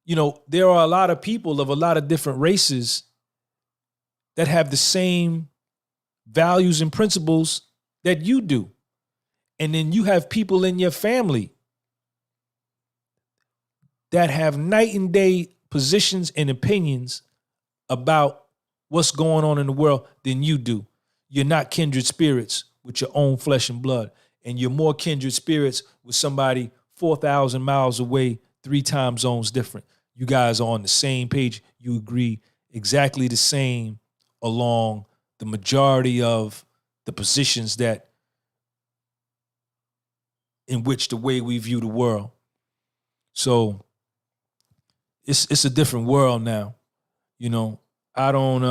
you know, there are a lot of people of a lot of different races that have the same values and principles that you do. And then you have people in your family that have night and day positions and opinions about what's going on in the world than you do. You're not kindred spirits with your own flesh and blood. And you're more kindred spirits with somebody 4,000 miles away, 3 time zones different. You guys are on the same page. You agree exactly the same along the majority of the positions that in which the way we view the world. So it's a different world now. You know, I don't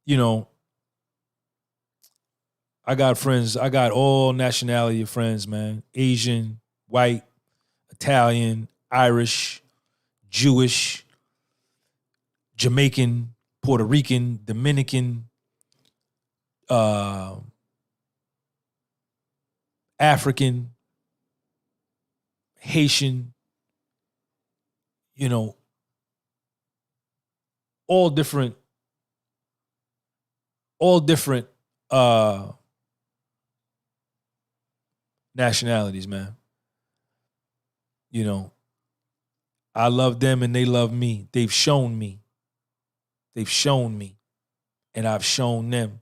you know, I got friends, I got all nationality of friends, man. Asian, white, Italian, Irish, Jewish, Jamaican, Puerto Rican, Dominican, African, Haitian, you know, all different nationalities, man. You know, I love them and they love me. They've shown me. And I've shown them.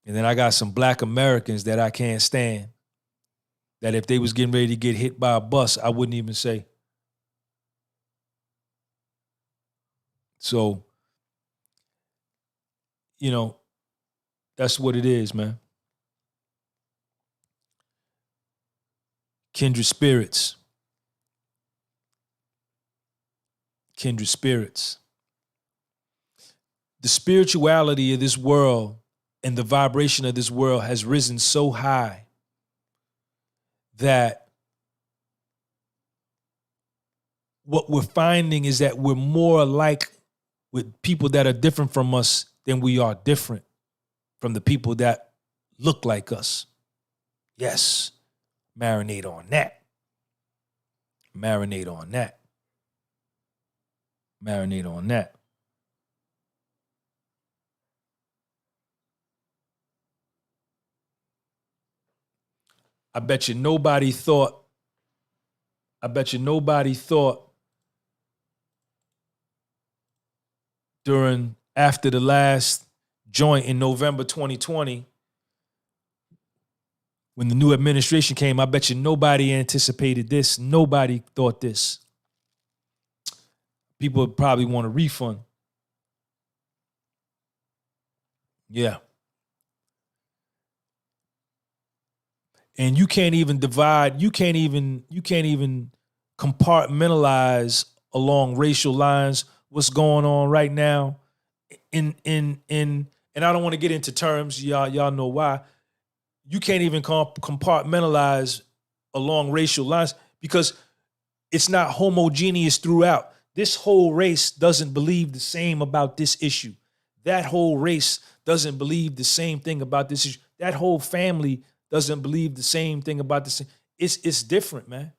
And then I got some Black Americans that I can't stand. That if they was getting ready to get hit by a bus, I wouldn't even say. So, you know, that's what it is, man. Kindred spirits. Kindred spirits. The spirituality of this world and the vibration of this world has risen so high that what we're finding is that we're more alike with people that are different from us than we are different from the people that look like us. Yes, marinate on that. Marinate on that. Marinate on that. I bet you nobody thought after the last joint in November 2020, when the new administration came, I bet you nobody anticipated this. Nobody thought this. People would probably want a refund. Yeah. And you can't even divide, you can't even compartmentalize along racial lines what's going on right now in and I don't want to get into terms, y'all know why. You can't even compartmentalize along racial lines because it's not homogeneous throughout. This whole race doesn't believe the same about this issue. That whole race doesn't believe the same thing about this issue. That whole family doesn't believe the same thing about this. It's different, man.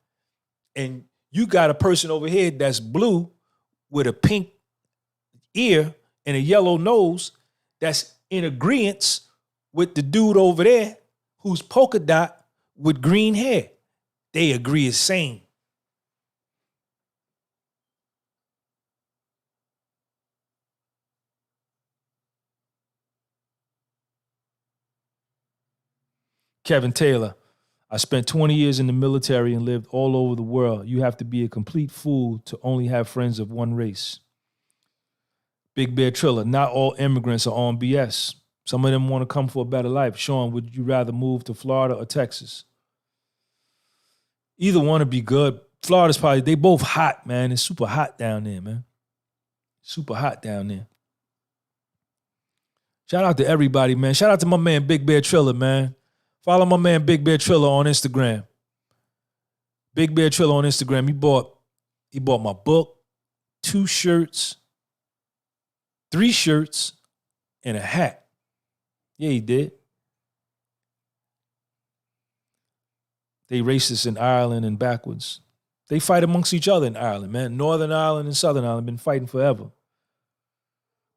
And you got a person over here that's blue with a pink ear and a yellow nose that's in agreement with the dude over there who's polka dot with green hair. They agree the same. Kevin Taylor, I spent 20 years in the military and lived all over the world. You have to be a complete fool to only have friends of one race. Big Bear Triller, not all immigrants are on BS. Some of them want to come for a better life. Sean, would you rather move to Florida or Texas? Either one would be good. Florida's probably, they both hot, man. It's super hot down there, man. Super hot down there. Shout out to everybody, man. Shout out to my man Big Bear Triller, man. Follow my man Big Bear Triller on Instagram. Big Bear Triller on Instagram. He bought my book, 2 shirts, 3 shirts, and a hat. Yeah, he did. They racist in Ireland and backwards. They fight amongst each other in Ireland, man. Northern Ireland and Southern Ireland been fighting forever.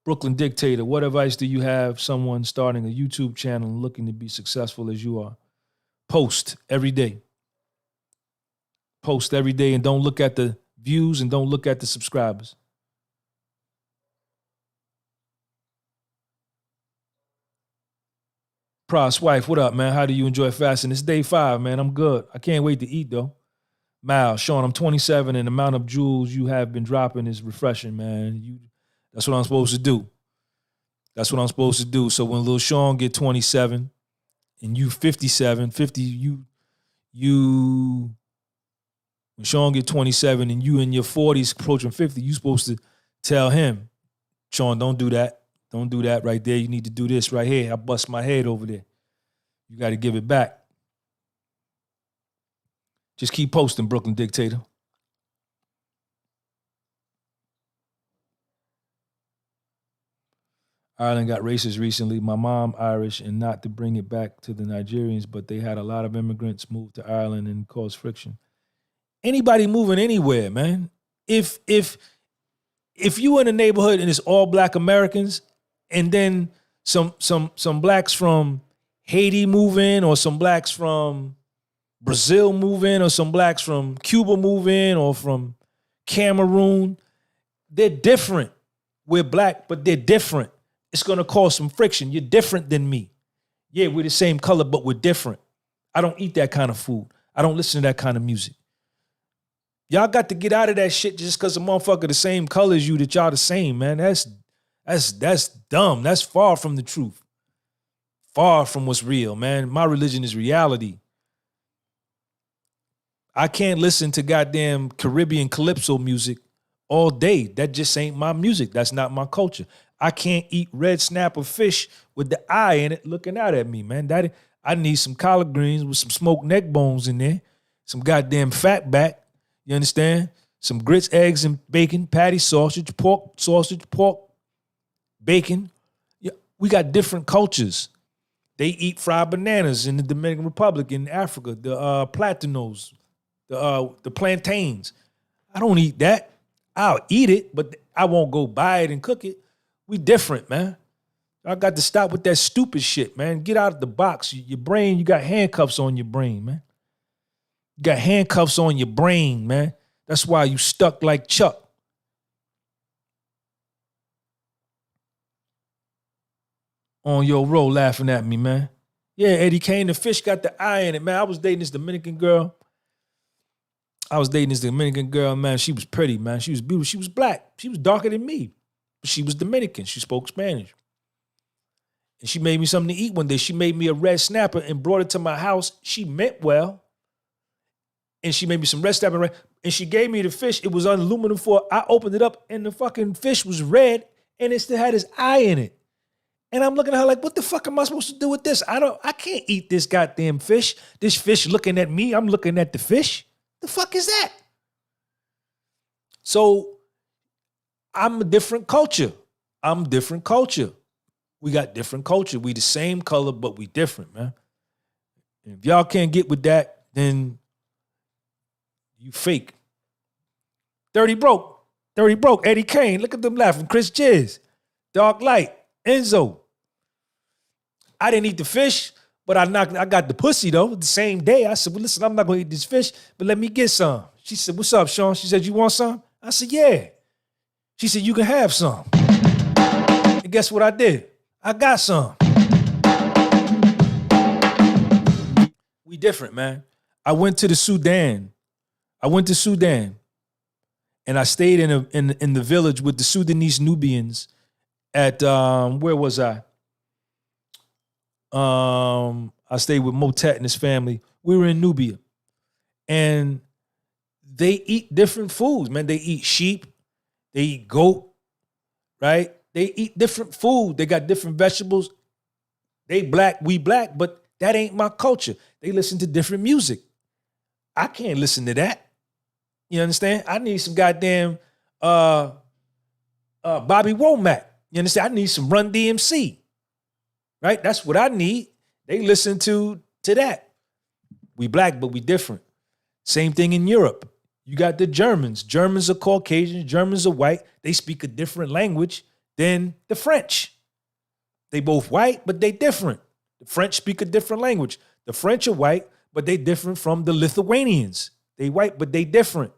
Brooklyn Dictator, what advice do you have someone starting a YouTube channel and looking to be successful as you are? Post every day. Post every day and don't look at the views and don't look at the subscribers. Pross wife, what up, man? How do you enjoy fasting? It's day 5, man. I'm good. I can't wait to eat, though. Mal, Sean, I'm 27, and the amount of jewels you have been dropping is refreshing, man. That's what I'm supposed to do. That's what I'm supposed to do. So when Lil Sean get 27 and you 57, 50, when Sean get 27 and you in your 40s approaching 50, you supposed to tell him, Sean, don't do that. Don't do that right there. You need to do this right here. I bust my head over there. You got to give it back. Just keep posting, Brooklyn Dictator. Ireland got racist recently. My mom Irish, and not to bring it back to the Nigerians, but they had a lot of immigrants move to Ireland and cause friction. Anybody moving anywhere, man. If you in a neighborhood and it's all black Americans, and then some blacks from Haiti move in, or some blacks from Brazil move in, or some blacks from Cuba move in, or from Cameroon, they're different. We're black, but they're different. It's going to cause some friction. You're different than me. Yeah, we're the same color, but we're different. I don't eat that kind of food. I don't listen to that kind of music. Y'all got to get out of that shit just because a motherfucker the same color as you that y'all the same, man. That's dumb. That's far from the truth. Far from what's real, man. My religion is reality. I can't listen to goddamn Caribbean calypso music all day. That just ain't my music. That's not my culture. I can't eat red snapper fish with the eye in it looking out at me, man. I need some collard greens with some smoked neck bones in there, some goddamn fat back, you understand? Some grits, eggs, and bacon, patty sausage, pork, bacon. Yeah, we got different cultures. They eat fried bananas in the Dominican Republic, in Africa, the platanos, the plantains. I don't eat that. I'll eat it, but I won't go buy it and cook it. We different, man. I got to stop with that stupid shit, man. Get out of the box. Your brain, you got handcuffs on your brain, man. You got handcuffs on your brain, man. That's why you stuck like Chuck. on your roll laughing at me, man. Yeah, Eddie Kane, the fish got the eye in it, man. I was dating this Dominican girl. Man. She was pretty, man. She was beautiful. She was black. She was darker than me. But she was Dominican. She spoke Spanish. And she made me something to eat one day. She made me a red snapper and brought it to my house. She meant well. And she made me some red snapper. And she gave me the fish. It was on aluminum foil. I opened it up and the fucking fish was red and it still had his eye in it. And I'm looking at her like, what the fuck am I supposed to do with this? I can't eat this goddamn fish. This fish looking at me. I'm looking at the fish. The fuck is that? So I'm a different culture. We got different culture. We the same color, but we different, man. And if y'all can't get with that, then you fake. Dirty broke. Eddie Kane. Look at them laughing. Chris Jizz. Dark Light. Enzo. I didn't eat the fish, but I got the pussy though. The same day. I said, well, listen, I'm not gonna eat this fish, but let me get some. She said, what's up, Sean? She said, you want some? I said, yeah. She said, you can have some. And guess what I did? I got some. We different, man. I went to Sudan, and I stayed in the village with the Sudanese Nubians at where was I? I stayed with Motet and his family. We were in Nubia. And they eat different foods, man. They eat sheep. They eat goat, right? They eat different food. They got different vegetables. They black, we black, but that ain't my culture. They listen to different music. I can't listen to that. You understand? I need some goddamn Bobby Womack. You understand? I need some Run DMC. Right? That's what I need. They listen to that. We black, but we different. Same thing in Europe. You got the Germans. Germans are Caucasian. Germans are white. They speak a different language than the French. They both white, but they different. The French speak a different language. The French are white, but they different from the Lithuanians. They white, but they different.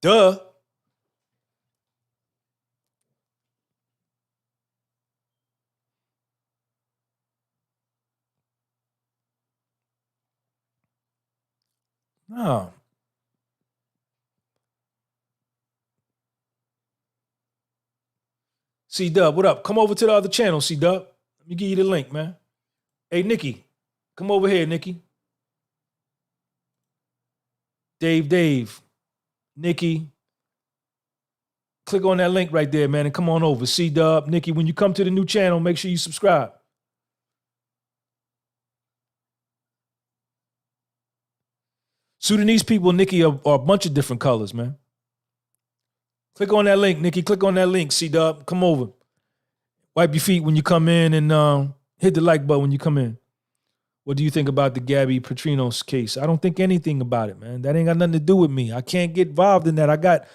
Duh. No. C-Dub, what up? Come over to the other channel, C-Dub. Let me give you the link, man. Hey, Nikki, come over here, Nikki. Dave, Nikki. Click on that link right there, man, and come on over. C-Dub, Nikki, when you come to the new channel, make sure you subscribe. Sudanese people, Nikki, are a bunch of different colors, man. Click on that link, Nikki. Click on that link, C-Dub. Come over. Wipe your feet when you come in and hit the like button when you come in. What do you think about the Gabby Petrino's case? I don't think anything about it, man. That ain't got nothing to do with me. I can't get involved in that. I got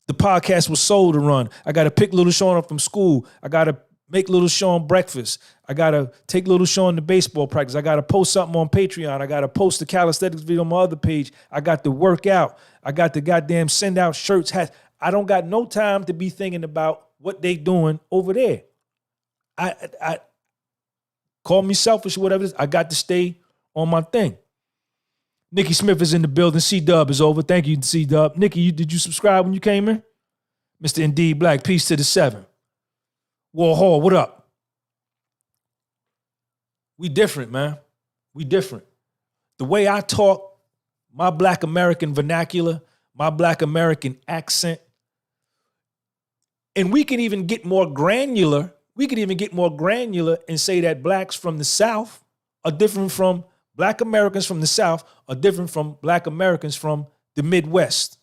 the podcast with Soul to run. I got to pick Little Sean up from school. I got to make Little Sean breakfast. I got to take Little Sean to baseball practice. I got to post something on Patreon. I got to post the calisthenics video on my other page. I got to work out. I got to goddamn send out shirts, hats. I don't got no time to be thinking about what they doing over there. I call me selfish or whatever it is. I got to stay on my thing. Nikki Smith is in the building. C-Dub is over. Thank you, C-Dub. Nikki, did you subscribe when you came in? Mr. Indeed Black, peace to the 7. War Hall, what up? We different, man. We different. The way I talk, my Black American vernacular, my Black American accent, and we can even get more granular. We could even get more granular and say that blacks from the South are different from Black Americans from the South are different from Black Americans from the Midwest.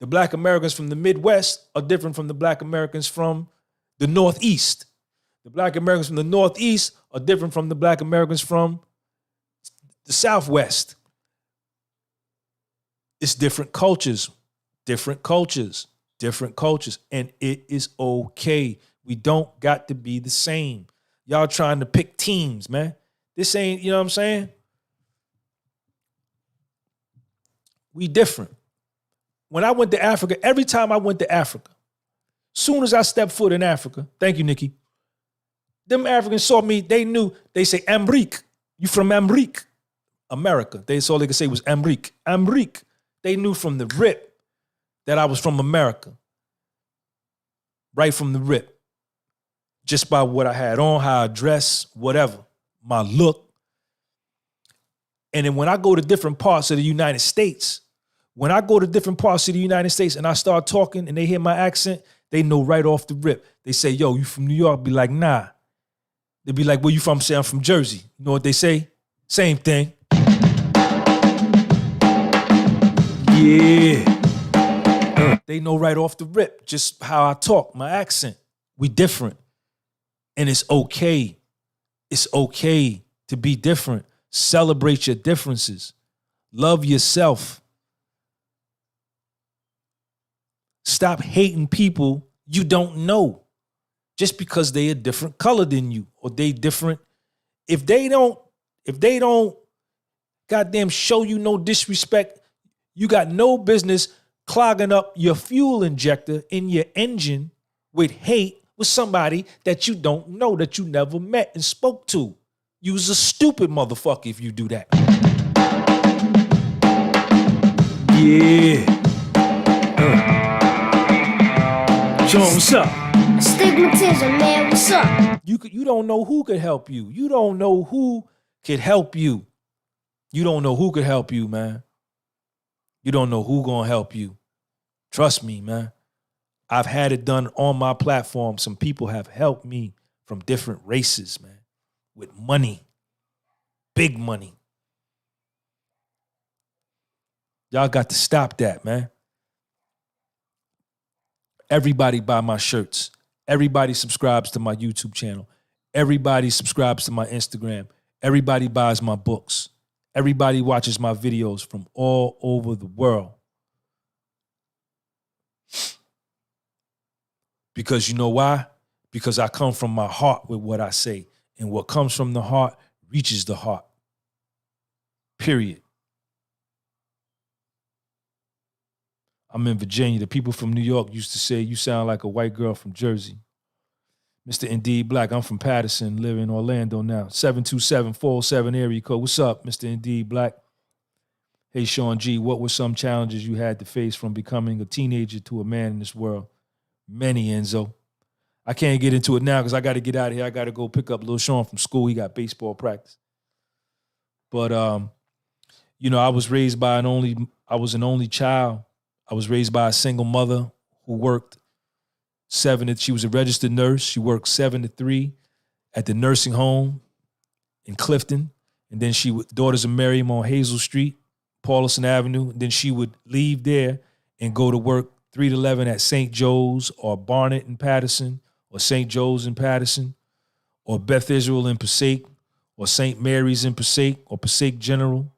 The Black Americans from the Midwest are different from the Black Americans from the Northeast. The Black Americans from the Northeast are different from the Black Americans from the Southwest. It's different cultures, and it is okay. We don't got to be the same. Y'all trying to pick teams, man. This ain't, you know what I'm saying? We different. When I went to Africa, every time I went to Africa, soon as I stepped foot in Africa, thank you, Nikki. Them Africans saw me, they knew, they say, Amrik, you from Amrik, America. That's all they could say was Amrik. Amrik. They knew from the rip that I was from America. Right from the rip. Just by what I had on, how I dressed, whatever, my look. And then when I go to different parts of the United States, and I start talking and they hear my accent, they know right off the rip. They say, yo, you from New York? Be like, nah. They be like, where you from? Say, I'm from Jersey. You know what they say? Same thing. Yeah. They know right off the rip just how I talk, my accent. We different. And it's okay. It's okay to be different. Celebrate your differences. Love yourself. Stop hating people you don't know just because they a different color than you or they different. If they don't goddamn show you no disrespect, you got no business clogging up your fuel injector in your engine with hate with somebody that you don't know, that you never met and spoke to. You's a stupid motherfucker if you do that. Yeah. Sean, what's up? Stigmatism, man, what's up? You don't know who could help you. You don't know who could help you. You don't know who could help you, man. You don't know who gonna help you. Trust me, man. I've had it done on my platform. Some people have helped me from different races, man, with money, big money. Y'all got to stop that, man. Everybody buy my shirts. Everybody subscribes to my YouTube channel. Everybody subscribes to my Instagram. Everybody buys my books. Everybody watches my videos from all over the world. Because you know why? Because I come from my heart with what I say. And what comes from the heart reaches the heart. Period. I'm in Virginia. The people from New York used to say, you sound like a white girl from Jersey. Mr. Indeed Black, I'm from Patterson, live in Orlando now. 727-407 area code. What's up, Mr. Indeed Black? Hey, Sean G, what were some challenges you had to face from becoming a teenager to a man in this world? Many, Enzo. I can't get into it now because I got to get out of here. I got to go pick up Lil Sean from school. He got baseball practice. But, you know, I was an only child. I was raised by a single mother who worked she was a registered nurse. She worked 7 to 3 at the nursing home in Clifton. And then Daughters of Miriam on Hazel Street, Paulison Avenue. And then she would leave there and go to work 3 to 11 at St. Joe's or Barnett in Patterson or St. Joe's in Patterson or Beth Israel in Passaic or St. Mary's in Passaic or Passaic General.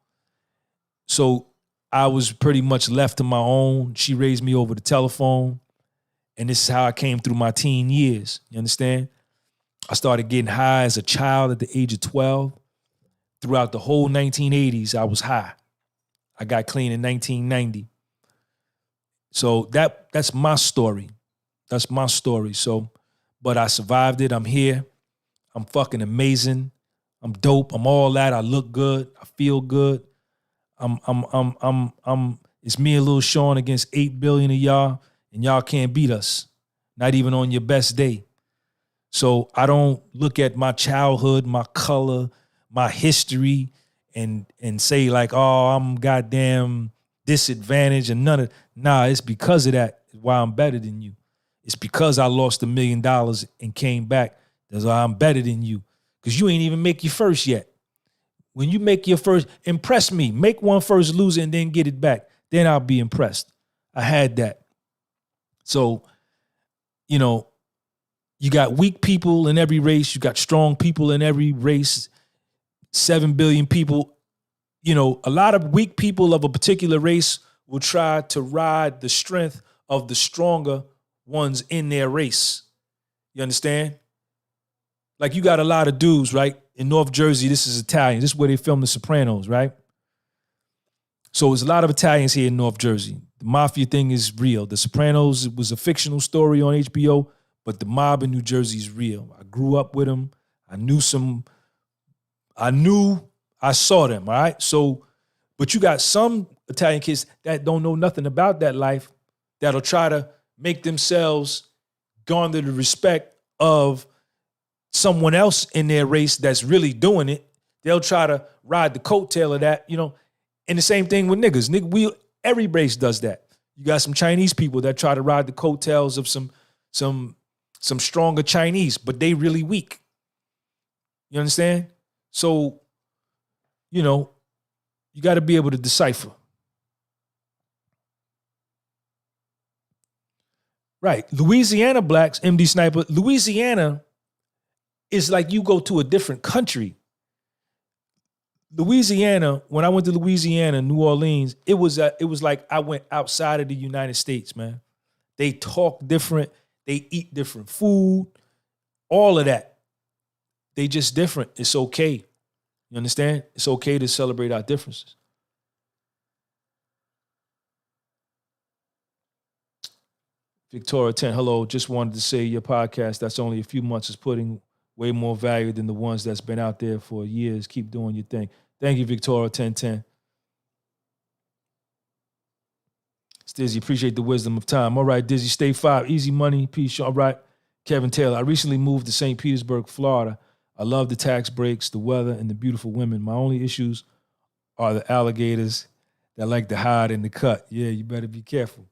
So I was pretty much left to my own. She raised me over the telephone. And this is how I came through my teen years. You understand? I started getting high as a child at the age of 12. Throughout the whole 1980s, I was high. I got clean in 1990. So that's my story. That's my story. So, but I survived it. I'm here. I'm fucking amazing. I'm dope. I'm all that. I look good. I feel good. It's me and Lil Sean against 8 billion of y'all, and y'all can't beat us. Not even on your best day. So I don't look at my childhood, my color, my history, and say like, oh, I'm goddamn disadvantaged and none of. Nah, it's because of that why I'm better than you. It's because I lost $1 million and came back. That's why I'm better than you. Because you ain't even make your first yet. When you make your first, impress me. Make one first, lose it, and then get it back. Then I'll be impressed. I had that. So, you know, you got weak people in every race. You got strong people in every race. 7 billion people. You know, a lot of weak people of a particular race will try to ride the strength of the stronger ones in their race. You understand? Like you got a lot of dudes, right? In North Jersey, this is Italian. This is where they filmed The Sopranos, right? So there's a lot of Italians here in North Jersey. The mafia thing is real. The Sopranos was a fictional story on HBO, but the mob in New Jersey is real. I grew up with them. I saw them, all right? So, but you got some Italian kids that don't know nothing about that life that'll try to make themselves garner the respect of someone else in their race that's really doing it. They'll try to ride the coattail of that, And the same thing with niggas. Every race does that. You got some Chinese people that try to ride the coattails of some stronger Chinese, but they really weak. You understand? So, you got to be able to decipher. Right. Louisiana blacks, MD Sniper, Louisiana is like you go to a different country. Louisiana, when I went to Louisiana, New Orleans, it was like I went outside of the United States, man. They talk different. They eat different food. All of that. They just different. It's okay. You understand? It's okay to celebrate our differences. Victoria 10, hello. Just wanted to say your podcast that's only a few months is putting way more value than the ones that's been out there for years. Keep doing your thing. Thank you, Victoria 1010. Dizzy, appreciate the wisdom of time. All right, Dizzy, stay 5. Easy money, peace. All right. Kevin Taylor, I recently moved to St. Petersburg, Florida. I love the tax breaks, the weather, and the beautiful women. My only issues are the alligators that like to hide in the cut. Yeah, you better be careful.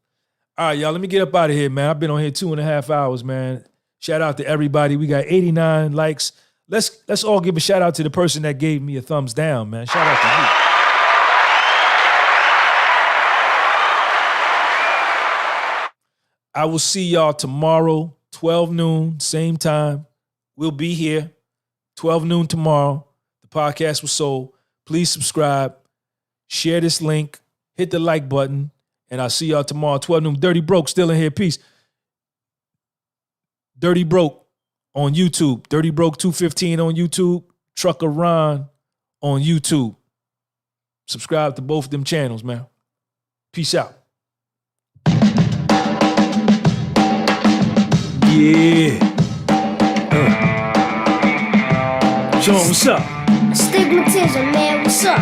All right, y'all, let me get up out of here, man. I've been on here 2.5 hours, man. Shout out to everybody. We got 89 likes. Let's all give a shout out to the person that gave me a thumbs down, man. Shout out to you. I will see y'all tomorrow, 12 noon, same time. We'll be here, 12 noon tomorrow. The podcast was sold. Please subscribe, share this link, hit the like button, and I'll see y'all tomorrow, 12 noon. Dirty Broke still in here. Peace. Dirty Broke on YouTube. Dirty Broke 215 on YouTube. Trucker Ron on YouTube. Subscribe to both of them channels, man. Peace out. Yeah. John, what's up? Astigmatism, man, what's up?